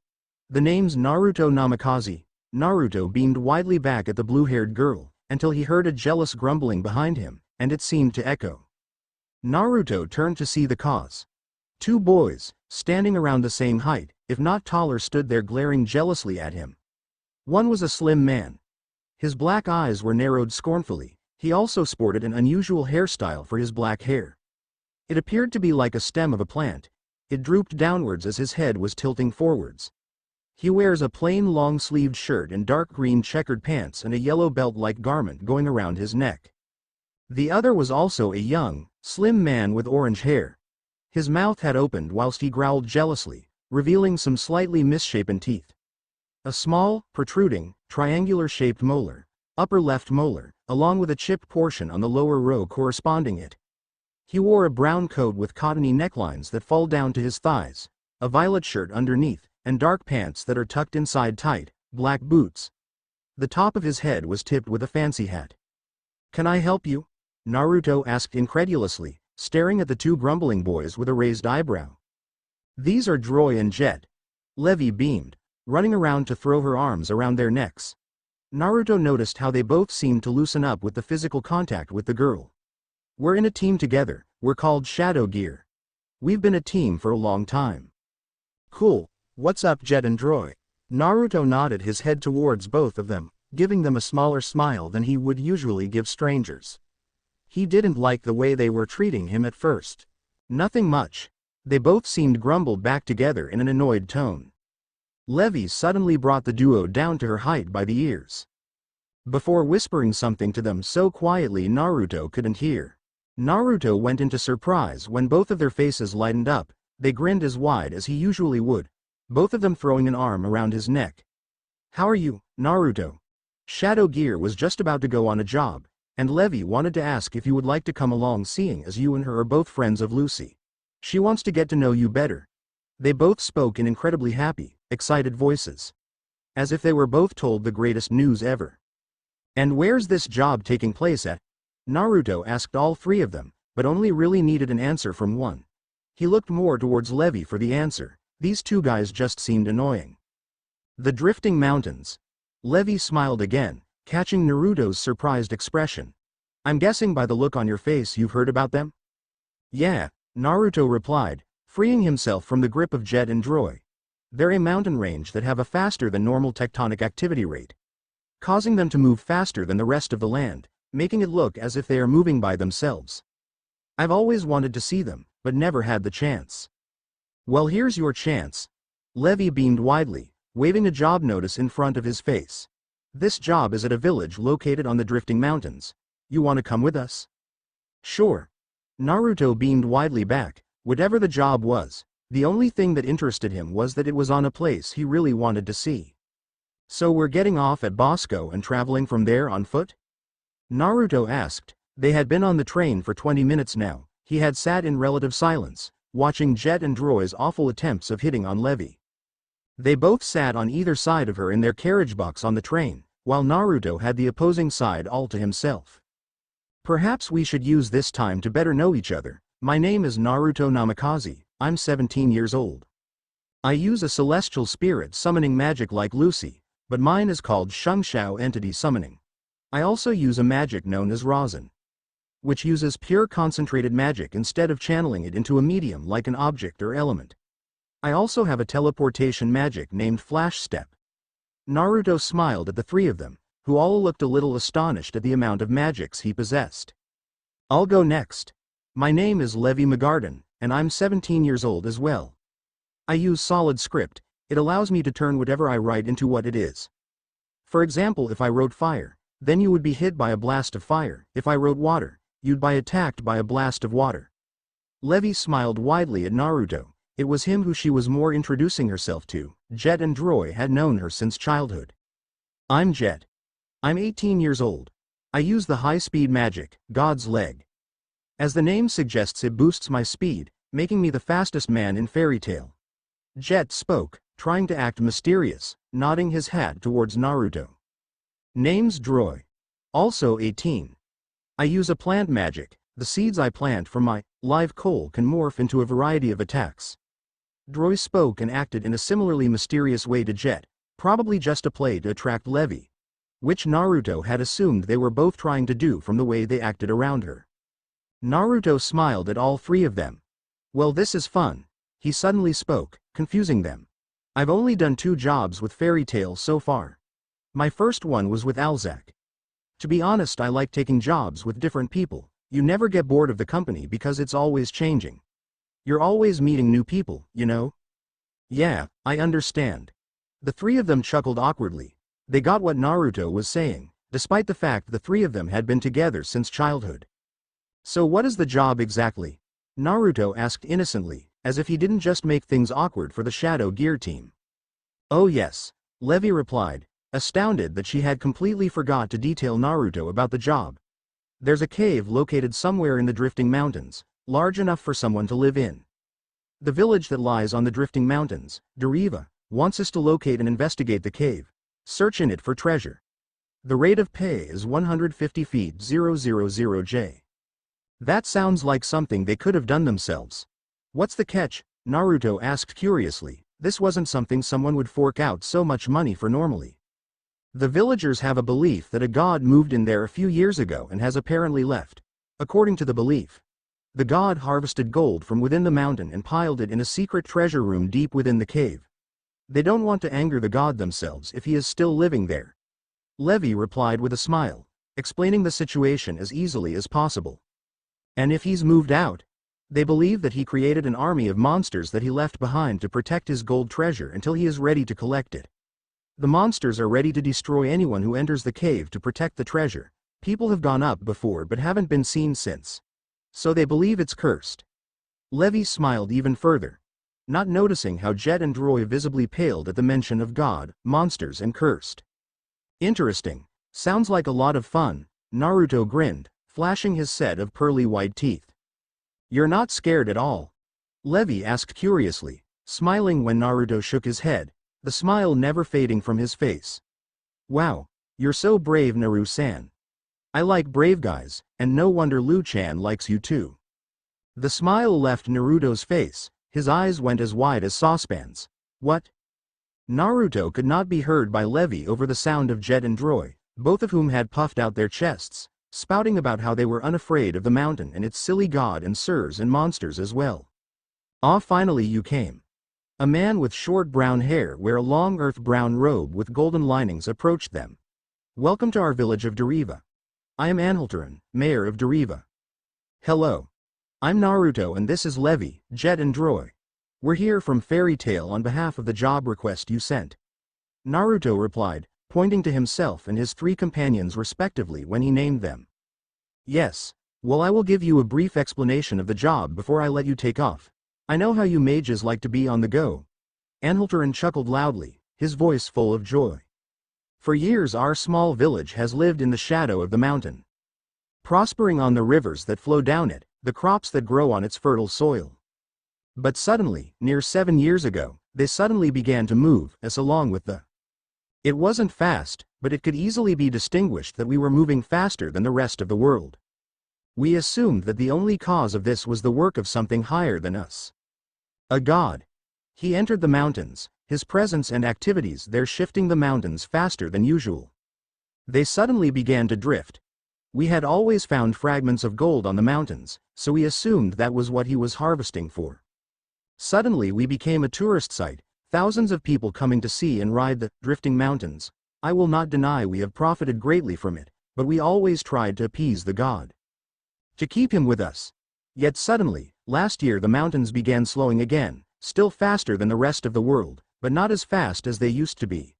[SPEAKER 1] The name's Naruto Namikaze. Naruto beamed widely back at the blue-haired girl, until he heard a jealous grumbling behind him, and it seemed to echo. Naruto turned to see the cause. Two boys, standing around the same height, if not taller, stood there glaring jealously at him. One was a slim man. His black eyes were narrowed scornfully. He also sported an unusual hairstyle for his black hair. It appeared to be like a stem of a plant. It drooped downwards as his head was tilting forwards. He wears a plain long-sleeved shirt and dark green checkered pants and a yellow belt-like garment going around his neck. The other was also a young, slim man with orange hair. His mouth had opened whilst he growled jealously, revealing some slightly misshapen teeth. A small, protruding, triangular-shaped molar, upper left molar, along with a chipped portion on the lower row corresponding it. He wore a brown coat with cottony necklines that fall down to his thighs, a violet shirt underneath, and dark pants that are tucked inside tight, black boots. The top of his head was tipped with a fancy hat. Can I help you? Naruto asked incredulously, staring at the two grumbling boys with a raised eyebrow. These are Droy and Jet. Levi beamed, running around to throw her arms around their necks. Naruto noticed how they both seemed to loosen up with the physical contact with the girl. We're in a team together. We're called Shadow Gear. We've been a team for a long time. Cool. What's up, Jet and Droy? Naruto nodded his head towards both of them, giving them a smaller smile than he would usually give strangers. He didn't like the way they were treating him at first. Nothing much. They both seemed grumbled back together in an annoyed tone. Levi suddenly brought the duo down to her height by the ears, before whispering something to them so quietly Naruto couldn't hear. Naruto went into surprise when both of their faces lightened up. They grinned as wide as he usually would, both of them throwing an arm around his neck. How are you, Naruto? Shadow Gear was just about to go on a job, and Levi wanted to ask if you would like to come along, seeing as you and her are both friends of Lucy. She wants to get to know you better. They both spoke in incredibly happy, excited voices, as if they were both told the greatest news ever. And where's this job taking place at? Naruto asked all three of them, but only really needed an answer from one. He looked more towards Levi for the answer. These two guys just seemed annoying. The drifting mountains. Levi smiled again, catching Naruto's surprised expression. I'm guessing by the look on your face you've heard about them? Yeah, Naruto replied, freeing himself from the grip of Jet and Droy. They're a mountain range that have a faster than normal tectonic activity rate, causing them to move faster than the rest of the land, making it look as if they are moving by themselves. I've always wanted to see them, but never had the chance. Well, here's your chance. Levi beamed widely, waving a job notice in front of his face. This job is at a village located on the drifting mountains. You want to come with us? Sure. Naruto beamed widely back. Whatever the job was, the only thing that interested him was that it was on a place he really wanted to see. So we're getting off at Bosco and traveling from there on foot? Naruto asked. They had been on the train for 20 minutes now. He had sat in relative silence, watching Jet and Droy's awful attempts of hitting on Levi. They both sat on either side of her in their carriage box on the train, while Naruto had the opposing side all to himself. Perhaps we should use this time to better know each other. My name is Naruto Namikaze, I'm 17 years old. I use a celestial spirit summoning magic like Lucy, but mine is called Shungshao entity summoning. I also use a magic known as Rosin, which uses pure concentrated magic instead of channeling it into a medium like an object or element. I also have a teleportation magic named Flash Step. Naruto smiled at the three of them, who all looked a little astonished at the amount of magics he possessed. I'll go next. My name is Levi Magarden, and I'm 17 years old as well. I use solid script. It allows me to turn whatever I write into what it is. For example, if I wrote fire, then you would be hit by a blast of fire. If I wrote water, you'd be attacked by a blast of water. Levi smiled widely at Naruto. It was him who she was more introducing herself to. Jet and Droy had known her since childhood. I'm Jet. I'm 18 years old. I use the high-speed magic, God's Leg. As the name suggests, it boosts my speed, making me the fastest man in Fairy Tail. Jet spoke, trying to act mysterious, nodding his head towards Naruto. Name's Droy. Also 18. I use a plant magic. The seeds I plant from my live coal can morph into a variety of attacks. Droy spoke and acted in a similarly mysterious way to Jet, probably just a play to attract Levi, which Naruto had assumed they were both trying to do from the way they acted around her. Naruto smiled at all three of them. Well, this is fun. He suddenly spoke, confusing them. I've only done 2 jobs with Fairy Tail so far. My first one was with Alzack. To be honest, I like taking jobs with different people. You never get bored of the company because it's always changing. You're always meeting new people, you know? Yeah, I understand. The three of them chuckled awkwardly. They got what Naruto was saying, despite the fact the three of them had been together since childhood. So what is the job exactly? Naruto asked innocently, as if he didn't just make things awkward for the Shadow Gear team. Oh yes, Levi replied, astounded that she had completely forgot to detail Naruto about the job. There's a cave located somewhere in the drifting mountains, large enough for someone to live in. The village that lies on the drifting mountains, Deriva, wants us to locate and investigate the cave. Search in it for treasure. The rate of pay is 150 feet 000J. That sounds like something they could have done themselves. What's the catch? Naruto asked curiously. This wasn't something someone would fork out so much money for normally. The villagers have a belief that a god moved in there a few years ago and has apparently left. According to the belief, the god harvested gold from within the mountain and piled it in a secret treasure room deep within the cave. They don't want to anger the god themselves if he is still living there. Levi replied with a smile, explaining the situation as easily as possible. And if he's moved out? They believe that he created an army of monsters that he left behind to protect his gold treasure until he is ready to collect it. The monsters are ready to destroy anyone who enters the cave to protect the treasure. People have gone up before but haven't been seen since. So they believe it's cursed. Levi smiled even further, not noticing how Jet and Droy visibly paled at the mention of God, monsters and cursed. Interesting. Sounds like a lot of fun. Naruto grinned, flashing his set of pearly white teeth. You're not scared at all? Levi asked curiously, smiling when Naruto shook his head, the smile never fading from his face. Wow, you're so brave, Naru-san. I like brave guys, and no wonder Lu-chan likes you too. The smile left Naruto's face, his eyes went as wide as saucepans. What? Naruto could not be heard by Levi over the sound of Jet and Droy, both of whom had puffed out their chests, spouting about how they were unafraid of the mountain and its silly god and sirs and monsters as well. Ah, finally you came. A man with short brown hair wearing a long earth-brown robe with golden linings approached them. Welcome to our village of Deriva. I am Anhalterin, mayor of Deriva. Hello. I'm Naruto and this is Levi, Jet and Droy. We're here from Fairy Tail on behalf of the job request you sent. Naruto replied, pointing to himself and his 3 companions respectively when he named them. Yes. Well, I will give you a brief explanation of the job before I let you take off. I know how you mages like to be on the go. Anhalterin chuckled loudly, his voice full of joy. For years our small village has lived in the shadow of the mountain, prospering on the rivers that flow down it, the crops that grow on its fertile soil. But suddenly, near 7 years ago, they suddenly began to move us along with the. It wasn't fast, but it could easily be distinguished that we were moving faster than the rest of the world. We assumed that the only cause of this was the work of something higher than us. A god. He entered the mountains, his presence and activities there shifting the mountains faster than usual. They suddenly began to drift. We had always found fragments of gold on the mountains, so we assumed that was what he was harvesting for. Suddenly we became a tourist site, thousands of people coming to see and ride the drifting mountains. I will not deny we have profited greatly from it, but we always tried to appease the god, to keep him with us. Yet suddenly, last year the mountains began slowing again, still faster than the rest of the world, but not as fast as they used to be.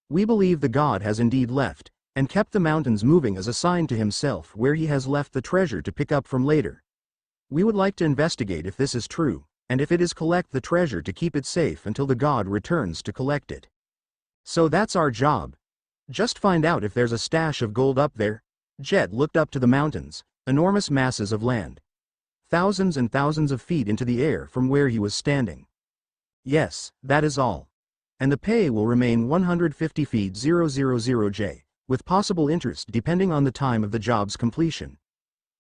[SPEAKER 1] We believe the god has indeed left, and kept the mountains moving as a sign to himself where he has left the treasure to pick up from later. We would like to investigate if this is true, and if it is collect the treasure to keep it safe until the god returns to collect it. So that's our job. Just find out if there's a stash of gold up there. Jet looked up to the mountains, enormous masses of land, thousands and thousands of feet into the air from where he was standing. Yes, that is all. And the pay will remain 150 feet 000 J, with possible interest depending on the time of the job's completion.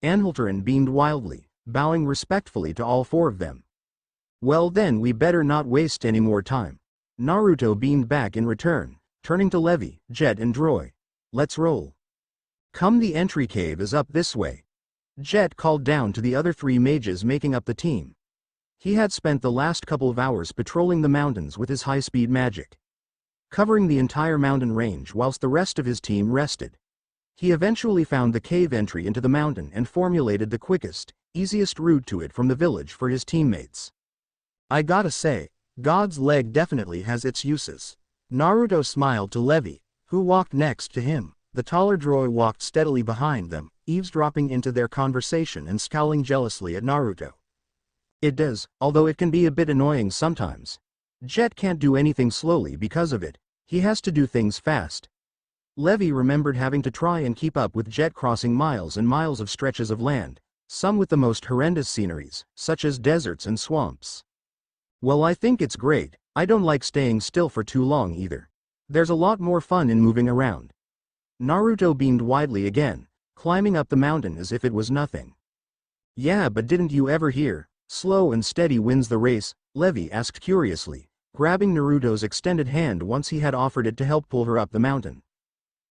[SPEAKER 1] Anhalterin beamed wildly, bowing respectfully to all 4 of them. Well then we better not waste any more time. Naruto beamed back in return, turning to Levi, Jet and Droy. Let's roll. Come, the entry cave is up this way. Jet called down to the other 3 mages making up the team. He had spent the last couple of hours patrolling the mountains with his high-speed magic, covering the entire mountain range whilst the rest of his team rested. He eventually found the cave entry into the mountain and formulated the quickest, easiest route to it from the village for his teammates. I gotta say, God's leg definitely has its uses. Naruto smiled to Levi, who walked next to him. The taller Droy walked steadily behind them, eavesdropping into their conversation and scowling jealously at Naruto. It does, although it can be a bit annoying sometimes. Jet can't do anything slowly because of it. He has to do things fast. Levi remembered having to try and keep up with Jet crossing miles and miles of stretches of land, some with the most horrendous sceneries, such as deserts and swamps. Well, I think it's great. I don't like staying still for too long either. There's a lot more fun in moving around. Naruto beamed widely again, climbing up the mountain as if it was nothing. Yeah, but didn't you ever hear, slow and steady wins the race? Levi asked curiously, grabbing Naruto's extended hand once he had offered it to help pull her up the mountain.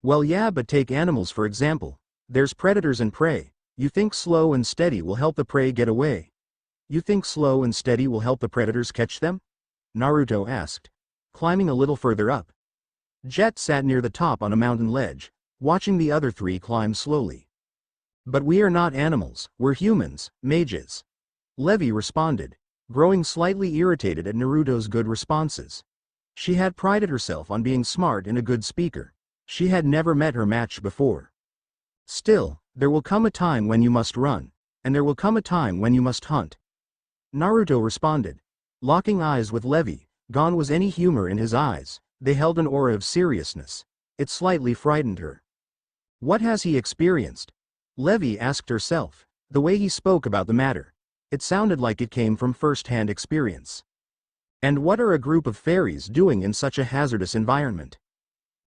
[SPEAKER 1] Well yeah, but take animals for example. There's predators and prey. You think slow and steady will help the prey get away? You think slow and steady will help the predators catch them? Naruto asked, climbing a little further up. Jet sat near the top on a mountain ledge, watching the other 3 climb slowly. But we are not animals, we're humans, mages. Levi responded, growing slightly irritated at Naruto's good responses. She had prided herself on being smart and a good speaker. She had never met her match before. Still, there will come a time when you must run, and there will come a time when you must hunt. Naruto responded, locking eyes with Levi. Gone was any humor in his eyes. They held an aura of seriousness. It slightly frightened her. What has he experienced? Levi asked herself. The way he spoke about the matter, it sounded like it came from first-hand experience. And what are a group of fairies doing in such a hazardous environment?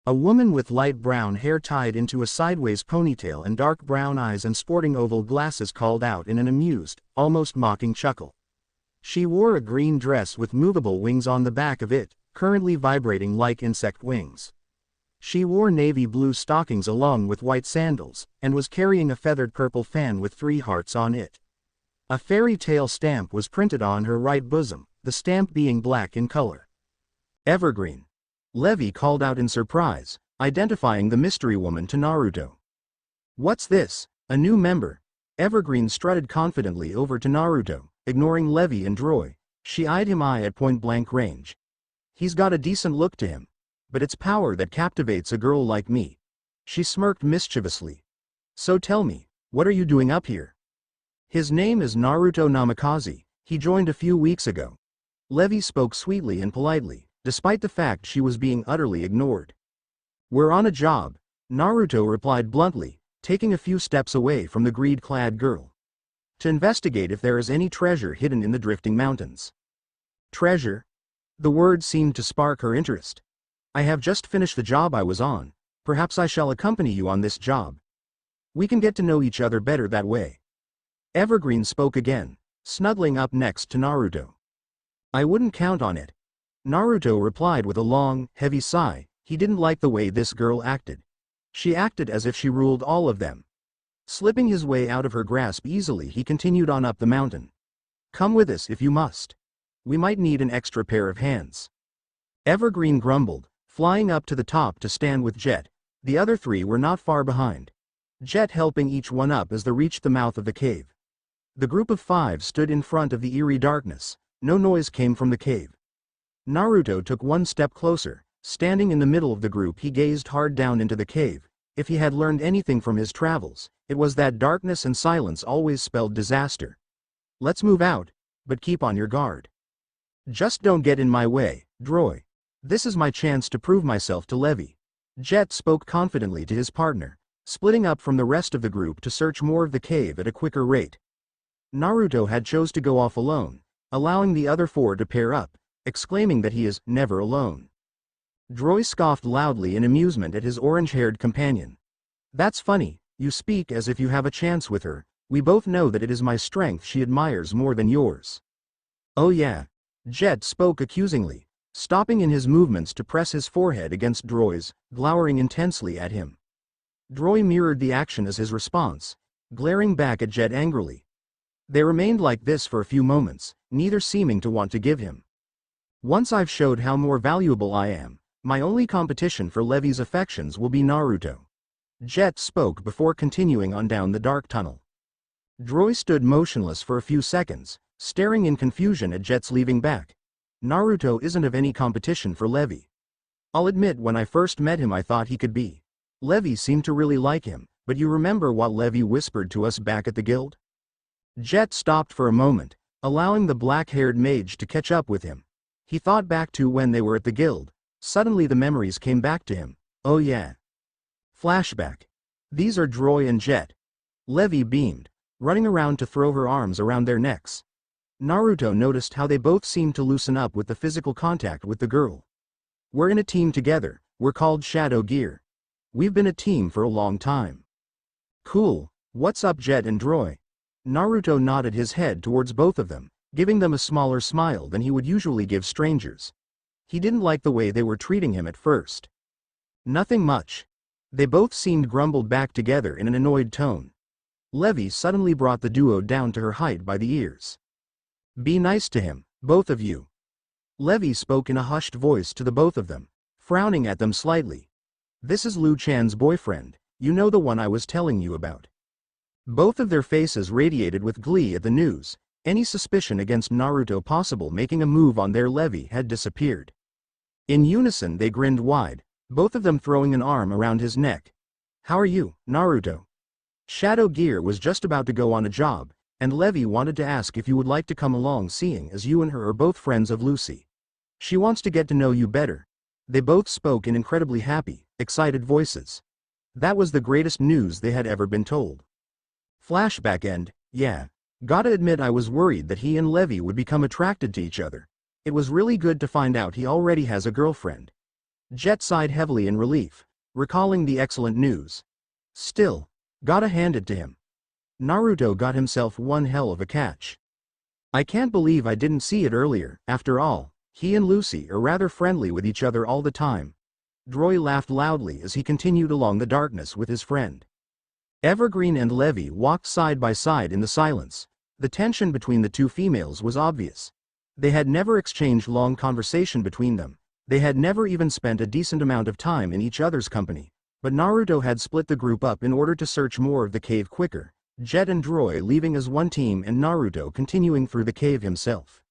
[SPEAKER 1] A woman with light brown hair tied into a sideways ponytail and dark brown eyes and sporting oval glasses called out in an amused, almost mocking chuckle. She wore a green dress with movable wings on the back of it. currently vibrating like insect wings. She wore navy blue stockings along with white sandals, and was carrying a feathered purple fan with 3 hearts on it. A fairy tale stamp was printed on her right bosom, the stamp being black in color. Evergreen. Levi called out in surprise, identifying the mystery woman to Naruto. What's this? A new member? Evergreen strutted confidently over to Naruto, ignoring Levi and Droy. She eyed him at point-blank range. He's got a decent look to him. But it's power that captivates a girl like me. She smirked mischievously. So tell me, what are you doing up here? His name is Naruto Namikaze. He joined a few weeks ago. Levi spoke sweetly and politely, despite the fact she was being utterly ignored. We're on a job, Naruto replied bluntly, taking a few steps away from the greed-clad girl. To investigate if there is any treasure hidden in the drifting mountains. Treasure? The word seemed to spark her interest. I have just finished the job I was on. Perhaps I shall accompany you on this job. We can get to know each other better that way. Evergreen spoke again, snuggling up next to Naruto. I wouldn't count on it. Naruto replied with a long, heavy sigh. He didn't like the way this girl acted. She acted as if she ruled all of them. Slipping his way out of her grasp easily, he continued on up the mountain. Come with us if you must. We might need an extra pair of hands. Evergreen grumbled, flying up to the top to stand with Jet. The other 3 were not far behind. Jet helping each one up as they reached the mouth of the cave. The group of 5 stood in front of the eerie darkness. No noise came from the cave. Naruto took one step closer. Standing in the middle of the group, he gazed hard down into the cave. If he had learned anything from his travels, it was that darkness and silence always spelled disaster. Let's move out, but keep on your guard. Just don't get in my way, Droy. This is my chance to prove myself to Levi. Jet spoke confidently to his partner, splitting up from the rest of the group to search more of the cave at a quicker rate. Naruto had chose to go off alone, allowing the other 4 to pair up, exclaiming that he is never alone. Droy scoffed loudly in amusement at his orange-haired companion. That's funny, you speak as if you have a chance with her. We both know that it is my strength she admires more than yours. Oh yeah. Jet spoke accusingly, stopping in his movements to press his forehead against Droy's, glowering intensely at him. Droy mirrored the action as his response, glaring back at Jet angrily. They remained like this for a few moments, neither seeming to want to give him. Once I've showed how more valuable I am, my only competition for Levi's affections will be Naruto. Jet spoke before continuing on down the dark tunnel. Droy stood motionless for a few seconds, staring in confusion at Jet's leaving back. Naruto isn't of any competition for Levi. I'll admit when I first met him I thought he could be. Levi seemed to really like him, but you remember what Levi whispered to us back at the guild? Jet stopped for a moment, allowing the black-haired mage to catch up with him. He thought back to when they were at the guild. Suddenly the memories came back to him. Oh yeah. Flashback. These are Droy and Jet. Levi beamed, running around to throw her arms around their necks. Naruto noticed how they both seemed to loosen up with the physical contact with the girl. We're in a team together, we're called Shadow Gear. We've been a team for a long time. Cool, what's up Jet and Droy? Naruto nodded his head towards both of them, giving them a smaller smile than he would usually give strangers. He didn't like the way they were treating him at first. Nothing much. They both seemed grumbled back together in an annoyed tone. Levi suddenly brought the duo down to her height by the ears. Be nice to him, both of you. Levi spoke in a hushed voice to the both of them, frowning at them slightly. This is Liu Chan's boyfriend, you know the one I was telling you about. Both of their faces radiated with glee at the news. Any suspicion against Naruto possible making a move on their Levi had disappeared. In unison they grinned wide, both of them throwing an arm around his neck. How are you, Naruto? Shadow Gear was just about to go on a job, and Levi wanted to ask if you would like to come along seeing as you and her are both friends of Lucy. She wants to get to know you better. They both spoke in incredibly happy, excited voices. That was the greatest news they had ever been told. Flashback end, yeah. Gotta admit I was worried that he and Levi would become attracted to each other. It was really good to find out he already has a girlfriend. Jet sighed heavily in relief, recalling the excellent news. Still, gotta hand it to him. Naruto got himself one hell of a catch. I can't believe I didn't see it earlier, after all, He and Lucy are rather friendly with each other all the time. Droy laughed loudly as he continued along the darkness with his friend. Evergreen and Levy walked side by side in the silence. The tension between the two females was obvious. They had never exchanged long conversation between them. They had never even spent a decent amount of time in each other's company. But Naruto had split the group up in order to search more of the cave quicker, Jet and Droy leaving as one team and Naruto continuing through the cave himself.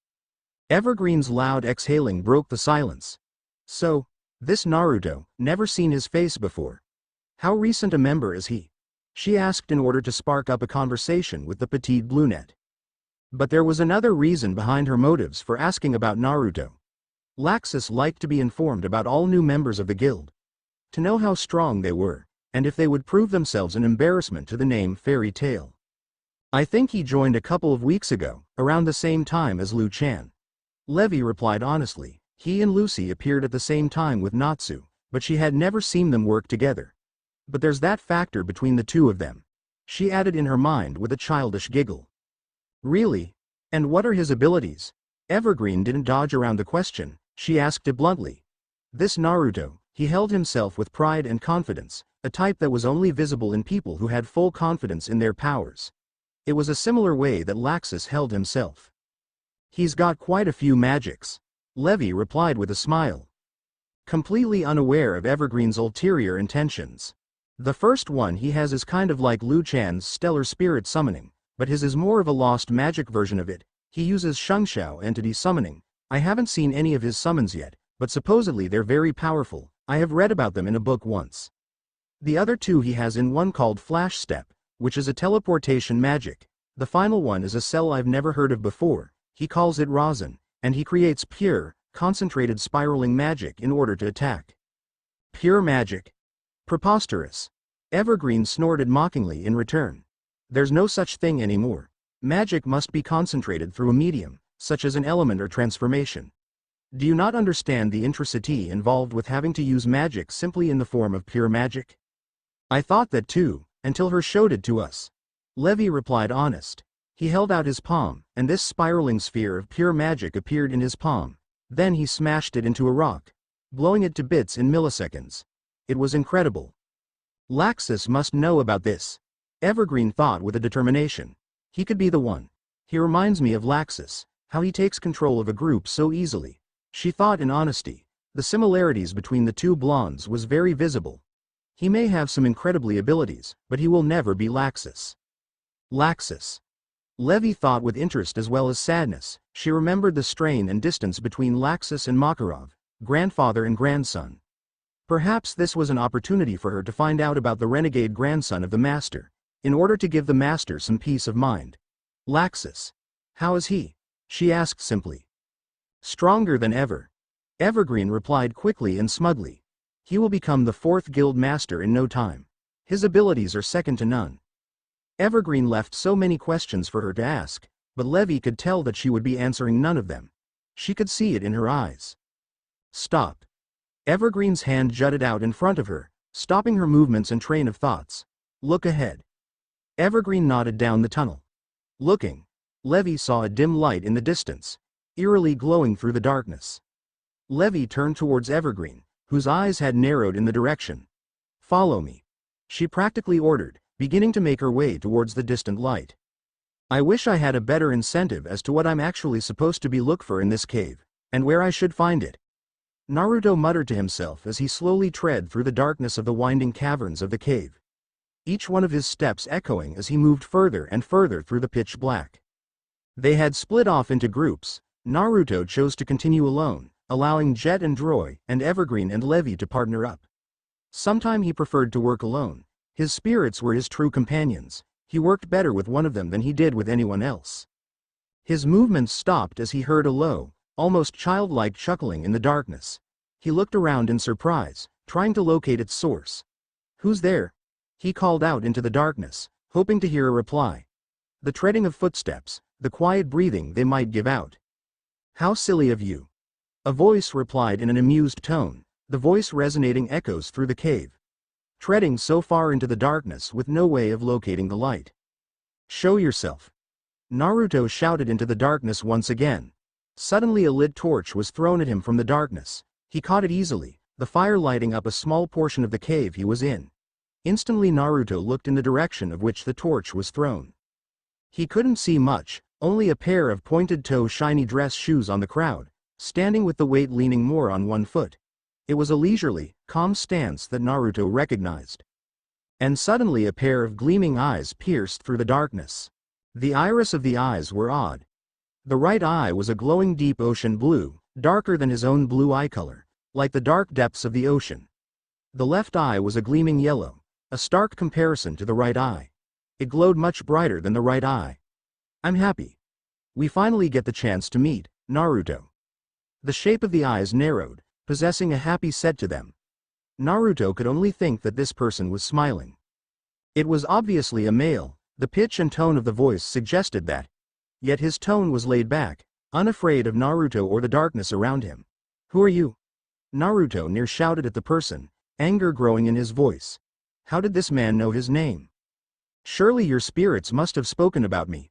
[SPEAKER 1] Evergreen's loud exhaling broke the silence. So, this Naruto, never seen his face before. How recent a member is he? She asked in order to spark up a conversation with the petite brunette. But there was another reason behind her motives for asking about Naruto. Laxus liked to be informed about all new members of the guild. To know how strong they were, and if they would prove themselves an embarrassment to the name Fairy Tail. I think he joined a couple of weeks ago, around the same time as Liu Chan. Levy replied honestly. He and Lucy appeared at the same time with Natsu, but she had never seen them work together. But there's that factor between the two of them. She added in her mind with a childish giggle. Really? And what are his abilities? Evergreen didn't dodge around the question, she asked it bluntly. This Naruto, he held himself with pride and confidence, a type that was only visible in people who had full confidence in their powers. It was a similar way that Laxus held himself. He's got quite a few magics. Levy replied with a smile. Completely unaware of Evergreen's ulterior intentions. The first one he has is kind of like Liu Chan's stellar spirit summoning, but his is more of a lost magic version of it. He uses Shengshao entity summoning. I haven't seen any of his summons yet, but supposedly they're very powerful. I have read about them in a book once. The other two he has in one called Flash Step, which is a teleportation magic. The final one is a cell I've never heard of before. He calls it Rosin, and he creates pure, concentrated spiraling magic in order to attack. Pure magic? Preposterous. Evergreen snorted mockingly in return. There's no such thing anymore. Magic must be concentrated through a medium, such as an element or transformation. Do you not understand the intricity involved with having to use magic simply in the form of pure magic? I thought that too, until her showed it to us. Levy replied honest. He held out his palm, and this spiraling sphere of pure magic appeared in his palm. Then he smashed it into a rock, blowing it to bits in milliseconds. It was incredible. Laxus must know about this. Evergreen thought with a determination. He could be the one. He reminds me of Laxus, how he takes control of a group so easily. She thought in honesty. The similarities between the two blondes was very visible. He may have some incredibly abilities, but he will never be Laxus. Laxus. Levy thought with interest as well as sadness. She remembered the strain and distance between Laxus and Makarov, grandfather and grandson. Perhaps this was an opportunity for her to find out about the renegade grandson of the master, in order to give the master some peace of mind. Laxus. How is he? She asked simply. Stronger than ever. Evergreen replied quickly and smugly. He will become the 4th guild master in no time. His abilities are second to none. Evergreen left so many questions for her to ask, but Levy could tell that she would be answering none of them. She could see it in her eyes. Stop. Evergreen's hand jutted out in front of her, stopping her movements and train of thoughts. Look ahead. Evergreen nodded down the tunnel. Looking, Levy saw a dim light in the distance, eerily glowing through the darkness. Levy turned towards Evergreen, whose eyes had narrowed in the direction. Follow me. She practically ordered, beginning to make her way towards the distant light. I wish I had a better incentive as to what I'm actually supposed to be look for in this cave, and where I should find it. Naruto muttered to himself as he slowly tread through the darkness of the winding caverns of the cave. Each one of his steps echoing as he moved further and further through the pitch black. They had split off into groups. Naruto chose to continue alone, allowing Jet and Droy, and Evergreen and Levy to partner up. Sometime he preferred to work alone. His spirits were his true companions. He worked better with one of them than he did with anyone else. His movements stopped as he heard a low, almost childlike chuckling in the darkness. He looked around in surprise, trying to locate its source. Who's there? He called out into the darkness, hoping to hear a reply. The treading of footsteps, the quiet breathing they might give out. How silly of you. A voice replied in an amused tone, the voice resonating echoes through the cave. Treading so far into the darkness with no way of locating the light. Show yourself. Naruto shouted into the darkness once again. Suddenly a lit torch was thrown at him from the darkness. He caught it easily, the fire lighting up a small portion of the cave he was in. Instantly Naruto looked in the direction of which the torch was thrown. He couldn't see much, only a pair of pointed-toe shiny dress shoes on the crowd, standing with the weight leaning more on one foot. It was a leisurely, calm stance that Naruto recognized. And suddenly a pair of gleaming eyes pierced through the darkness. The iris of the eyes were odd. The right eye was a glowing deep ocean blue, darker than his own blue eye color, like the dark depths of the ocean. The left eye was a gleaming yellow, a stark comparison to the right eye. It glowed much brighter than the right eye. I'm happy. We finally get the chance to meet, Naruto. The shape of the eyes narrowed, possessing a happy set to them. Naruto could only think that this person was smiling. It was obviously a male, the pitch and tone of the voice suggested that. Yet his tone was laid back, unafraid of Naruto or the darkness around him. Who are you? Naruto near shouted at the person, anger growing in his voice. How did this man know his name? Surely your spirits must have spoken about me.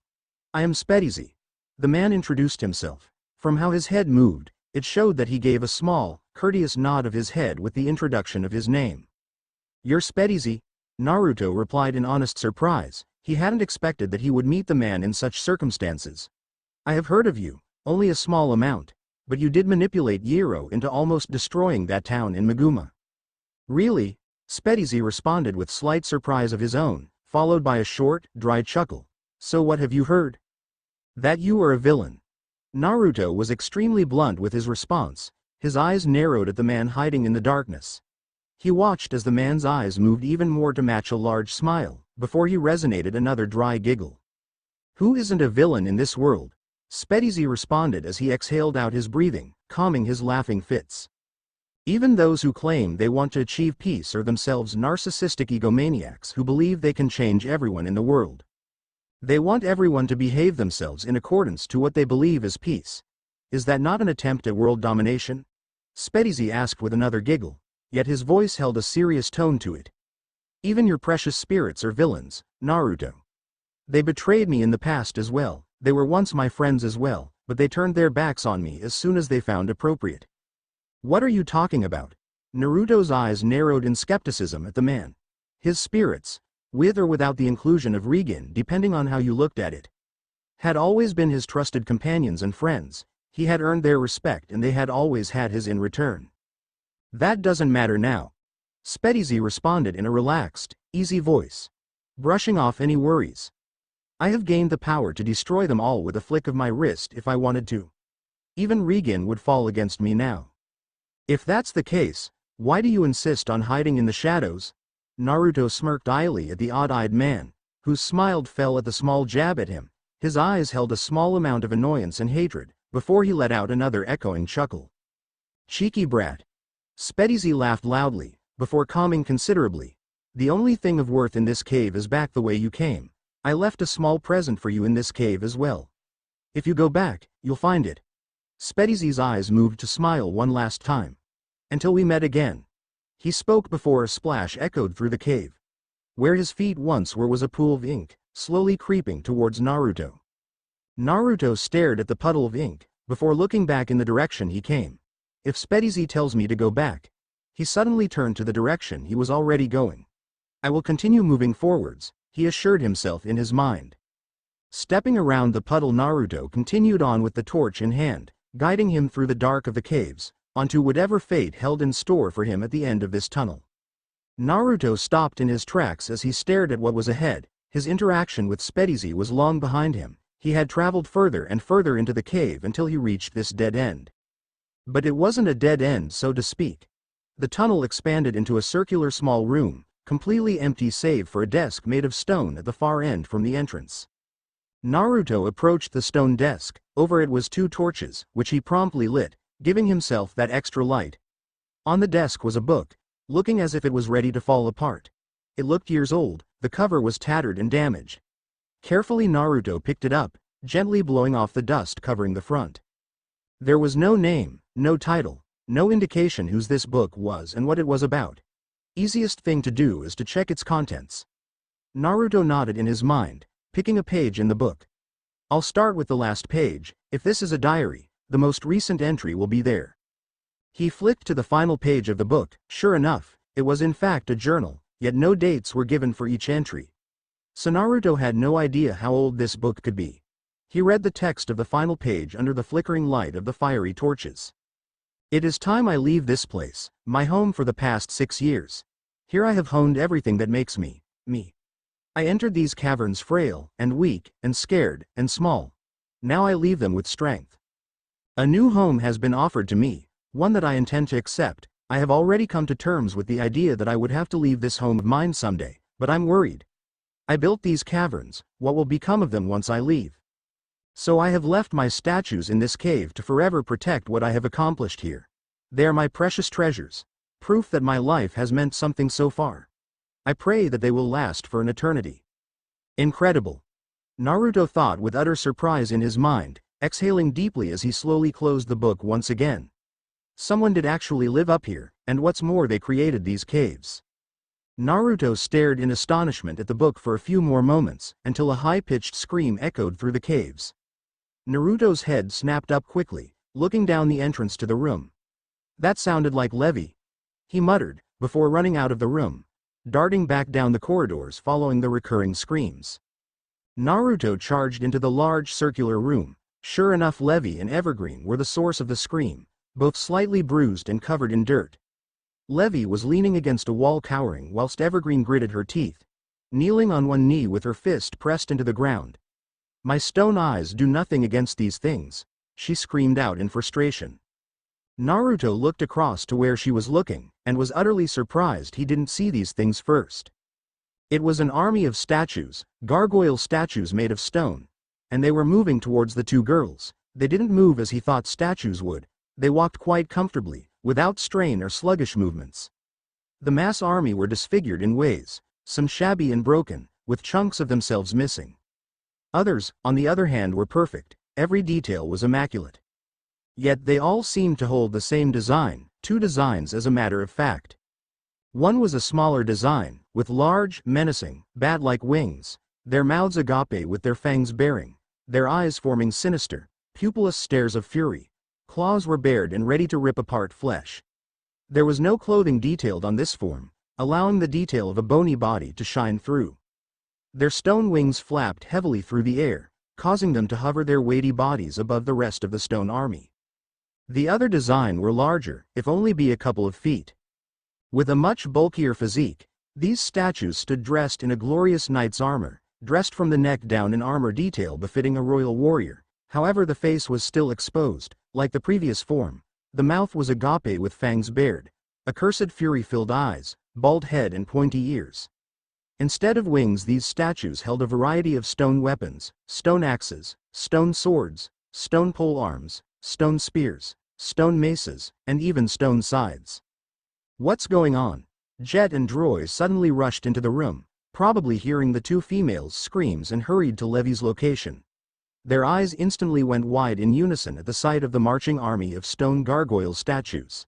[SPEAKER 1] I am Spedy. The man introduced himself. From how his head moved, it showed that he gave a small, courteous nod of his head with the introduction of his name. You're Spedy? Naruto replied in honest surprise. He hadn't expected that he would meet the man in such circumstances. I have heard of you, only a small amount, but you did manipulate Yero into almost destroying that town in Meguma. Really? Spedy responded with slight surprise of his own, followed by a short, dry chuckle. So what have you heard? That you are a villain. Naruto was extremely blunt with his response, his eyes narrowed at the man hiding in the darkness. He watched as the man's eyes moved even more to match a large smile, before he resonated another dry giggle. Who isn't a villain in this world? Spedy responded as he exhaled out his breathing, calming his laughing fits. Even those who claim they want to achieve peace are themselves narcissistic egomaniacs who believe they can change everyone in the world. They want everyone to behave themselves in accordance to what they believe is peace. Is that not an attempt at world domination? Spedy asked with another giggle, yet his voice held a serious tone to it. Even your precious spirits are villains, Naruto. They betrayed me in the past as well. They were once my friends as well, but they turned their backs on me as soon as they found appropriate. What are you talking about? Naruto's eyes narrowed in skepticism at the man. His spirits, with or without the inclusion of Regan depending on how you looked at it, had always been his trusted companions and friends. He had earned their respect and they had always had his in return. That doesn't matter now. Spedy responded in a relaxed, easy voice, brushing off any worries. I have gained the power to destroy them all with a flick of my wrist if I wanted to. Even Regan would fall against me now. If that's the case, why do you insist on hiding in the shadows? Naruto smirked idly at the odd-eyed man, whose smile fell at the small jab at him. His eyes held a small amount of annoyance and hatred, before he let out another echoing chuckle. Cheeky brat. Spedy laughed loudly, before calming considerably. The only thing of worth in this cave is back the way you came. I left a small present for you in this cave as well. If you go back, you'll find it. Spedy's eyes moved to smile one last time. Until we met again. He spoke before a splash echoed through the cave. Where his feet once were was a pool of ink, slowly creeping towards Naruto. Naruto stared at the puddle of ink, before looking back in the direction he came. If Spedy tells me to go back. He suddenly turned to the direction he was already going. I will continue moving forwards, he assured himself in his mind. Stepping around the puddle, Naruto continued on with the torch in hand, guiding him through the dark of the caves, onto whatever fate held in store for him at the end of this tunnel. Naruto stopped in his tracks as he stared at what was ahead. His interaction with Spedy was long behind him. He had traveled further and further into the cave until he reached this dead end. But it wasn't a dead end, so to speak. The tunnel expanded into a circular small room, completely empty save for a desk made of stone at the far end from the entrance. Naruto approached the stone desk. Over it was 2 torches, which he promptly lit, giving himself that extra light. On the desk was a book, looking as if it was ready to fall apart. It looked years old, the cover was tattered and damaged. Carefully Naruto picked it up, gently blowing off the dust covering the front. There was no name, no title, no indication whose this book was and what it was about. Easiest thing to do is to check its contents. Naruto nodded in his mind, picking a page in the book. I'll start with the last page. If this is a diary, The most recent entry will be there. He flicked to the final page of the book. Sure enough, it was in fact a journal, yet no dates were given for each entry. So Naruto had no idea how old this book could be. He read the text of the final page under the flickering light of the fiery torches. It is time I leave this place, my home for the past 6 years. Here I have honed everything that makes me, me. I entered these caverns frail, and weak, and scared, and small. Now I leave them with strength. A new home has been offered to me, one that I intend to accept. I have already come to terms with the idea that I would have to leave this home of mine someday, but I'm worried. I built these caverns, what will become of them once I leave? So I have left my statues in this cave to forever protect what I have accomplished here. They are my precious treasures, proof that my life has meant something so far. I pray that they will last for an eternity. Incredible. Naruto thought with utter surprise in his mind, exhaling deeply as he slowly closed the book once again. Someone did actually live up here, and what's more, they created these caves. Naruto stared in astonishment at the book for a few more moments, until a high-pitched scream echoed through the caves. Naruto's head snapped up quickly, looking down the entrance to the room. That sounded like Levi, he muttered, before running out of the room, darting back down the corridors following the recurring screams. Naruto charged into the large circular room. Sure enough, Levi and Evergreen were the source of the scream, both slightly bruised and covered in dirt. Levi was leaning against a wall cowering whilst Evergreen gritted her teeth, kneeling on one knee with her fist pressed into the ground. My stone eyes do nothing against these things, she screamed out in frustration. Naruto looked across to where she was looking, and was utterly surprised he didn't see these things first. It was an army of statues, gargoyle statues made of stone, and they were moving towards the two girls. They didn't move as he thought statues would, they walked quite comfortably, without strain or sluggish movements. The mass army were disfigured in ways, some shabby and broken, with chunks of themselves missing. Others, on the other hand, were perfect, every detail was immaculate. Yet they all seemed to hold the same design, two designs as a matter of fact. One was a smaller design, with large, menacing, bat-like wings, their mouths agape with their fangs baring, their eyes forming sinister, pupilless stares of fury. Claws were bared and ready to rip apart flesh. There was no clothing detailed on this form, allowing the detail of a bony body to shine through. Their stone wings flapped heavily through the air, causing them to hover their weighty bodies above the rest of the stone army. The other design were larger, if only be a couple of feet. With a much bulkier physique, these statues stood dressed in a glorious knight's armor, dressed from the neck down in armor detail befitting a royal warrior. However, the face was still exposed, like the previous form. The mouth was agape with fangs bared, accursed fury-filled eyes, bald head and pointy ears. Instead of wings, these statues held a variety of stone weapons, stone axes, stone swords, stone polearms, stone spears, stone maces, and even stone scythes. What's going on? Jet and Droy suddenly rushed into the room, probably hearing the two females' screams, and hurried to Levi's location. Their eyes instantly went wide in unison at the sight of the marching army of stone gargoyle statues.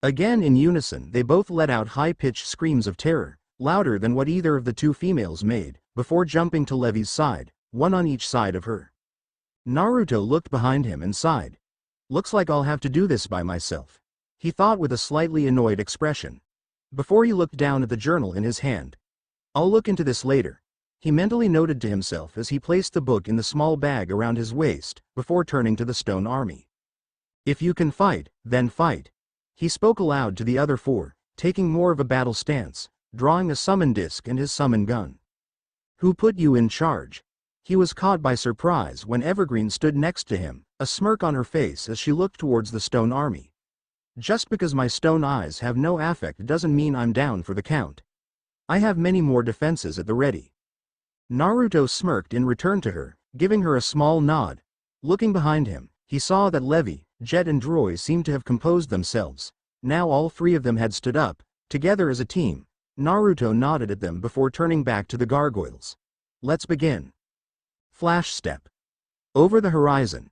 [SPEAKER 1] Again in unison they both let out high-pitched screams of terror, louder than what either of the two females made, before jumping to Levi's side, one on each side of her. Naruto looked behind him and sighed. Looks like I'll have to do this by myself, he thought with a slightly annoyed expression. Before he looked down at the journal in his hand. I'll look into this later, he mentally noted to himself as he placed the book in the small bag around his waist, before turning to the stone army. If you can fight, then fight. He spoke aloud to the other four, taking more of a battle stance, drawing a summon disc and his summon gun. Who put you in charge? He was caught by surprise when Evergreen stood next to him, a smirk on her face as she looked towards the stone army. Just because my stone eyes have no affect doesn't mean I'm down for the count. I have many more defenses at the ready. Naruto smirked in return to her, giving her a small nod. Looking behind him, he saw that Levi, Jet and Droy seemed to have composed themselves. Now all three of them had stood up, together as a team. Naruto nodded at them before turning back to the gargoyles. Let's begin. Flash step. Over the horizon.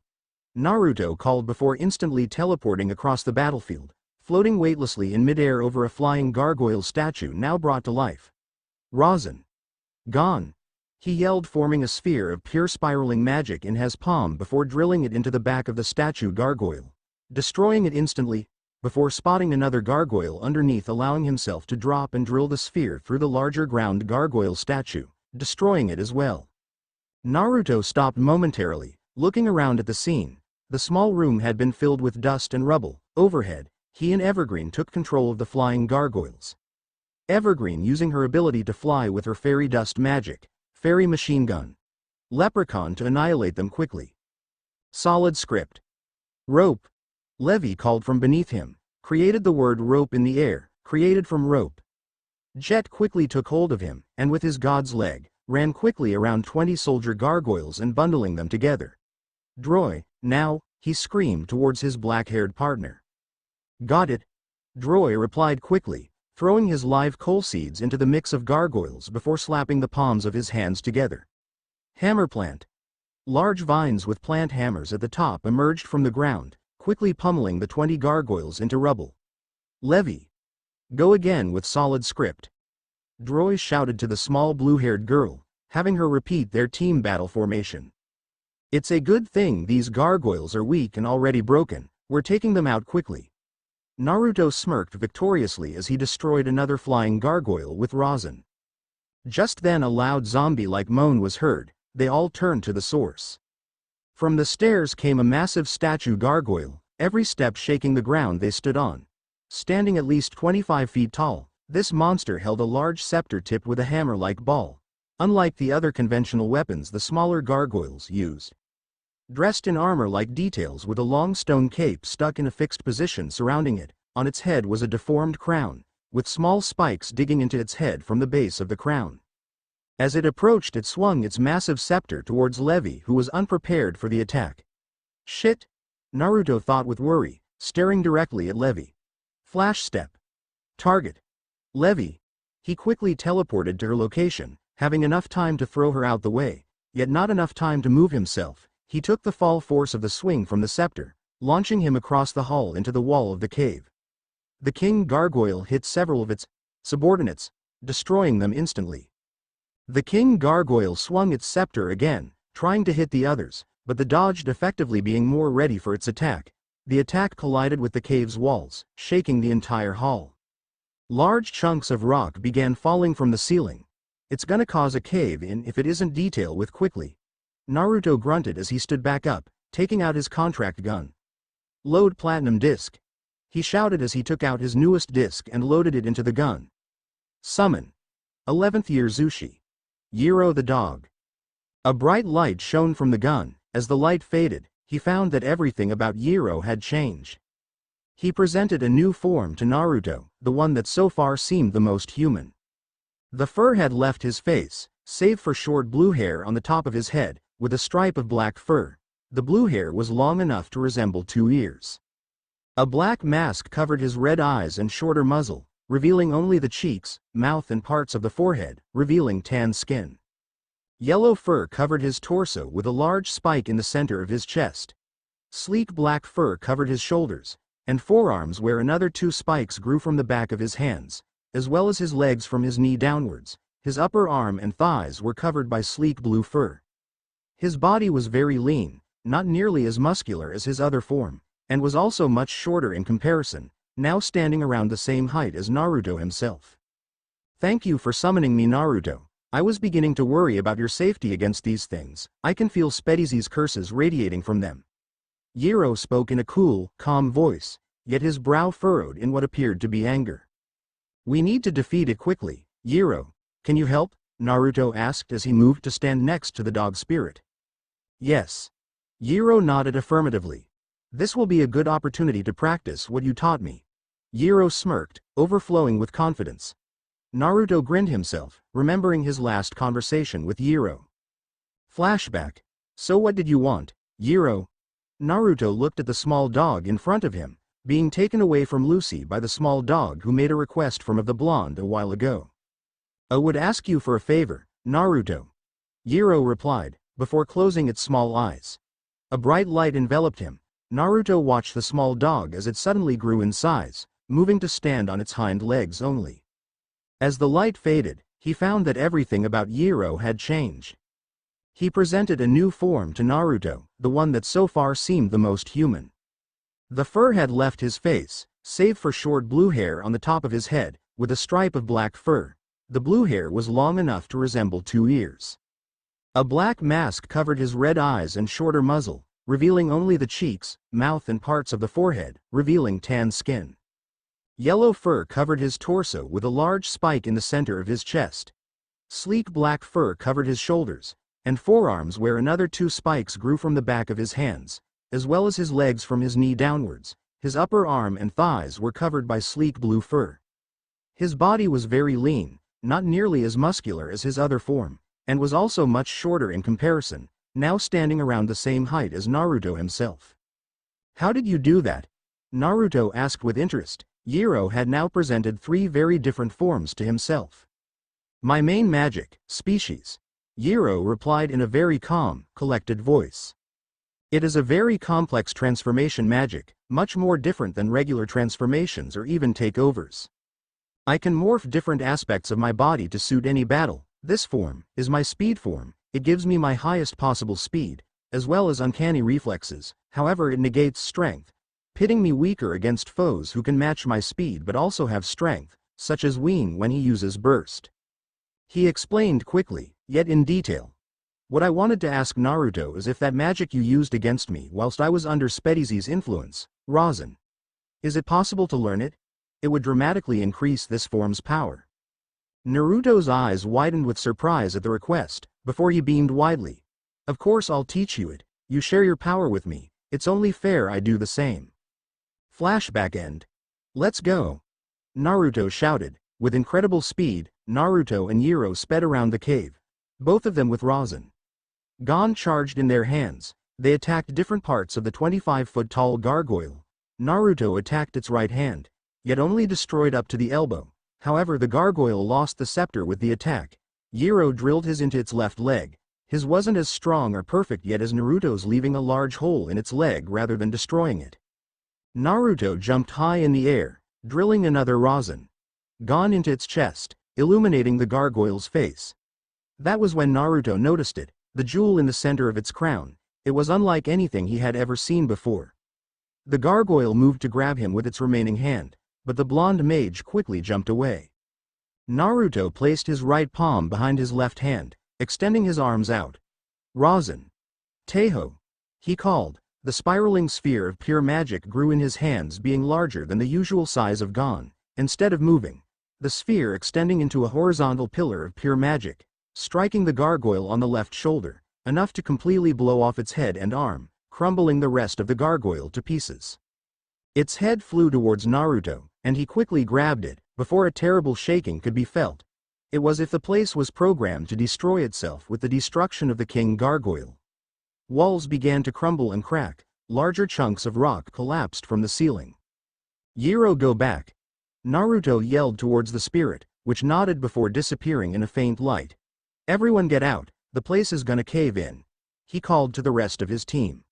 [SPEAKER 1] Naruto called before instantly teleporting across the battlefield, floating weightlessly in midair over a flying gargoyle statue now brought to life. Rosin. Gone. he yelled, forming a sphere of pure spiraling magic in his palm before drilling it into the back of the statue Gargoyle, destroying it instantly, before spotting another gargoyle underneath, allowing himself to drop and drill the sphere through the larger ground gargoyle statue, destroying it as well. Naruto stopped momentarily, looking around at the scene. The small room had been filled with dust and rubble. Overhead, he and Evergreen took control of the flying gargoyles. Evergreen using her ability to fly with her fairy dust magic, fairy machine gun. Leprechaun to annihilate them quickly. Solid script. Rope. Levi called from beneath him, created the word rope in the air, created from rope. Jet quickly took hold of him, and with his god's leg, ran quickly around 20 soldier gargoyles and bundling them together. Droy, now, he screamed towards his black-haired partner. Got it. Droy replied quickly, throwing his live coal seeds into the mix of gargoyles before slapping the palms of his hands together. Hammer plant. Large vines with plant hammers at the top emerged from the ground, quickly pummeling the 20 gargoyles into rubble. Levi. Go again with solid script. Droy shouted to the small blue-haired girl, having her repeat their team battle formation. It's a good thing these gargoyles are weak and already broken, we're taking them out quickly. Naruto smirked victoriously as he destroyed another flying gargoyle with rosin. Just then a loud zombie-like moan was heard. They all turned to the source. From the stairs came a massive statue gargoyle, every step shaking the ground they stood on. Standing at least 25 feet tall, this monster held a large scepter tipped with a hammer-like ball, unlike the other conventional weapons the smaller gargoyles used. Dressed in armor-like details with a long stone cape stuck in a fixed position surrounding it, on its head was a deformed crown, with small spikes digging into its head from the base of the crown. As it approached, it swung its massive scepter towards Levi, who was unprepared for the attack. Shit! Naruto thought with worry, staring directly at Levi. Flash step. Target. Levi. He quickly teleported to her location, having enough time to throw her out the way, yet not enough time to move himself. He took the fall force of the swing from the scepter, launching him across the hall into the wall of the cave. The king gargoyle hit several of its subordinates, destroying them instantly. The king gargoyle swung its scepter again, trying to hit the others, but the dodged effectively, being more ready for its attack. The attack collided with the cave's walls, shaking the entire hall. Large chunks of rock began falling from the ceiling. It's gonna cause a cave-in if it isn't dealt with quickly. Naruto grunted as he stood back up, taking out his contract gun. Load platinum disc. He shouted as he took out his newest disc and loaded it into the gun. Summon. 11th year Zushi. Yiro the dog. A bright light shone from the gun. As the light faded, he found that everything about Yiro had changed. He presented a new form to Naruto, the one that so far seemed the most human. The fur had left his face, save for short blue hair on the top of his head, with a stripe of black fur. The blue hair was long enough to resemble 2 ears. A black mask covered his red eyes and shorter muzzle, revealing only the cheeks, mouth and parts of the forehead, revealing tan skin. Yellow fur covered his torso with a large spike in the center of his chest. Sleek black fur covered his shoulders and forearms, where another 2 spikes grew from the back of his hands, as well as his legs from his knee downwards. His upper arm and thighs were covered by sleek blue fur. His body was very lean, not nearly as muscular as his other form, and was also much shorter in comparison, now standing around the same height as Naruto himself. Thank you for summoning me, Naruto. I was beginning to worry about your safety against these things. I can feel Spedy's curses radiating from them. Yiro spoke in a cool, calm voice, yet his brow furrowed in what appeared to be anger. We need to defeat it quickly. Yiro, can you help? Naruto asked as he moved to stand next to the dog spirit. Yes. Yiro nodded affirmatively. This will be a good opportunity to practice what you taught me. Yiro smirked, overflowing with confidence. Naruto grinned himself, remembering his last conversation with Yiro. Flashback. So what did you want, Yiro? Naruto looked at the small dog in front of him, being taken away from Lucy by the small dog who made a request from the blonde a while ago. I would ask you for a favor, Naruto. Yiro replied, before closing its small eyes. A bright light enveloped him. Naruto watched the small dog as it suddenly grew in size, moving to stand on its hind legs only. As the light faded, he found that everything about Jiro had changed. He presented a new form to Naruto, the one that so far seemed the most human. The fur had left his face, save for short blue hair on the top of his head, with a stripe of black fur. The blue hair was long enough to resemble 2 ears. A black mask covered his red eyes and shorter muzzle, revealing only the cheeks, mouth and parts of the forehead, revealing tan skin. Yellow fur covered his torso with a large spike in the center of his chest. Sleek black fur covered his shoulders and forearms, where another 2 spikes grew from the back of his hands, as well as his legs from his knee downwards. His upper arm and thighs were covered by sleek blue fur. His body was very lean, not nearly as muscular as his other form, and was also much shorter in comparison, now standing around the same height as Naruto himself. "How did you do that?" Naruto asked with interest. Jiro had now presented 3 very different forms to himself. "My main magic, species," Jiro replied in a very calm, collected voice. "It is a very complex transformation magic, much more different than regular transformations or even takeovers. I can morph different aspects of my body to suit any battle. This form is my speed form. It gives me my highest possible speed, as well as uncanny reflexes. However, it negates strength, pitting me weaker against foes who can match my speed but also have strength, such as Wing when he uses burst." He explained quickly, yet in detail. "What I wanted to ask Naruto is if that magic you used against me whilst I was under Spedy's influence, Rasen. Is it possible to learn it? It would dramatically increase this form's power." Naruto's eyes widened with surprise at the request, before he beamed widely. "Of course I'll teach you it. You share your power with me. It's only fair I do the same." Flashback end. "Let's go!" Naruto shouted. With incredible speed, Naruto and Jiro sped around the cave, both of them with Rasen Gon charged in their hands. They attacked different parts of the 25-foot-tall gargoyle. Naruto attacked its right hand, yet only destroyed up to the elbow. However, the gargoyle lost the scepter with the attack. Jiro drilled his into its left leg. His wasn't as strong or perfect yet as Naruto's, leaving a large hole in its leg rather than destroying it. Naruto jumped high in the air, drilling another Rasen Gon into its chest, illuminating the gargoyle's face. That was when Naruto noticed it, the jewel in the center of its crown. It was unlike anything he had ever seen before. The gargoyle moved to grab him with its remaining hand, but the blonde mage quickly jumped away. Naruto placed his right palm behind his left hand, extending his arms out. "Rasen Teiho," he called. The spiraling sphere of pure magic grew in his hands, being larger than the usual size of Gon. Instead of moving, the sphere extending into a horizontal pillar of pure magic, striking the gargoyle on the left shoulder, enough to completely blow off its head and arm, crumbling the rest of the gargoyle to pieces. Its head flew towards Naruto, and he quickly grabbed it, before a terrible shaking could be felt. It was as if the place was programmed to destroy itself with the destruction of the king gargoyle. Walls began to crumble and crack, larger chunks of rock collapsed from the ceiling. "Jiro, go back!" Naruto yelled towards the spirit, which nodded before disappearing in a faint light. "Everyone get out, the place is gonna cave in," he called to the rest of his team.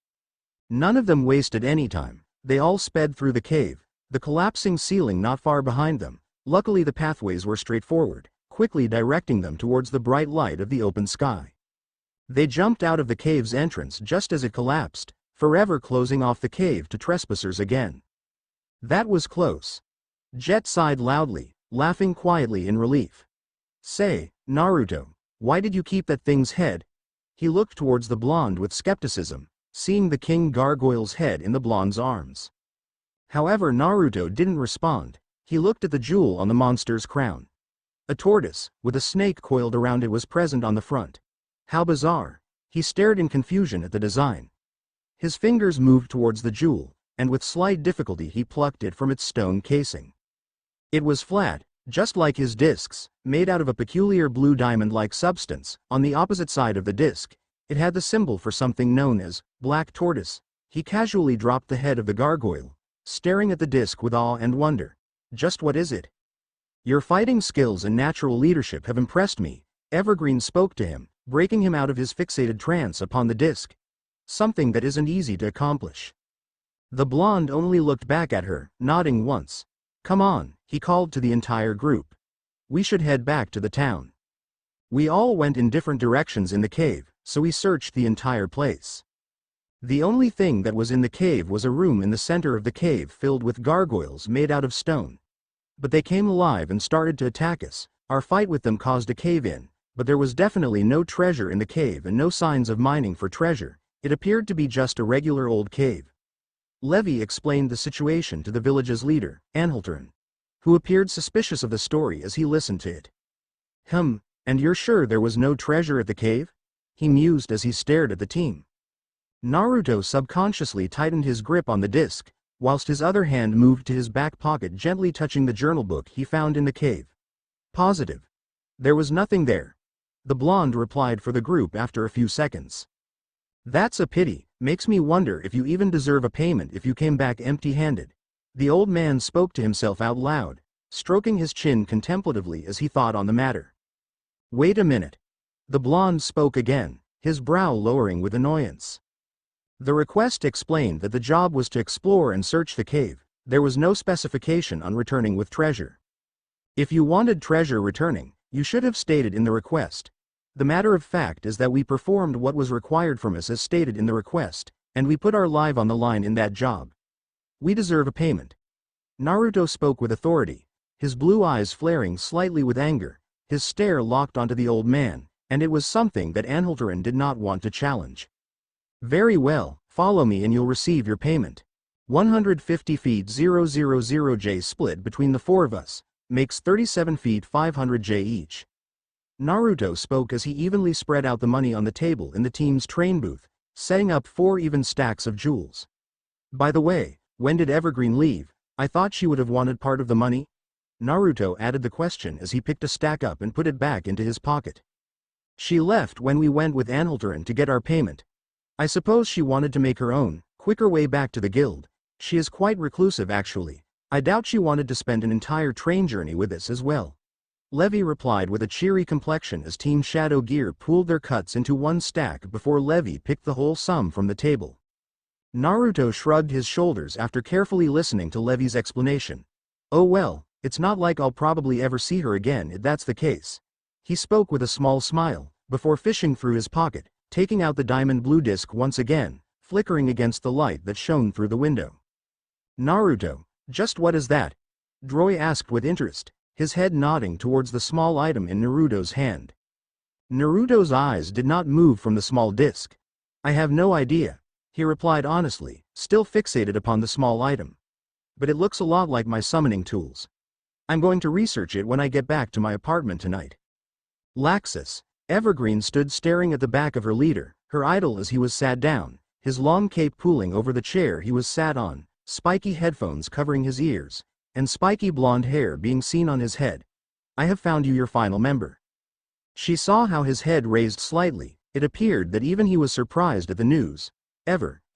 [SPEAKER 1] None of them wasted any time. They all sped through the cave, the collapsing ceiling not far behind them. Luckily the pathways were straightforward, quickly directing them towards the bright light of the open sky. They jumped out of the cave's entrance just as it collapsed, forever closing off the cave to trespassers again. That was close. Jet sighed loudly, laughing quietly in relief. "Say, Naruto, why did you keep that thing's head?" He looked towards the blonde with skepticism, seeing the king gargoyle's head in the blonde's arms. However, Naruto didn't respond. He looked at the jewel on the monster's crown. A tortoise, with a snake coiled around it, was present on the front. How bizarre. He stared in confusion at the design. His fingers moved towards the jewel, and with slight difficulty he plucked it from its stone casing. It was flat, just like his discs, made out of a peculiar blue diamond-like substance. On the opposite side of the disc, it had the symbol for something known as black tortoise. He casually dropped the head of the gargoyle, staring at the disc with awe and wonder. "Just what is it?" "Your fighting skills and natural leadership have impressed me," Evergreen spoke to him, breaking him out of his fixated trance upon the disc. "Something that isn't easy to accomplish." The blonde only looked back at her, nodding once. "Come on," he called to the entire group. "We should head back to the town." We all went in different directions in the cave, so we searched the entire place. The only thing that was in the cave was a room in the center of the cave filled with gargoyles made out of stone. But they came alive and started to attack us. Our fight with them caused a cave-in, but there was definitely no treasure in the cave and no signs of mining for treasure. It appeared to be just a regular old cave. Levi explained the situation to the village's leader, Anhalterin, who appeared suspicious of the story as he listened to it. And you're sure there was no treasure at the cave? He mused as he stared at the team. Naruto subconsciously tightened his grip on the disc, whilst his other hand moved to his back pocket, gently touching the journal book he found in the cave. Positive. There was nothing there. The blonde replied for the group after a few seconds. That's a pity, makes me wonder if you even deserve a payment if you came back empty-handed. The old man spoke to himself out loud, stroking his chin contemplatively as he thought on the matter. Wait a minute. The blonde spoke again, his brow lowering with annoyance. The request explained that the job was to explore and search the cave. There was no specification on returning with treasure. If you wanted treasure returning, you should have stated in the request. The matter of fact is that we performed what was required from us as stated in the request, and we put our life on the line in that job. We deserve a payment. Naruto spoke with authority, his blue eyes flaring slightly with anger. His stare locked onto the old man, and it was something that Anhalterin did not want to challenge. Very well, follow me and you'll receive your payment. 150 feet 000 J split between the four of us, makes 37 feet 500 J each. Naruto spoke as he evenly spread out the money on the table in the team's train booth, setting up 4 even stacks of jewels. By the way, when did Evergreen leave? I thought she would have wanted part of the money. Naruto added the question as he picked a stack up and put it back into his pocket. She left when we went with Anhalterin to get our payment. I suppose she wanted to make her own, quicker way back to the guild. She is quite reclusive actually. I doubt she wanted to spend an entire train journey with us as well. Levi replied with a cheery complexion as Team Shadow Gear pooled their cuts into one stack before Levi picked the whole sum from the table. Naruto shrugged his shoulders after carefully listening to Levi's explanation. Oh well. It's not like I'll probably ever see her again if that's the case. He spoke with a small smile, before fishing through his pocket, taking out the diamond blue disc once again, flickering against the light that shone through the window. Naruto, just what is that? Droy asked with interest, his head nodding towards the small item in Naruto's hand. Naruto's eyes did not move from the small disc. I have no idea, he replied honestly, still fixated upon the small item. But it looks a lot like my summoning tools. I'm going to research it when I get back to my apartment tonight. Laxus. Evergreen stood staring at the back of her leader, her idol as he was sat down, his long cape pooling over the chair he was sat on, spiky headphones covering his ears, and spiky blonde hair being seen on his head. I have found you your final member. She saw how his head raised slightly. It appeared that even he was surprised at the news.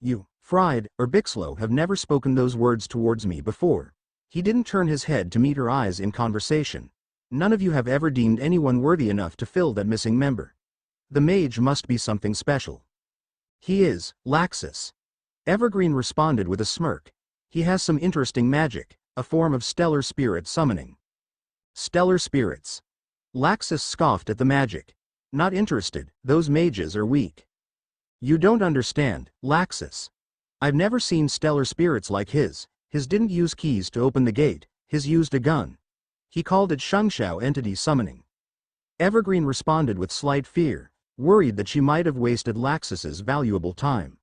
[SPEAKER 1] You, Fried, or Bixlow have never spoken those words towards me before. He didn't turn his head to meet her eyes in conversation. None of you have ever deemed anyone worthy enough to fill that missing member. The mage must be something special. He is, Laxus. Evergreen responded with a smirk. He has some interesting magic, a form of stellar spirit summoning. Stellar spirits. Laxus scoffed at the magic. Not interested, those mages are weak. You don't understand, Laxus. I've never seen stellar spirits like his. His didn't use keys to open the gate, his used a gun. He called it Shungshao entity summoning. Evergreen responded with slight fear, worried that she might have wasted Laxus's valuable time.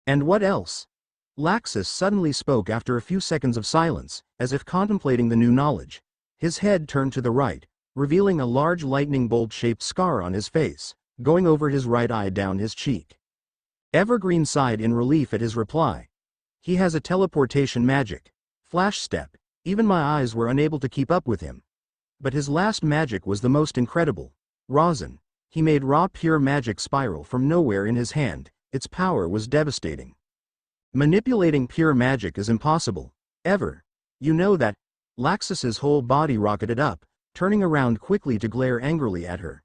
[SPEAKER 1] And what else? Laxus suddenly spoke after a few seconds of silence, as if contemplating the new knowledge. His head turned to the right, revealing a large lightning bolt-shaped scar on his face, going over his right eye down his cheek. Evergreen sighed in relief at his reply. He has a teleportation magic. Flash step. Even my eyes were unable to keep up with him. But his last magic was the most incredible. Rosin. He made raw pure magic spiral from nowhere in his hand. Its power was devastating. Manipulating pure magic is impossible. Ever. You know that. Laxus's whole body rocketed up, turning around quickly to glare angrily at her.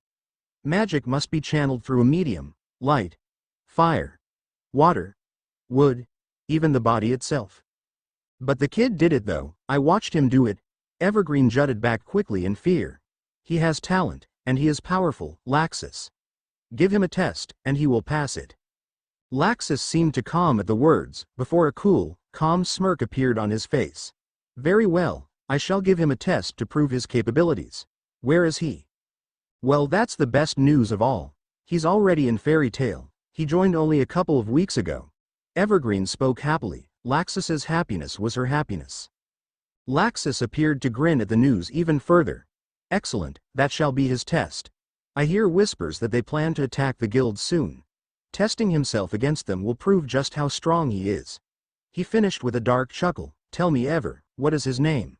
[SPEAKER 1] Magic must be channeled through a medium. Light. Fire. Water. Wood. Even the body itself. But the kid did it though, I watched him do it. Evergreen jutted back quickly in fear. He has talent, and he is powerful, Laxus. Give him a test, and he will pass it. Laxus seemed to calm at the words, before a cool, calm smirk appeared on his face. Very well, I shall give him a test to prove his capabilities. Where is he? Well, that's the best news of all. He's already in Fairy Tale. He joined only a couple of weeks ago. Evergreen spoke happily. Laxus's happiness was her happiness. Laxus appeared to grin at the news even further. Excellent, that shall be his test. I hear whispers that they plan to attack the guild soon. Testing himself against them will prove just how strong he is. He finished with a dark chuckle. Tell me, what is his name?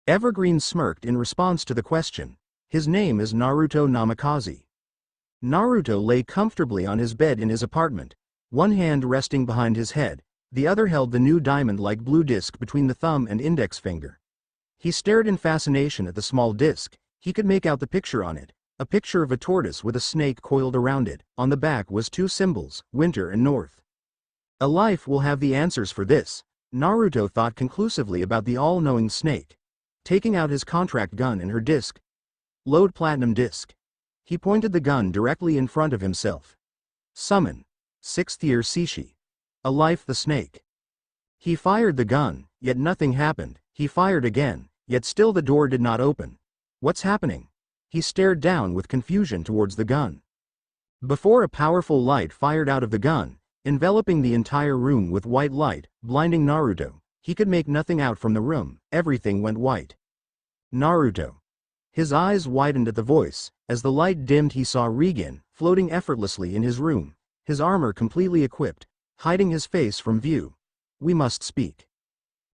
[SPEAKER 1] Evergreen smirked in response to the question. His name is Naruto Namikaze. Naruto lay comfortably on his bed in his apartment, one hand resting behind his head, the other held the new diamond-like blue disc between the thumb and index finger. He stared in fascination at the small disc. He could make out the picture on it, a picture of a tortoise with a snake coiled around it. On the back was two symbols, winter and north. A life will have the answers for this, Naruto thought conclusively about the all-knowing snake. Taking out his contract gun and her disc. Load platinum disc. He pointed the gun directly in front of himself. Summon. 6th year Sishi. A life the snake. He fired the gun, yet nothing happened. He fired again, yet still the door did not open. What's happening? He stared down with confusion towards the gun. Before a powerful light fired out of the gun, enveloping the entire room with white light, blinding Naruto. He could make nothing out from the room. Everything went white. Naruto. His eyes widened at the voice. As the light dimmed, he saw Regan, floating effortlessly in his room, his armor completely equipped, hiding his face from view. We must speak.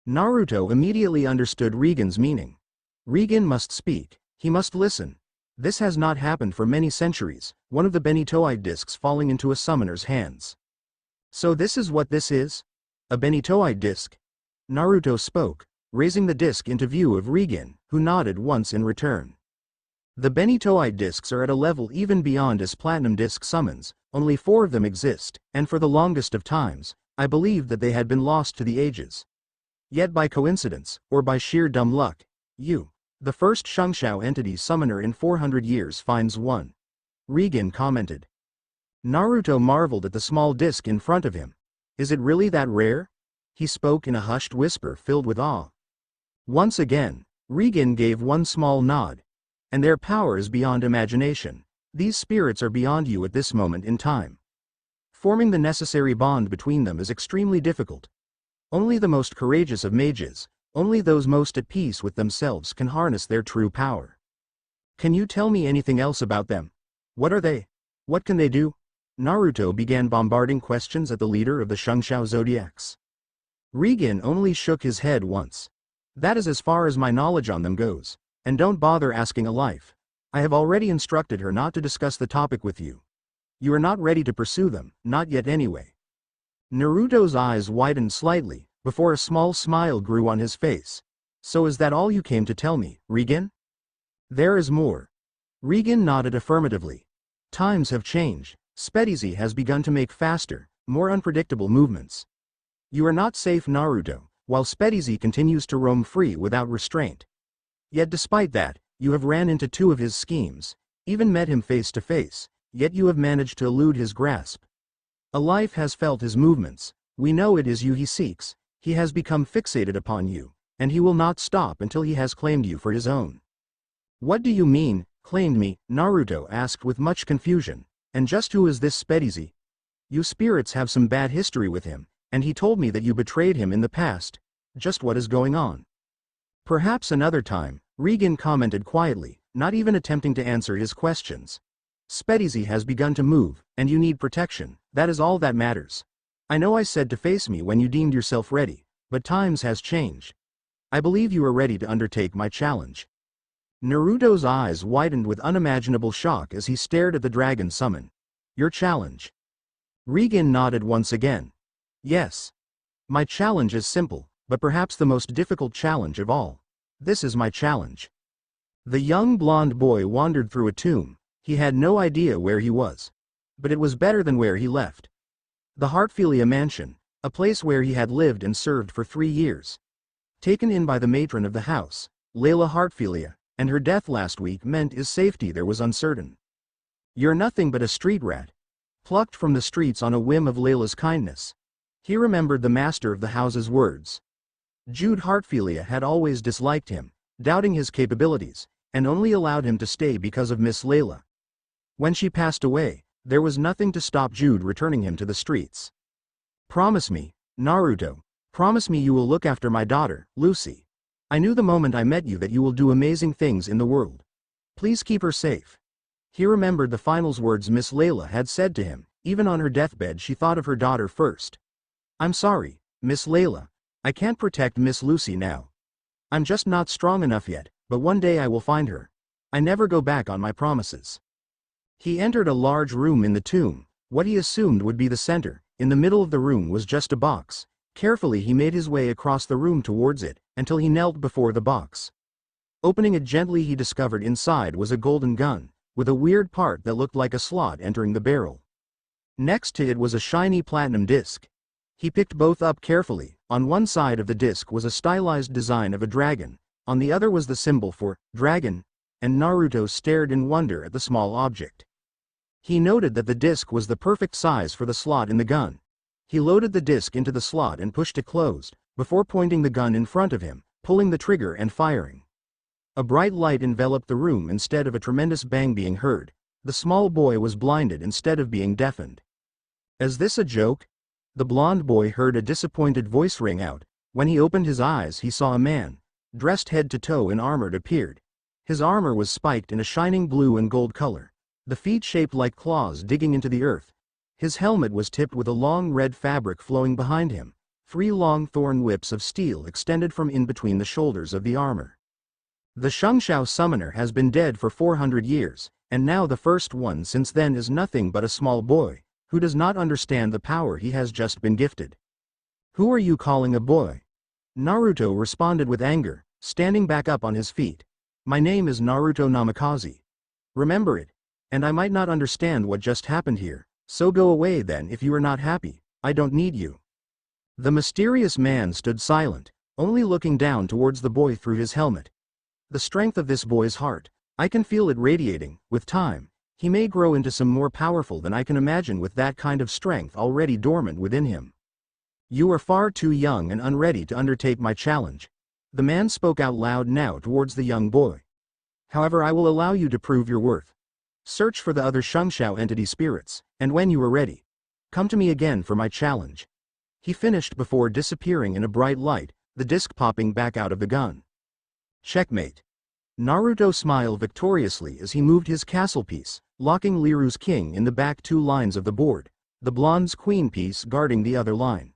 [SPEAKER 1] Naruto immediately understood Regan's meaning. Regan must speak. He must listen. This has not happened for many centuries, one of the Benitoide discs falling into a summoner's hands. So this is what this is? A Benitoide disc? Naruto spoke, raising the disc into view of Regan, who nodded once in return. The Benitoide discs are at a level even beyond as platinum disc summons. Only 4 of them exist, and for the longest of times, I believed that they had been lost to the ages. Yet by coincidence, or by sheer dumb luck, you, the first Shungshao entity summoner in 400 years, finds one. Regan commented. Naruto marveled at the small disc in front of him. Is it really that rare? He spoke in a hushed whisper filled with awe. Once again, Regan gave one small nod. And their power is beyond imagination. These spirits are beyond you at this moment in time. Forming the necessary bond between them is extremely difficult. Only the most courageous of mages, only those most at peace with themselves can harness their true power. Can you tell me anything else about them? What are they? What can they do? Naruto began bombarding questions at the leader of the Shungshao Zodiacs. Regan only shook his head once. That is as far as my knowledge on them goes. And don't bother asking a life. I have already instructed her not to discuss the topic with you. You are not ready to pursue them, not yet anyway. Naruto's eyes widened slightly, before a small smile grew on his face. So is that all you came to tell me, Regan? There is more. Regan nodded affirmatively. Times have changed. Spedy has begun to make faster, more unpredictable movements. You are not safe, Naruto, while Spedy continues to roam free without restraint. Yet despite that, you have ran into 2 of his schemes, even met him face to face, yet you have managed to elude his grasp. A life has felt his movements. We know it is you he seeks. He has become fixated upon you, and he will not stop until he has claimed you for his own. What do you mean, claimed me? Naruto asked with much confusion. And just who is this Spedy? You spirits have some bad history with him, and he told me that you betrayed him in the past. Just what is going on? Perhaps another time, Regan commented quietly, not even attempting to answer his questions. Spedy has begun to move, and you need protection. That is all that matters. I know I said to face me when you deemed yourself ready, but times has changed. I believe you are ready to undertake my challenge. Naruto's eyes widened with unimaginable shock as he stared at the dragon summon. Your challenge? Regan nodded once again. Yes. My challenge is simple, but perhaps the most difficult challenge of all. This is my challenge. The young blonde boy wandered through a tomb. He had no idea where he was. But it was better than where he left. The Heartfilia mansion, a place where he had lived and served for 3 years. Taken in by the matron of the house, Layla Heartfilia, and her death last week meant his safety there was uncertain. You're nothing but a street rat. Plucked from the streets on a whim of Layla's kindness. He remembered the master of the house's words. Jude Heartfilia had always disliked him, doubting his capabilities, and only allowed him to stay because of Miss Layla. When she passed away, there was nothing to stop Jude returning him to the streets. Promise me, Naruto, promise me you will look after my daughter, Lucy. I knew the moment I met you that you will do amazing things in the world. Please keep her safe. He remembered the final words Miss Layla had said to him. Even on her deathbed she thought of her daughter first. I'm sorry, Miss Layla. I can't protect Miss Lucy now. I'm just not strong enough yet, but one day I will find her. I never go back on my promises. He entered a large room in the tomb, what he assumed would be the center. In the middle of the room was just a box. Carefully he made his way across the room towards it, until he knelt before the box. Opening it gently he discovered inside was a golden gun, with a weird part that looked like a slot entering the barrel. Next to it was a shiny platinum disc. He picked both up carefully. On one side of the disc was a stylized design of a dragon, on the other was the symbol for dragon, and Naruto stared in wonder at the small object. He noted that the disc was the perfect size for the slot in the gun. He loaded the disc into the slot and pushed it closed, before pointing the gun in front of him, pulling the trigger and firing. A bright light enveloped the room instead of a tremendous bang being heard. The small boy was blinded instead of being deafened. Is this a joke? The blond boy heard a disappointed voice ring out. When he opened his eyes he saw a man, dressed head to toe in armor appeared. His armor was spiked in a shining blue and gold color, the feet shaped like claws digging into the earth. His helmet was tipped with a long red fabric flowing behind him. 3 long thorn whips of steel extended from in between the shoulders of the armor. The Shengshao summoner has been dead for 400 years, and now the first one since then is nothing but a small boy, who does not understand the power he has just been gifted. Who are you calling a boy? Naruto responded with anger, standing back up on his feet. My name is Naruto Namikaze. Remember it. And I might not understand what just happened here, so go away then if you are not happy. I don't need you. The mysterious man stood silent, only looking down towards the boy through his helmet. The strength of this boy's heart, I can feel it radiating. With time, he may grow into some more powerful than I can imagine with that kind of strength already dormant within him. You are far too young and unready to undertake my challenge. The man spoke out loud now towards the young boy. However, I will allow you to prove your worth. Search for the other Shengshao entity spirits, and when you are ready, come to me again for my challenge. He finished before disappearing in a bright light, the disc popping back out of the gun. Checkmate. Naruto smiled victoriously as he moved his castle piece, locking Liru's king in the back 2 lines of the board, the blonde's queen piece guarding the other line.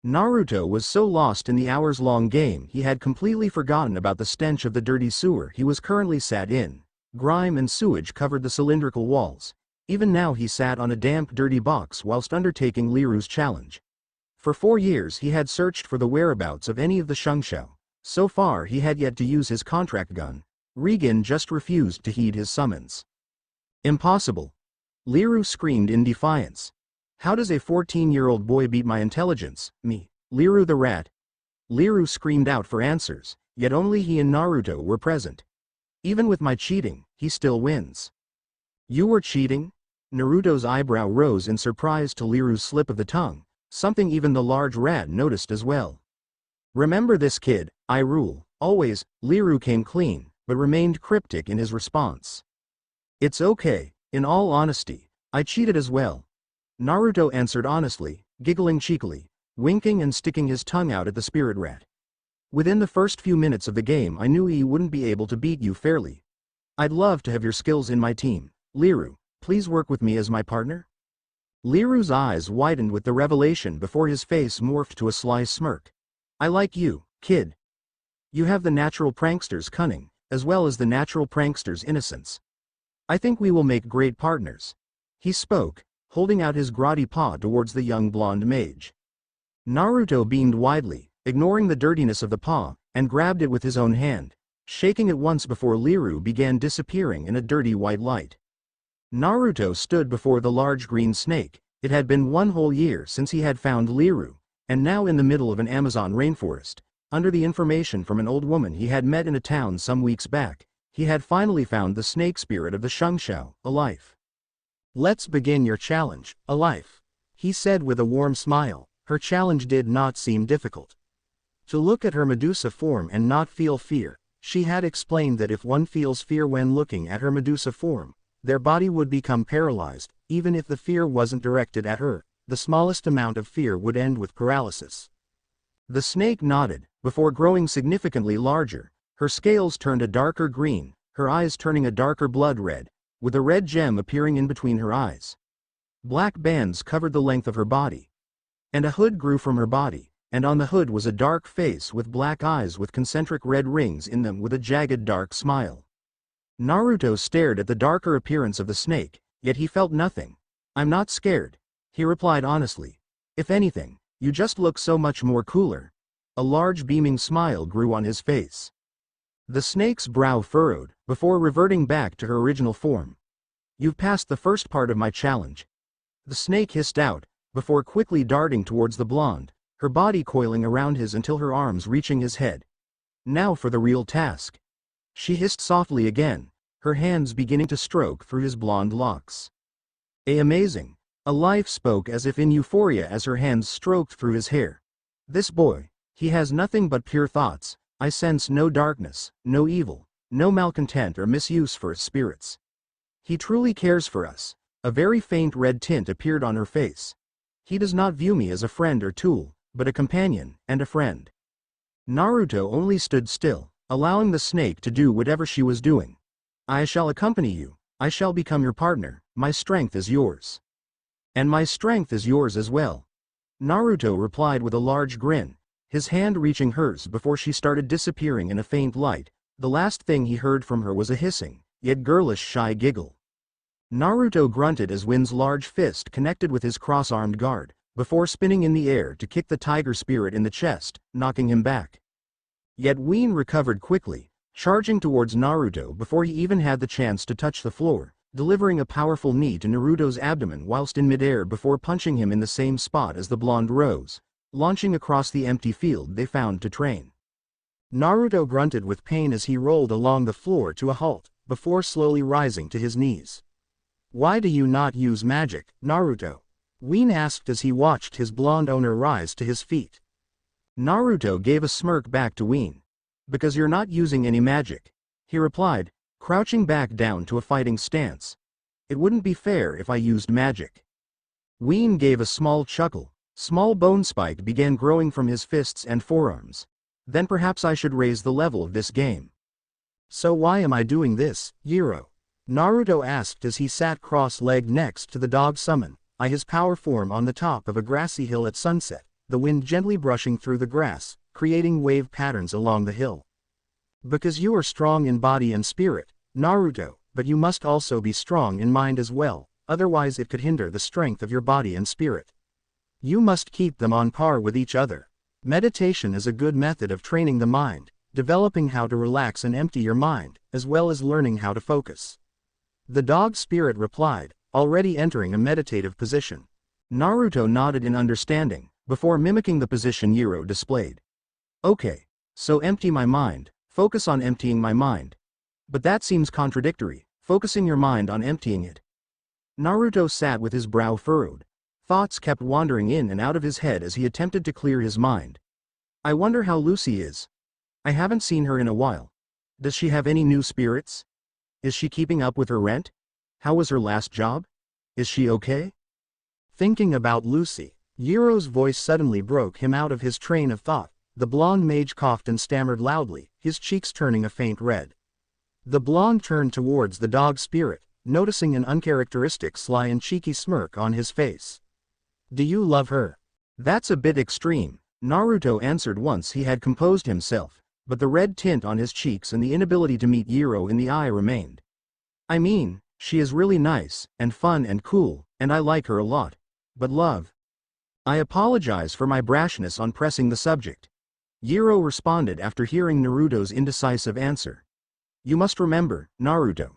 [SPEAKER 1] Naruto was so lost in the hours-long game he had completely forgotten about the stench of the dirty sewer he was currently sat in. Grime and sewage covered the cylindrical walls. Even now he sat on a damp dirty box whilst undertaking Liru's challenge. For 4 years he had searched for the whereabouts of any of the Shengshao. So far he had yet to use his contract gun. Regan just refused to heed his summons. Impossible. Liru screamed in defiance. How does a 14-year-old boy beat my intelligence, me, Liru the rat? Liru screamed out for answers, yet only he and Naruto were present. Even with my cheating, he still wins. You were cheating? Naruto's eyebrow rose in surprise to Liru's slip of the tongue, something even the large rat noticed as well. Remember this kid, I rule, always. Liru came clean, but remained cryptic in his response. It's okay, in all honesty, I cheated as well. Naruto answered honestly, giggling cheekily, winking and sticking his tongue out at the spirit rat. Within the first few minutes of the game I knew he wouldn't be able to beat you fairly. I'd love to have your skills in my team. Liru, please work with me as my partner? Liru's eyes widened with the revelation before his face morphed to a sly smirk. I like you, kid. You have the natural prankster's cunning, as well as the natural prankster's innocence. I think we will make great partners. He spoke, holding out his grotty paw towards the young blonde mage. Naruto beamed widely, ignoring the dirtiness of the paw, and grabbed it with his own hand, shaking it once before Liru began disappearing in a dirty white light. Naruto stood before the large green snake. It had been 1 whole year since he had found Liru, and now in the middle of an Amazon rainforest, under the information from an old woman he had met in a town some weeks back, He had finally found the snake spirit of the Shengshao, a life.
[SPEAKER 2] Let's begin your challenge, a life, he said with a warm smile. Her challenge did not seem difficult. To look at her Medusa form and not feel fear, she had explained that if one feels fear when looking at her Medusa form, their body would become paralyzed. Even if the fear wasn't directed at her, the smallest amount of fear would end with paralysis.
[SPEAKER 1] The snake nodded, before growing significantly larger. Her scales turned a darker green, her eyes turning a darker blood red, with a red gem appearing in between her eyes. Black bands covered the length of her body. And a hood grew from her body, and on the hood was a dark face with black eyes with concentric red rings in them with a jagged dark smile. Naruto stared at the darker appearance of the snake, yet he felt nothing. "I'm not scared," he replied honestly. "If anything, you just look so much more cooler." A large beaming smile grew on his face. The snake's brow furrowed, before reverting back to her original form. "You've passed the first part of my challenge," the snake hissed out, before quickly darting towards the blonde, her body coiling around his until her arms reaching his head. "Now for the real task," she hissed softly again, her hands beginning to stroke through his blonde locks. Amazing. A life spoke as if in euphoria as her hands stroked through his hair. "This boy, he has nothing but pure thoughts. I sense no darkness, no evil, no malcontent or misuse for his spirits. He truly cares for us." A very faint red tint appeared on her face. "He does not view me as a friend or tool, but a companion and a friend." Naruto only stood still, allowing the snake to do whatever she was doing. "I shall accompany you. I shall become your partner. My strength is yours." "And my strength is yours as well," Naruto replied with a large grin, his hand reaching hers before she started disappearing in a faint light. The last thing he heard from her was a hissing, yet girlish shy giggle. Naruto grunted as Win's large fist connected with his cross-armed guard, before spinning in the air to kick the tiger spirit in the chest, knocking him back. Yet Win recovered quickly, charging towards Naruto before he even had the chance to touch the floor, delivering a powerful knee to Naruto's abdomen whilst in midair before punching him in the same spot as the blonde rose, launching across the empty field they found to train. Naruto grunted with pain as he rolled along the floor to a halt, before slowly rising to his knees. "Why do you not use magic, Naruto?" Win asked as he watched his blonde owner rise to his feet. Naruto gave a smirk back to Win. "Because you're not using any magic," he replied, crouching back down to a fighting stance. "It wouldn't be fair if I used magic." Win gave a small chuckle. Small bone spike began growing from his fists and forearms. "Then perhaps I should raise the level of this game." "So why am I doing this, Yiro?" Naruto asked as he sat cross-legged next to the dog summon, his power form on the top of a grassy hill at sunset, the wind gently brushing through the grass, creating wave patterns along the hill. "Because you are strong in body and spirit, Naruto, but you must also be strong in mind as well, otherwise it could hinder the strength of your body and spirit. You must keep them on par with each other. Meditation is a good method of training the mind, developing how to relax and empty your mind, as well as learning how to focus." The dog spirit replied, already entering a meditative position. Naruto nodded in understanding, before mimicking the position Yiro displayed. "Okay, so empty my mind, focus on emptying my mind. But that seems contradictory, focusing your mind on emptying it." Naruto sat with his brow furrowed. Thoughts kept wandering in and out of his head as he attempted to clear his mind. "I wonder how Lucy is. I haven't seen her in a while. Does she have any new spirits? Is she keeping up with her rent? How was her last job? Is she okay?" Thinking about Lucy, Yiro's voice suddenly broke him out of his train of thought. The blonde mage coughed and stammered loudly, his cheeks turning a faint red. The blonde turned towards the dog spirit, noticing an uncharacteristic sly and cheeky smirk on his face. "Do you love her?" "That's a bit extreme," Naruto answered once he had composed himself, but the red tint on his cheeks and the inability to meet Yiro in the eye remained. "I mean, she is really nice, and fun and cool, and I like her a lot. But love?" "I apologize for my brashness on pressing the subject," Yiro responded after hearing Naruto's indecisive answer. "You must remember, Naruto.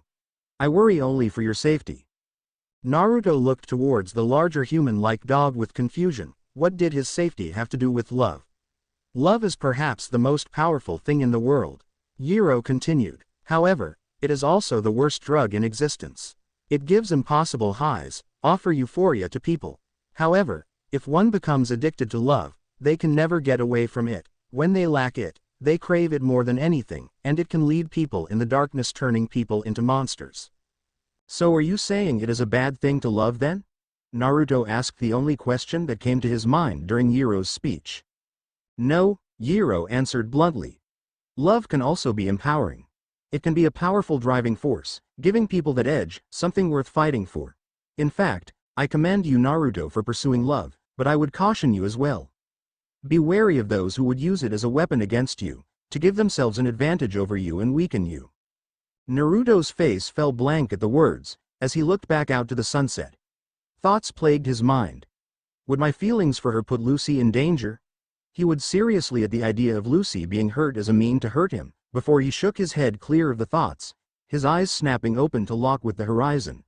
[SPEAKER 1] I worry only for your safety." Naruto looked towards the larger human-like dog with confusion. What did his safety have to do with love? "Love is perhaps the most powerful thing in the world," Yiro continued. "However,
[SPEAKER 2] It is also the worst drug in existence. It gives impossible highs, offer euphoria to people. However, if one becomes addicted to love, they can never get away from it. When they lack it, they crave it more than anything, and it can lead people in the darkness, turning people into monsters.
[SPEAKER 1] So are you saying it is a bad thing to love then? Naruto asked, the only question that came to his mind during Yiro's speech. No, Yiro answered bluntly. Love can also be empowering. It can be a powerful driving force, giving people that edge, something worth fighting for. In fact, I commend you, Naruto, for pursuing love, but I would caution you as well. Be wary of those who would use it as a weapon against you, to give themselves an advantage over you and weaken you. Naruto's face fell blank at the words, as he looked back out to the sunset. Thoughts plagued his mind. Would my feelings for her put Lucy in danger? He would seriously at the idea of Lucy being hurt as a mean to hurt him, before he shook his head clear of the thoughts, his eyes snapping open to lock with the horizon.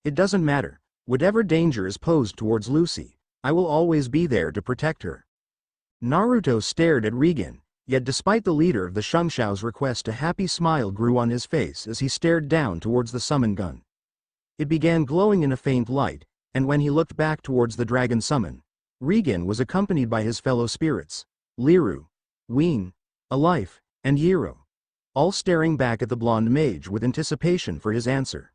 [SPEAKER 1] It doesn't matter, whatever danger is posed towards Lucy, I will always be there to protect her. Naruto stared at Regan, yet despite the leader of the Shungshao's request, a happy smile grew on his face as he stared down towards the summon gun. It began glowing in a faint light, and when he looked back towards the dragon summon, Regan was accompanied by his fellow spirits, Liru, Ween, Alife, and Yiro, all staring back at the blonde mage with anticipation for his answer.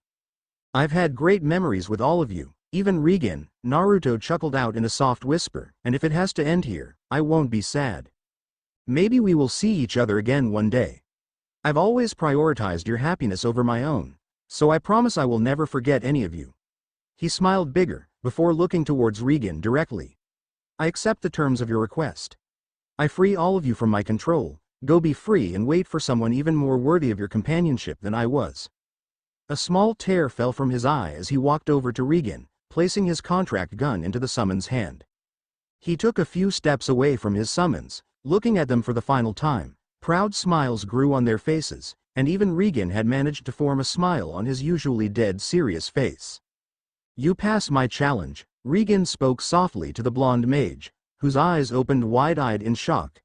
[SPEAKER 1] I've had great memories with all of you, even Regan, Naruto chuckled out in a soft whisper, and if it has to end here, I won't be sad. Maybe we will see each other again one day. I've always prioritized your happiness over my own, so I promise I will never forget any of you. He smiled bigger, before looking towards Regan directly. I accept the terms of your request. I free all of you from my control, go be free and wait for someone even more worthy of your companionship than I was. A small tear fell from his eye as he walked over to Regan, placing his contract gun into the summon's hand. He took a few steps away from his summons, looking at them for the final time. Proud smiles grew on their faces, and even Regan had managed to form a smile on his usually dead serious face. You pass my challenge, Regan spoke softly to the blonde mage, whose eyes opened wide-eyed in shock.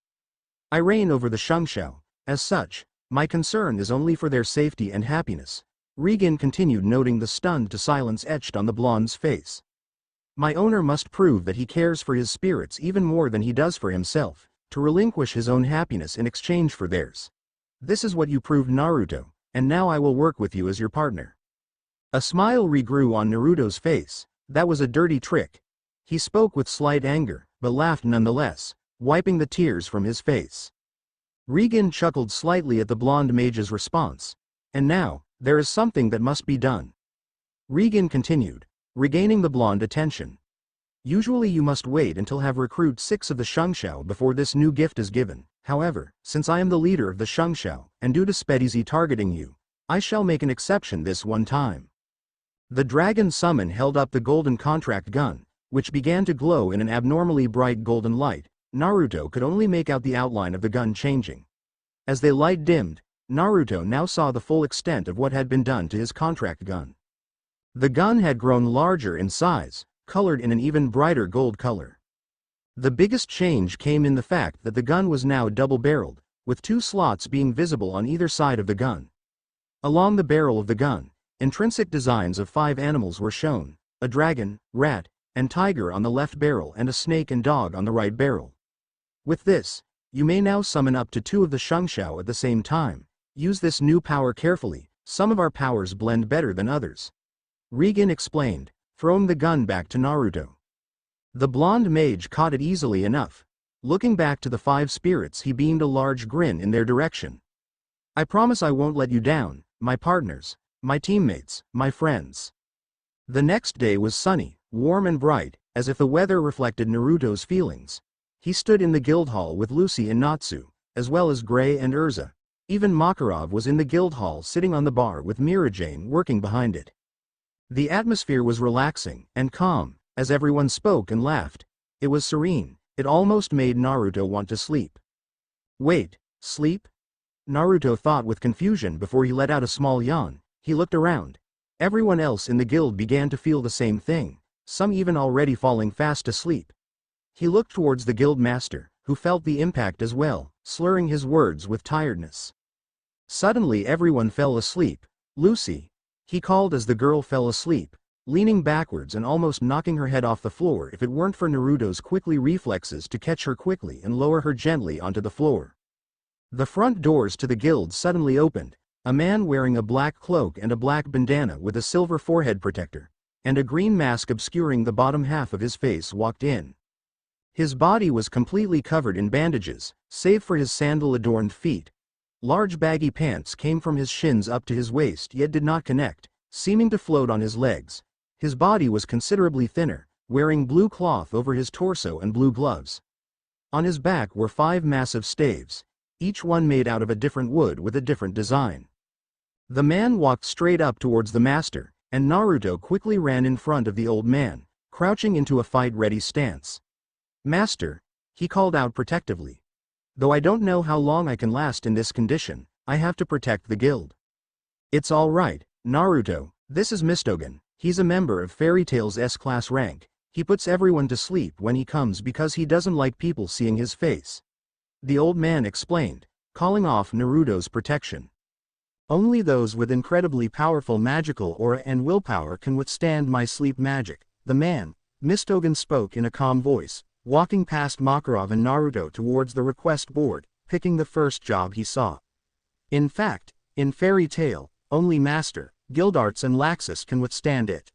[SPEAKER 1] I reign over the Shungshao, as such, my concern is only for their safety and happiness. Regan continued, noting the stunned to silence etched on the blonde's face. My owner must prove that he cares for his spirits even more than he does for himself, to relinquish his own happiness in exchange for theirs. This is what you proved, Naruto, and now I will work with you as your partner. A smile regrew on Naruto's face. That was a dirty trick. He spoke with slight anger, but laughed nonetheless, wiping the tears from his face. Regan chuckled slightly at the blonde mage's response. And now, there is something that must be done. Regan continued, regaining the blonde attention. Usually you must wait until have recruit 6 of the Shungshao before this new gift is given. However, since I am the leader of the Shungshao, and due to Spedy targeting you, I shall make an exception this one time. The dragon summon held up the golden contract gun, which began to glow in an abnormally bright golden light. Naruto could only make out the outline of the gun changing. As the light dimmed, Naruto now saw the full extent of what had been done to his contract gun. The gun had grown larger in size, colored in an even brighter gold color. The biggest change came in the fact that the gun was now double-barreled, with 2 slots being visible on either side of the gun. Along the barrel of the gun, intrinsic designs of 5 animals were shown, a dragon, rat, and tiger on the left barrel and a snake and dog on the right barrel. With this, you may now summon up to 2 of the Shungshao at the same time. Use this new power carefully, some of our powers blend better than others. Regan explained, throwing the gun back to Naruto. The blonde mage caught it easily enough. Looking back to the 5 spirits, he beamed a large grin in their direction. I promise I won't let you down, my partners, my teammates, my friends. The next day was sunny, warm and bright, as if the weather reflected Naruto's feelings. He stood in the guild hall with Lucy and Natsu, as well as Gray and Urza. Even Makarov was in the guild hall sitting on the bar with Mirajane working behind it. The atmosphere was relaxing and calm, as everyone spoke and laughed. It was serene, it almost made Naruto want to sleep. Wait, sleep? Naruto thought with confusion before he let out a small yawn. He looked around. Everyone else in the guild began to feel the same thing, some even already falling fast asleep. He looked towards the guild master, who felt the impact as well, slurring his words with tiredness. Suddenly everyone fell asleep. Lucy, he called as the girl fell asleep, leaning backwards and almost knocking her head off the floor if it weren't for Naruto's quickly reflexes to catch her quickly and lower her gently onto the floor. The front doors to the guild suddenly opened. A man wearing a black cloak and a black bandana with a silver forehead protector, and a green mask obscuring the bottom half of his face walked in. His body was completely covered in bandages, save for his sandal-adorned feet. Large baggy pants came from his shins up to his waist yet did not connect, seeming to float on his legs. His body was considerably thinner, wearing blue cloth over his torso and blue gloves. On his back were 5 massive staves, each one made out of a different wood with a different design. The man walked straight up towards the master, and Naruto quickly ran in front of the old man, crouching into a fight-ready stance. "Master," he called out protectively. "Though I don't know how long I can last in this condition, I have to protect the guild." "It's all right, Naruto, this is Mistgun. He's a member of Fairy Tail's S-class rank. He puts everyone to sleep when he comes because he doesn't like people seeing his face," the old man explained, calling off Naruto's protection.
[SPEAKER 2] "Only those with incredibly powerful magical aura and willpower can withstand my sleep magic," the man, Mistgun, spoke in a calm voice, walking past Makarov and Naruto towards the request board, picking the first job he saw. "In fact, in Fairy Tail, only Master, Guildarts and Laxus can withstand it.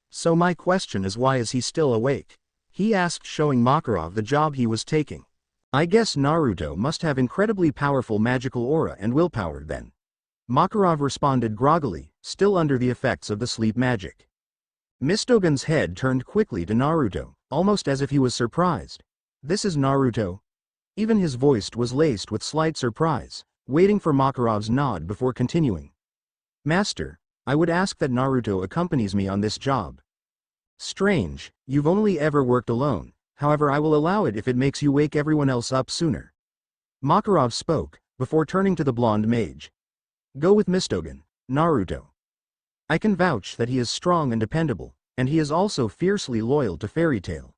[SPEAKER 2] So my question is, why is he still awake?" he asked, showing Makarov the job he was taking.
[SPEAKER 1] "I guess Naruto must have incredibly powerful magical aura and willpower then," Makarov responded groggily, still under the effects of the sleep magic. Mistgun's head turned quickly to Naruto, almost as if he was surprised. "This is Naruto?" Even his voice was laced with slight surprise, waiting for Makarov's nod before continuing. "Master, I would ask that Naruto accompanies me on this job." "Strange, you've only ever worked alone, however I will allow it if it makes you wake everyone else up sooner," Makarov spoke, before turning to the blonde mage. "Go with Mistgun, Naruto. I can vouch that he is strong and dependable, and he is also fiercely loyal to Fairy Tail."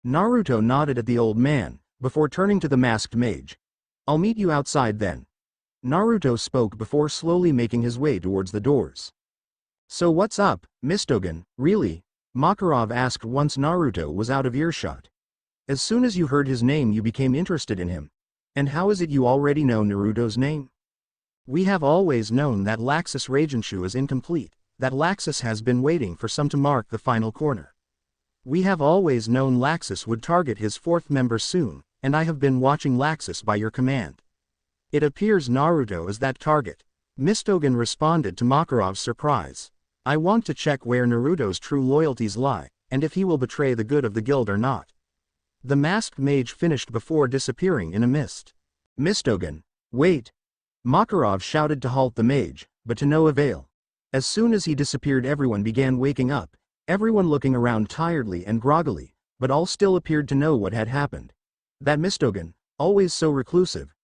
[SPEAKER 1] Naruto nodded at the old man, before turning to the masked mage. "I'll meet you outside then," Naruto spoke before slowly making his way towards the doors. "So what's up, Mistgun, really?" Makarov asked once Naruto was out of earshot. "As soon as you heard his name you became interested in him. And how is it you already know Naruto's name?"
[SPEAKER 2] "We have always known that Laxus Ragenshu is incomplete, that Laxus has been waiting for some to mark the final corner. We have always known Laxus would target his 4th member soon, and I have been watching Laxus by your command. It appears Naruto is that target," Mistgun responded to Makarov's surprise. "I want to check where Naruto's true loyalties lie, and if he will betray the good of the guild or not." The masked mage finished before disappearing in a mist.
[SPEAKER 1] "Mistgun, wait!" Makarov shouted to halt the mage, but to no avail. As soon as he disappeared everyone began waking up, everyone looking around tiredly and groggily, but all still appeared to know what had happened. "That Mistgun, always so reclusive,"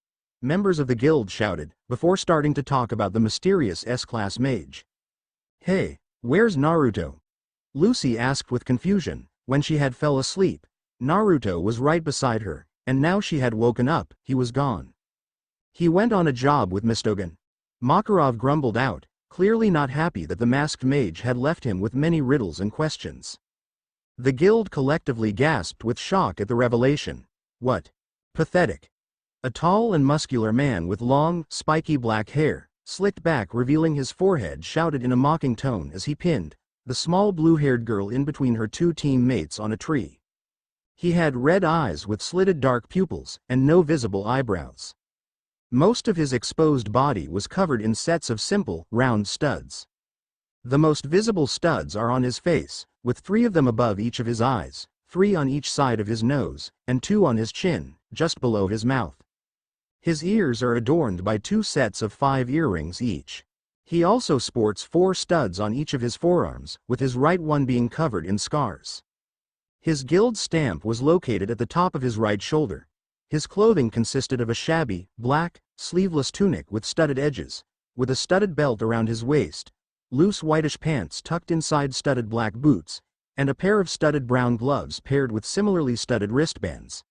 [SPEAKER 1] members of the guild shouted, before starting to talk about the mysterious S-class mage. "Hey, where's Naruto?" Lucy asked with confusion. When she had fell asleep, Naruto was right beside her, and now she had woken up, he was gone. "He went on a job with Mistgun," Makarov grumbled out, clearly not happy that the masked mage had left him with many riddles and questions. The guild collectively gasped with shock at the revelation. "What? Pathetic." A tall and muscular man with long, spiky black hair, slicked back revealing his forehead, shouted in a mocking tone as he pinned the small blue-haired girl in between her 2 teammates on a tree. He had red eyes with slitted dark pupils, and no visible eyebrows. Most of his exposed body was covered in sets of simple, round studs. The most visible studs are on his face, with 3 of them above each of his eyes, 3 on each side of his nose, and 2 on his chin, just below his mouth. His ears are adorned by 2 sets of 5 earrings each. He also sports 4 studs on each of his forearms, with his right one being covered in scars. His guild stamp was located at the top of his right shoulder. His clothing consisted of a shabby, black, sleeveless tunic with studded edges, with a studded belt around his waist, loose whitish pants tucked inside studded black boots, and a pair of studded brown gloves paired with similarly studded wristbands.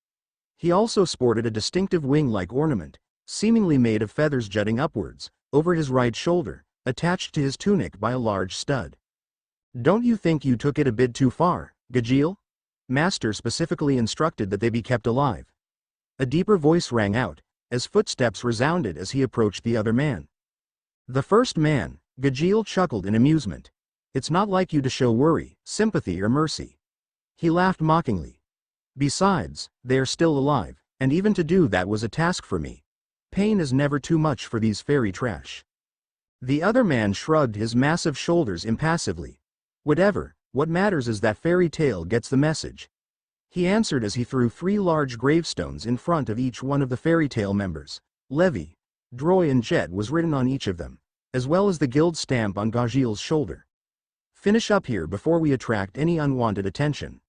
[SPEAKER 1] He also sported a distinctive wing-like ornament, seemingly made of feathers jutting upwards, over his right shoulder, attached to his tunic by a large stud. "Don't you think you took it a bit too far, Gargoyle?" Master specifically instructed that they be kept alive. A deeper voice rang out, as footsteps resounded as he approached the other man. The first man, Gargoyle chuckled in amusement. "It's not like you to show worry, sympathy or mercy." He laughed mockingly. "Besides, they are still alive, and even to do that was a task for me. Pain is never too much for these fairy trash." The other man shrugged his massive shoulders impassively. "Whatever, what matters is that fairy tale gets the message," he answered as he threw 3 large gravestones in front of each one of the fairy tale members. Levy, Droy and Jet was written on each of them, as well as the guild stamp on Gargoyle's shoulder. "Finish up here before we attract any unwanted attention."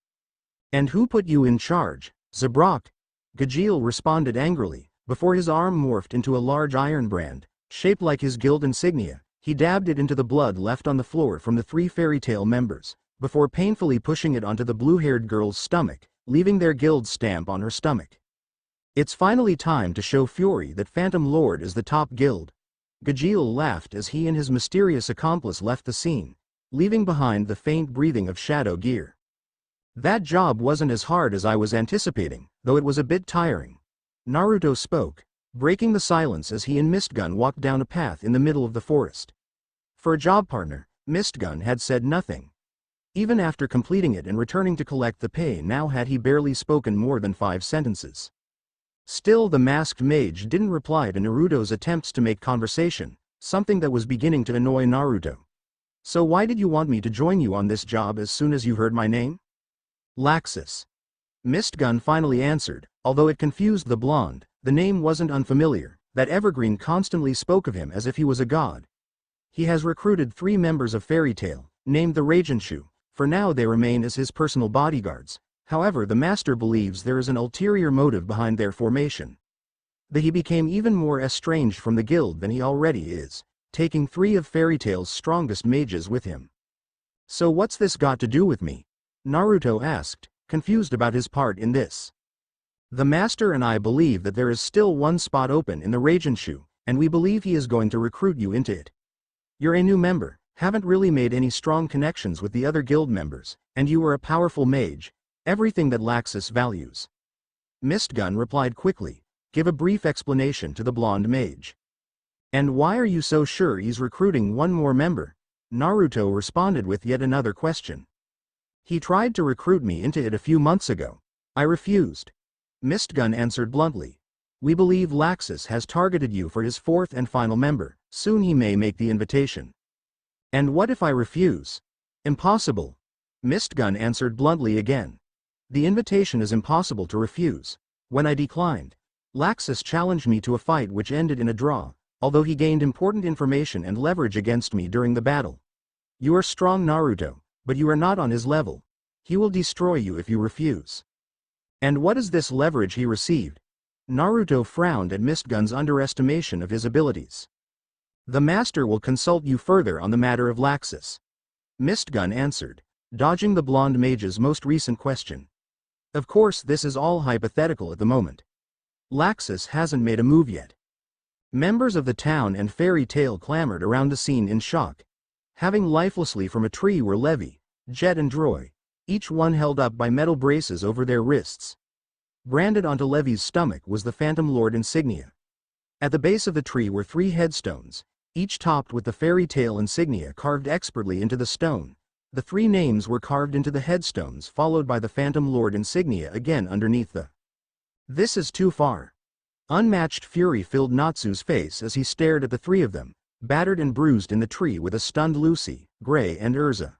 [SPEAKER 1] "And who put you in charge, Zabrak?" Gargoyle responded angrily, before his arm morphed into a large iron brand, shaped like his guild insignia. He dabbed it into the blood left on the floor from the 3 fairy tale members, before painfully pushing it onto the blue-haired girl's stomach, leaving their guild stamp on her stomach. "It's finally time to show Fury that Phantom Lord is the top guild." Gargoyle laughed as he and his mysterious accomplice left the scene, leaving behind the faint breathing of Shadow Gear. "That job wasn't as hard as I was anticipating, though it was a bit tiring." Naruto spoke, breaking the silence as he and Mistgun walked down a path in the middle of the forest. For a job partner, Mistgun had said nothing. Even after completing it and returning to collect the pay, now had he barely spoken more than 5 sentences. Still, the masked mage didn't reply to Naruto's attempts to make conversation, something that was beginning to annoy Naruto. "So why did you want me to join you on this job as soon as you heard my name?" "Laxus." Mistgun finally answered, although it confused the blonde. The name wasn't unfamiliar, that Evergreen constantly spoke of him as if he was a god. "He has recruited 3 members of Fairy Tail, named the Ragenshu. For now they remain as his personal bodyguards. However, the master believes there is an ulterior motive behind their formation. That he became even more estranged from the guild than he already is, taking 3 of Fairy Tail's strongest mages with him." "So what's this got to do with me?" Naruto asked, confused about his part in this. "The master and I believe that there is still 1 spot open in the Ragenshu, and we believe he is going to recruit you into it. You're a new member, haven't really made any strong connections with the other guild members, and you are a powerful mage, everything that Laxus values." Mistgun replied quickly, "Give a brief explanation to the blonde mage." "And why are you so sure he's recruiting 1 more member?" Naruto responded with yet another question. "He tried to recruit me into it a few months ago. I refused." Mistgun answered bluntly. "We believe Laxus has targeted you for his 4th and final member. Soon he may make the invitation." "And what if I refuse?" "Impossible." Mistgun answered bluntly again. "The invitation is impossible to refuse. When I declined, Laxus challenged me to a fight which ended in a draw, although he gained important information and leverage against me during the battle. You are strong, Naruto, but you are not on his level. He will destroy you if you refuse." "And what is this leverage he received?" Naruto frowned at Mistgun's underestimation of his abilities. "The master will consult you further on the matter of Laxus," Mistgun answered, dodging the blonde mage's most recent question. "Of course, this is all hypothetical at the moment. Laxus hasn't made a move yet." Members of the town and Fairy Tail clamored around the scene in shock. Having lifelessly from a tree were Levy, Jet and Droy, each one held up by metal braces over their wrists. Branded onto Levy's stomach was the Phantom Lord insignia. At the base of the tree were 3 headstones, each topped with the Fairy Tail insignia carved expertly into the stone. The 3 names were carved into the headstones, followed by the Phantom Lord insignia again underneath the. "This is too far." Unmatched fury filled Natsu's face as he stared at the 3 of them, battered and bruised in the tree with a stunned Lucy, Gray and Urza.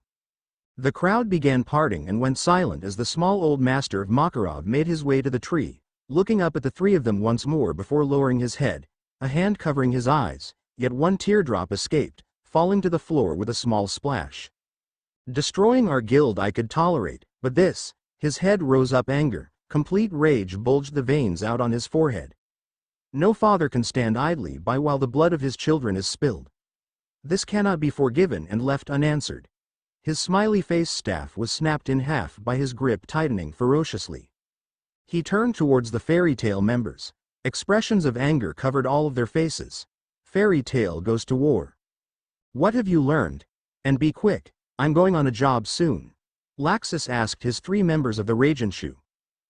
[SPEAKER 1] The crowd began parting and went silent as the small old master of Makarov made his way to the tree, looking up at the 3 of them once more before lowering his head, a hand covering his eyes, yet 1 teardrop escaped, falling to the floor with a small splash. "Destroying our guild I could tolerate, but this," his head rose up anger, complete rage bulged the veins out on his forehead. "No father can stand idly by while the blood of his children is spilled. This cannot be forgiven and left unanswered." His smiley face staff was snapped in half by his grip tightening ferociously. He turned towards the Fairy Tail members. Expressions of anger covered all of their faces. Fairy Tail goes to war. What have you learned? And be quick, I'm going on a job soon. Laxus asked his 3 members of the Ragenshu.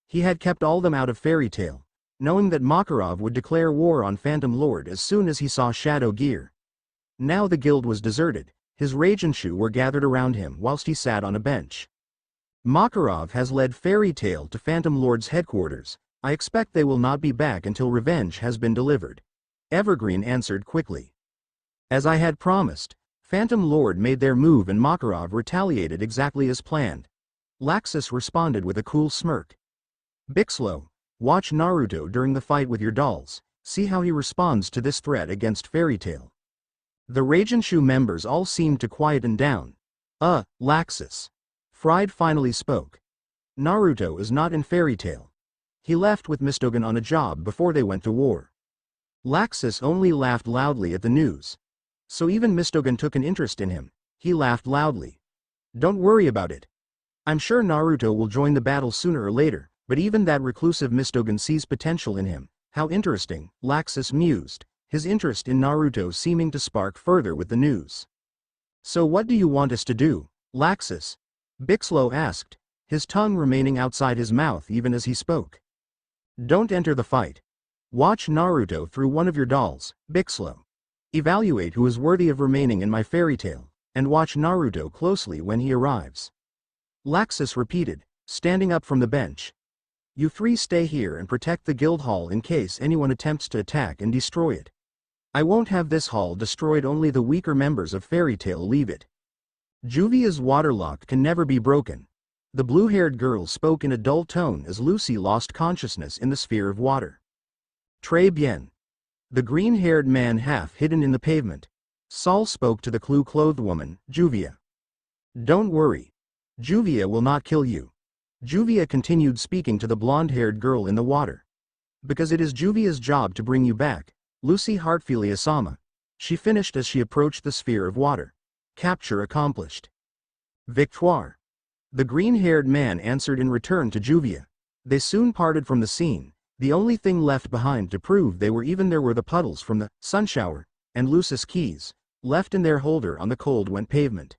[SPEAKER 1] He had kept all them out of Fairy Tail, knowing that Makarov would declare war on Phantom Lord as soon as he saw Shadow Gear. Now the guild was deserted, his Ragenshu were gathered around him whilst he sat on a bench. Makarov has led Fairy Tail to Phantom Lord's headquarters. I expect they will not be back until revenge has been delivered. Evergreen answered quickly. As I had promised, Phantom Lord made their move and Makarov retaliated exactly as planned. Laxus responded with a cool smirk. Bixlo, watch Naruto during the fight with your dolls, see how he responds to this threat against Fairy Tail. The Ragenshu members all seemed to quieten down. Laxus. Fried finally spoke. Naruto is not in Fairy Tail. He left with Mistgun on a job before they went to war. Laxus only laughed loudly at the news. So even Mistgun took an interest in him. He laughed loudly. Don't worry about it. I'm sure Naruto will join the battle sooner or later, but even that reclusive Mistgun sees potential in him. How interesting, Laxus mused, his interest in Naruto seeming to spark further with the news. So what do you want us to do, Laxus? Bixlo asked, his tongue remaining outside his mouth even as he spoke. Don't enter the fight. Watch Naruto through one of your dolls, Bixlo. Evaluate who is worthy of remaining in my Fairy Tail, and watch Naruto closely when he arrives. Laxus repeated, standing up from the bench. You 3 stay here and protect the guild hall in case anyone attempts to attack and destroy it. I won't have this hall destroyed, only the weaker members of Fairy Tail leave it. Juvia's waterlock can never be broken. The blue-haired girl spoke in a dull tone as Lucy lost consciousness in the sphere of water. Très bien. The green-haired man half hidden in the pavement. Saul spoke to the clue-clothed woman, Juvia. Don't worry. Juvia will not kill you. Juvia continued speaking to the blonde-haired girl in the water. Because it is Juvia's job to bring you back, Lucy Heartfilia-sama. She finished as she approached the sphere of water. Capture accomplished. Victoire. The green-haired man answered in return to Juvia. They soon parted from the scene. The only thing left behind to prove they were even there were the puddles from the sunshower, and Lucis keys, left in their holder on the cold wet pavement.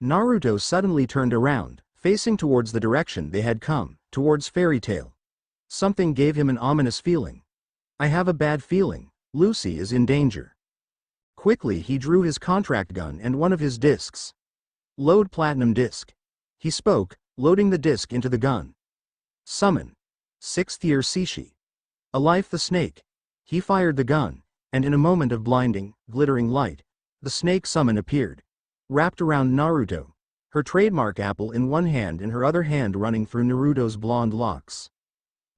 [SPEAKER 1] Naruto suddenly turned around, facing towards the direction they had come, towards Fairy Tail. Something gave him an ominous feeling. I have a bad feeling, Lucy is in danger. Quickly he drew his contract gun and one of his discs. Load platinum disc. He spoke, loading the disc into the gun. Summon. 6th year Sishi. Alive the snake. He fired the gun, and in a moment of blinding, glittering light, the snake summon appeared. Wrapped around Naruto, her trademark apple in one hand and her other hand running through Naruto's blonde locks.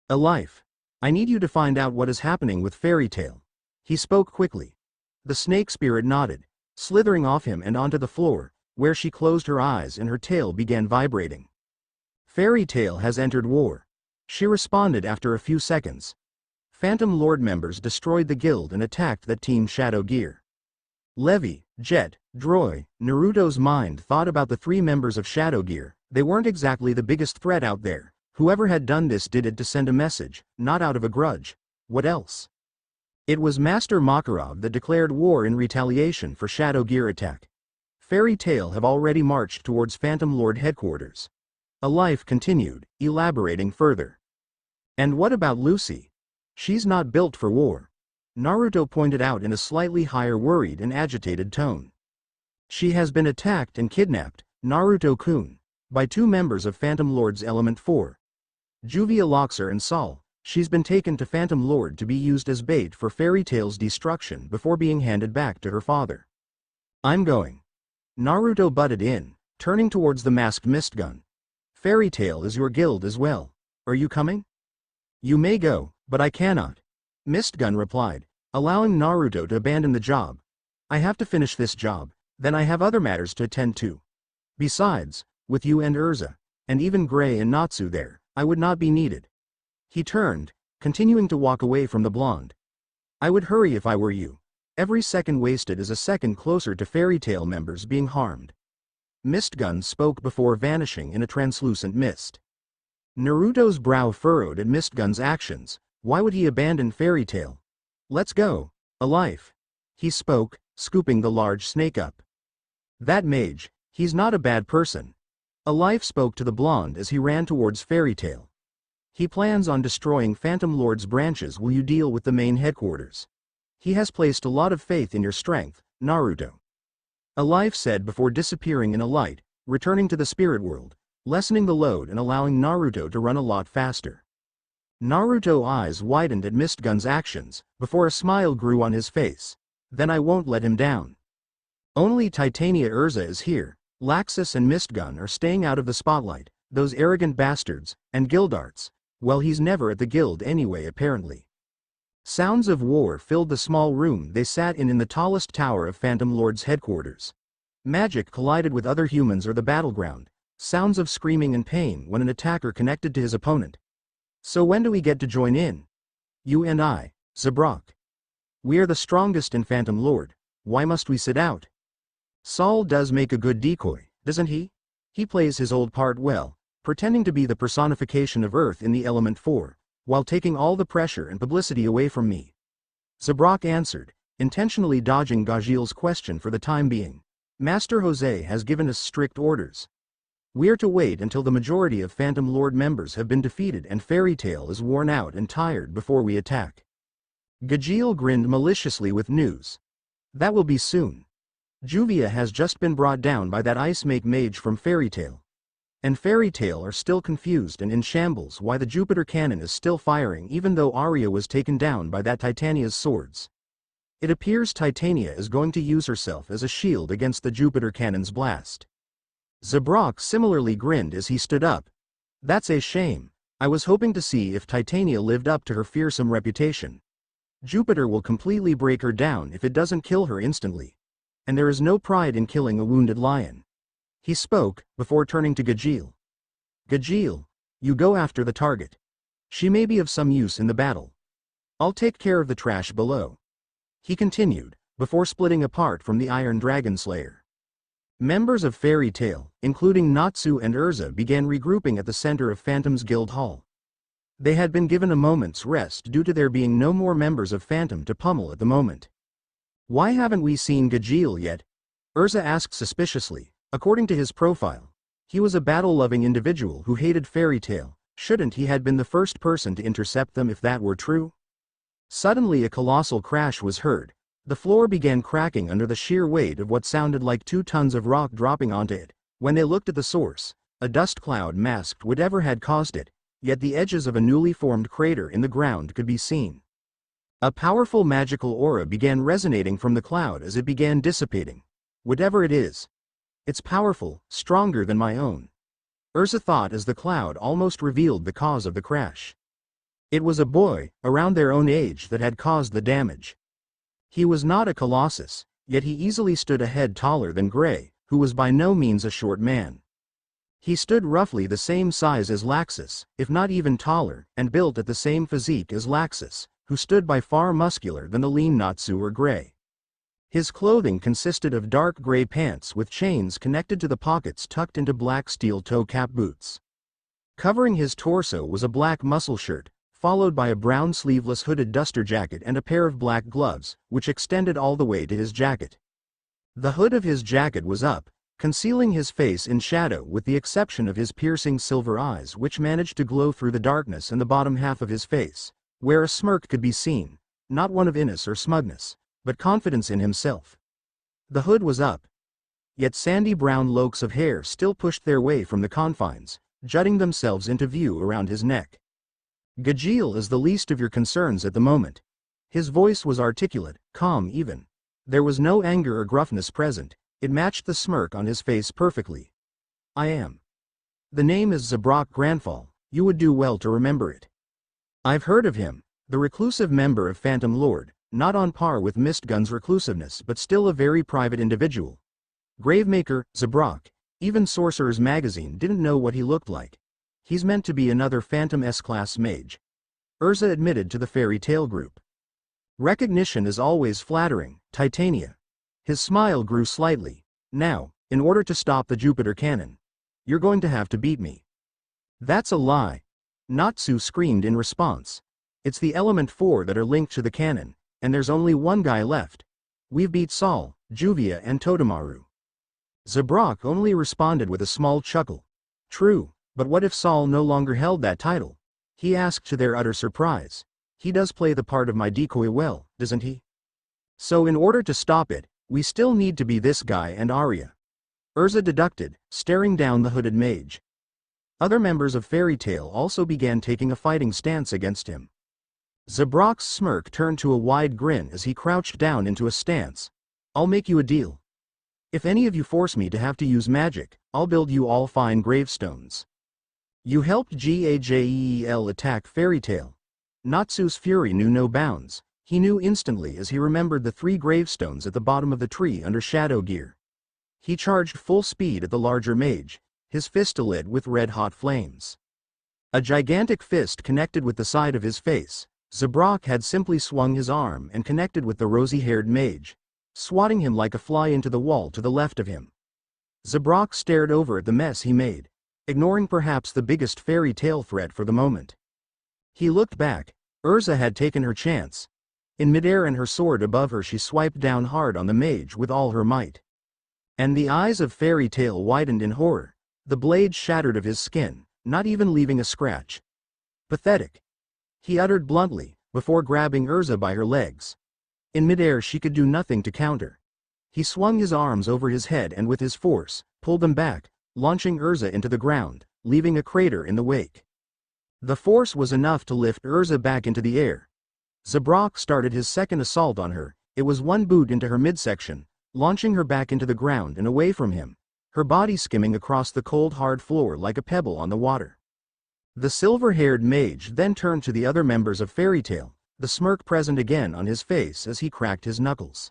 [SPEAKER 1] Alive. I need you to find out what is happening with Fairy Tail. He spoke quickly. The snake spirit nodded, slithering off him and onto the floor, where she closed her eyes and her tail began vibrating. Fairy Tail has entered war. She responded after a few seconds. Phantom Lord members destroyed the guild and attacked that team Shadow Gear. Levi, Jet, Droy, Naruto's mind thought about the 3 members of Shadow Gear. They weren't exactly the biggest threat out there. Whoever had done this did it to send a message, not out of a grudge. What else? It was Master Makarov that declared war in retaliation for Shadow Gear attack. Fairy Tail have already marched towards Phantom Lord headquarters. Alive continued, elaborating further. And what about Lucy? She's not built for war. Naruto pointed out in a slightly higher worried and agitated tone. She has been attacked and kidnapped, Naruto-kun, by 2 members of Phantom Lord's Element 4. Juvia Laxer and Saul. She's been taken to Phantom Lord to be used as bait for Fairy Tail's destruction before being handed back to her father. I'm going. Naruto butted in, turning towards the masked Mistgun. Fairy Tail is your guild as well. Are you coming? You may go, but I cannot. Mistgun replied, allowing Naruto to abandon the job. I have to finish this job, then I have other matters to attend to. Besides, with you and Urza, and even Gray and Natsu there, I would not be needed. He turned, continuing to walk away from the blonde. I would hurry if I were you. Every second wasted is a second closer to Fairy Tail members being harmed. Mistgun spoke before vanishing in a translucent mist. Naruto's brow furrowed at Mistgun's actions, Why would he abandon Fairy Tail? Let's go. A life. He spoke, scooping the large snake up. That mage, he's not a bad person. A life spoke to the blonde as he ran towards Fairy Tail. He plans on destroying Phantom Lord's branches. Will you deal with the main headquarters? He has placed a lot of faith in your strength, Naruto. A life said before disappearing in a light, returning to the spirit world, lessening the load and allowing Naruto to run a lot faster. Naruto's eyes widened at Mistgun's actions, before a smile grew on his face. Then I won't let him down. Only Titania Urza is here. Laxus and Mistgun are staying out of the spotlight, those arrogant bastards, and Guildarts. Well, he's never at the guild anyway apparently. Sounds of war filled the small room they sat in the tallest tower of Phantom Lord's headquarters. Magic collided with other humans or the battleground. Sounds of screaming and pain when an attacker connected to his opponent. So when do we get to join in? You and I, Zabrak. We are the strongest in Phantom Lord. Why must we sit out? Saul does make a good decoy, doesn't he? He plays his old part well, pretending to be the personification of Earth in the Element 4, while taking all the pressure and publicity away from me. Zabrak answered, intentionally dodging Gargoyle's question for the time being. Master Jose has given us strict orders. We're to wait until the majority of Phantom Lord members have been defeated and Fairy Tail is worn out and tired before we attack. Gargoyle grinned maliciously with news. That will be soon. Juvia has just been brought down by that ice mage from Fairy Tail. And Fairy Tail are still confused and in shambles why the Jupiter cannon is still firing even though Arya was taken down by that Titania's swords. It appears Titania is going to use herself as a shield against the Jupiter cannon's blast. Zabrak similarly grinned as he stood up. That's a shame. I was hoping to see if Titania lived up to her fearsome reputation. Jupiter will completely break her down if it doesn't kill her instantly. And there is no pride in killing a wounded lion. He spoke, before turning to Gargoyle. Gargoyle, you go after the target. She may be of some use in the battle. I'll take care of the trash below. He continued, before splitting apart from the Iron Dragon Slayer. Members of Fairy Tail, including Natsu and Urza, began regrouping at the center of Phantom's Guild Hall. They had been given a moment's rest due to there being no more members of Phantom to pummel at the moment. Why haven't we seen Gargoyle yet? Urza asked suspiciously. According to his profile, he was a battle-loving individual who hated Fairy Tail. Shouldn't he had been the first person to intercept them if that were true? Suddenly a colossal crash was heard. The floor began cracking under the sheer weight of what sounded like 2 tons of rock dropping onto it. When they looked at the source, a dust cloud masked whatever had caused it, yet the edges of a newly formed crater in the ground could be seen. A powerful magical aura began resonating from the cloud as it began dissipating. Whatever it is, it's powerful, stronger than my own. Urza thought as the cloud almost revealed the cause of the crash. It was a boy, around their own age, that had caused the damage. He was not a colossus, yet he easily stood a head taller than Gray, who was by no means a short man. He stood roughly the same size as Laxus, if not even taller, and built at the same physique as Laxus, who stood by far muscular than the lean Natsu or Gray. His clothing consisted of dark gray pants with chains connected to the pockets tucked into black steel toe-cap boots. Covering his torso was a black muscle shirt, followed by a brown sleeveless hooded duster jacket and a pair of black gloves, which extended all the way to his jacket. The hood of his jacket was up, concealing his face in shadow with the exception of his piercing silver eyes which managed to glow through the darkness and the bottom half of his face, where a smirk could be seen, not one of innocence or smugness, but confidence in himself. The hood was up. Yet sandy brown locks of hair still pushed their way from the confines, jutting themselves into view around his neck. Gargoyle is the least of your concerns at the moment. His voice was articulate, calm even. There was no anger or gruffness present, it matched the smirk on his face perfectly. I am. The name is Zabrak Granfall, you would do well to remember it. I've heard of him, the reclusive member of Phantom Lord, not on par with Mistgun's reclusiveness but still a very private individual. Gravemaker, Zabrak, even Sorcerer's Magazine didn't know what he looked like. He's meant to be another Phantom S-class mage. Urza admitted to the Fairy Tail group. Recognition is always flattering, Titania. His smile grew slightly. Now, in order to stop the Jupiter cannon, you're going to have to beat me. That's a lie. Natsu screamed in response. It's the element 4 that are linked to the cannon, and there's only one guy left. We've beat Sol, Juvia and Totemaru. Zabrak only responded with a small chuckle. True, but what if Sol no longer held that title? He asked to their utter surprise. He does play the part of my decoy well, doesn't he? So in order to stop it, we still need to be this guy and Arya. Urza deducted, staring down the hooded mage. Other members of Fairy Tail also began taking a fighting stance against him. Zabrak's smirk turned to a wide grin as he crouched down into a stance. I'll make you a deal. If any of you force me to have to use magic, I'll build you all fine gravestones. You helped Gajeel attack Fairy Tail. Natsu's fury knew no bounds. He knew instantly as he remembered the 3 gravestones at the bottom of the tree under Shadow Gear. He charged full speed at the larger mage, his fist alit with red-hot flames. A gigantic fist connected with the side of his face. Zabrak had simply swung his arm and connected with the rosy-haired mage, swatting him like a fly into the wall to the left of him. Zabrak stared over at the mess he made, ignoring perhaps the biggest Fairy Tail threat for the moment. He looked back. Urza had taken her chance. In midair and her sword above her she swiped down hard on the mage with all her might. And the eyes of Fairy Tail widened in horror. The blade shattered of his skin, not even leaving a scratch. Pathetic. He uttered bluntly, before grabbing Urza by her legs. In midair she could do nothing to counter. He swung his arms over his head and with his force, pulled them back, launching Urza into the ground, leaving a crater in the wake. The force was enough to lift Urza back into the air. Zabrak started his second assault on her. It was one boot into her midsection, launching her back into the ground and away from him, her body skimming across the cold hard floor like a pebble on the water. The silver-haired mage then turned to the other members of Fairy Tail, the smirk present again on his face as he cracked his knuckles.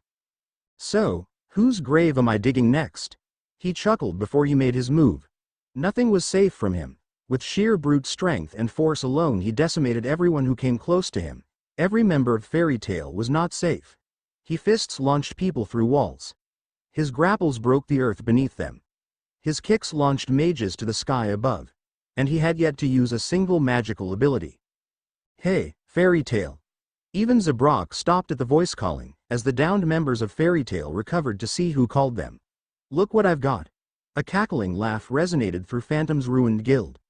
[SPEAKER 1] So, whose grave am I digging next? He chuckled before he made his move. Nothing was safe from him. With sheer brute strength and force alone he decimated everyone who came close to him. Every member of Fairy Tail was not safe. He fists launched people through walls. His grapples broke the earth beneath them. His kicks launched mages to the sky above. And he had yet to use a single magical ability. Hey, Fairy Tail. Even Zabrak stopped at the voice calling, as the downed members of Fairy Tail recovered to see who called them. Look what I've got. A cackling laugh resonated through Phantom's ruined guild.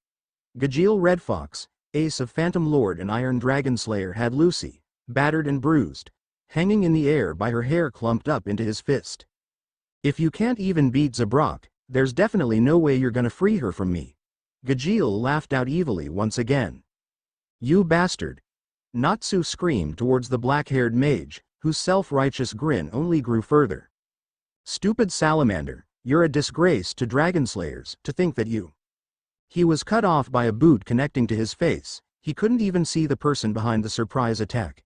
[SPEAKER 1] Gajeel Red Fox, ace of Phantom Lord and Iron Dragon Slayer, had Lucy, battered and bruised, hanging in the air by her hair clumped up into his fist. If you can't even beat Zabrak, there's definitely no way you're gonna free her from me. Gajeel laughed out evilly once again. You bastard! Natsu screamed towards the black-haired mage, whose self-righteous grin only grew further. Stupid salamander, you're a disgrace to Dragon Slayers to think that you... He was cut off by a boot connecting to his face. He couldn't even see the person behind the surprise attack.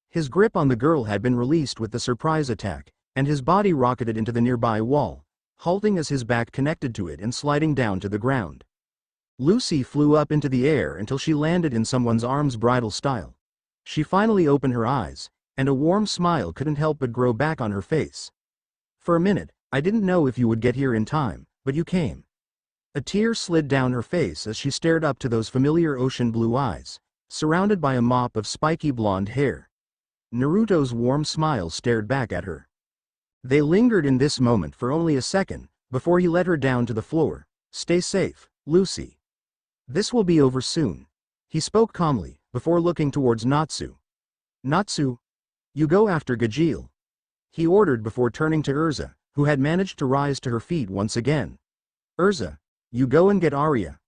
[SPEAKER 1] His grip on the girl had been released with the surprise attack, and his body rocketed into the nearby wall, halting as his back connected to it and sliding down to the ground. Lucy flew up into the air until she landed in someone's arms bridal style. She finally opened her eyes, and a warm smile couldn't help but grow back on her face. For a minute, I didn't know if you would get here in time, but you came. A tear slid down her face as she stared up to those familiar ocean blue eyes, surrounded by a mop of spiky blonde hair. Naruto's warm smile stared back at her. They lingered in this moment for only a second, before he led her down to the floor. Stay safe, Lucy. This will be over soon. He spoke calmly, before looking towards Natsu. Natsu, you go after Gajeel. He ordered before turning to Urza, who had managed to rise to her feet once again. Urza, you go and get Arya.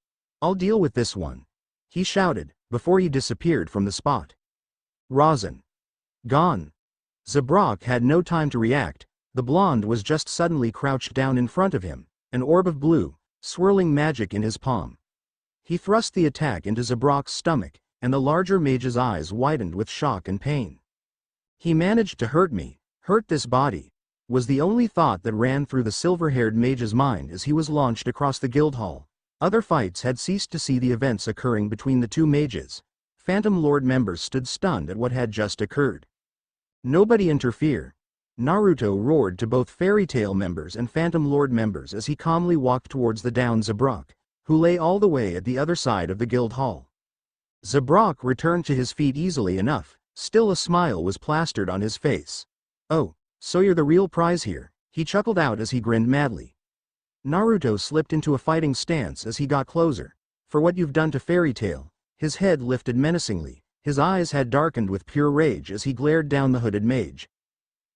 [SPEAKER 1] I'll deal with this one. He shouted, before he disappeared from the spot. Rosin. Gone. Zabrak had no time to react. The blonde was just suddenly crouched down in front of him, an orb of blue, swirling magic in his palm. He thrust the attack into Zabrak's stomach, and the larger mage's eyes widened with shock and pain. He managed to hurt me, hurt this body, was the only thought that ran through the silver-haired mage's mind as he was launched across the guild hall. Other fights had ceased to see the events occurring between the two mages. Phantom Lord members stood stunned at what had just occurred. Nobody interfere. Naruto roared to both Fairy Tail members and Phantom Lord members as he calmly walked towards the downed Zabrak, who lay all the way at the other side of the guild hall. Zabrak returned to his feet easily enough, still a smile was plastered on his face. Oh, so you're the real prize here, he chuckled out as he grinned madly. Naruto slipped into a fighting stance as he got closer. For what you've done to Fairy Tail. His head lifted menacingly, his eyes had darkened with pure rage as he glared down the hooded mage.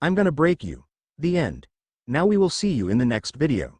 [SPEAKER 1] I'm gonna break you. The end. Now we will see you in the next video.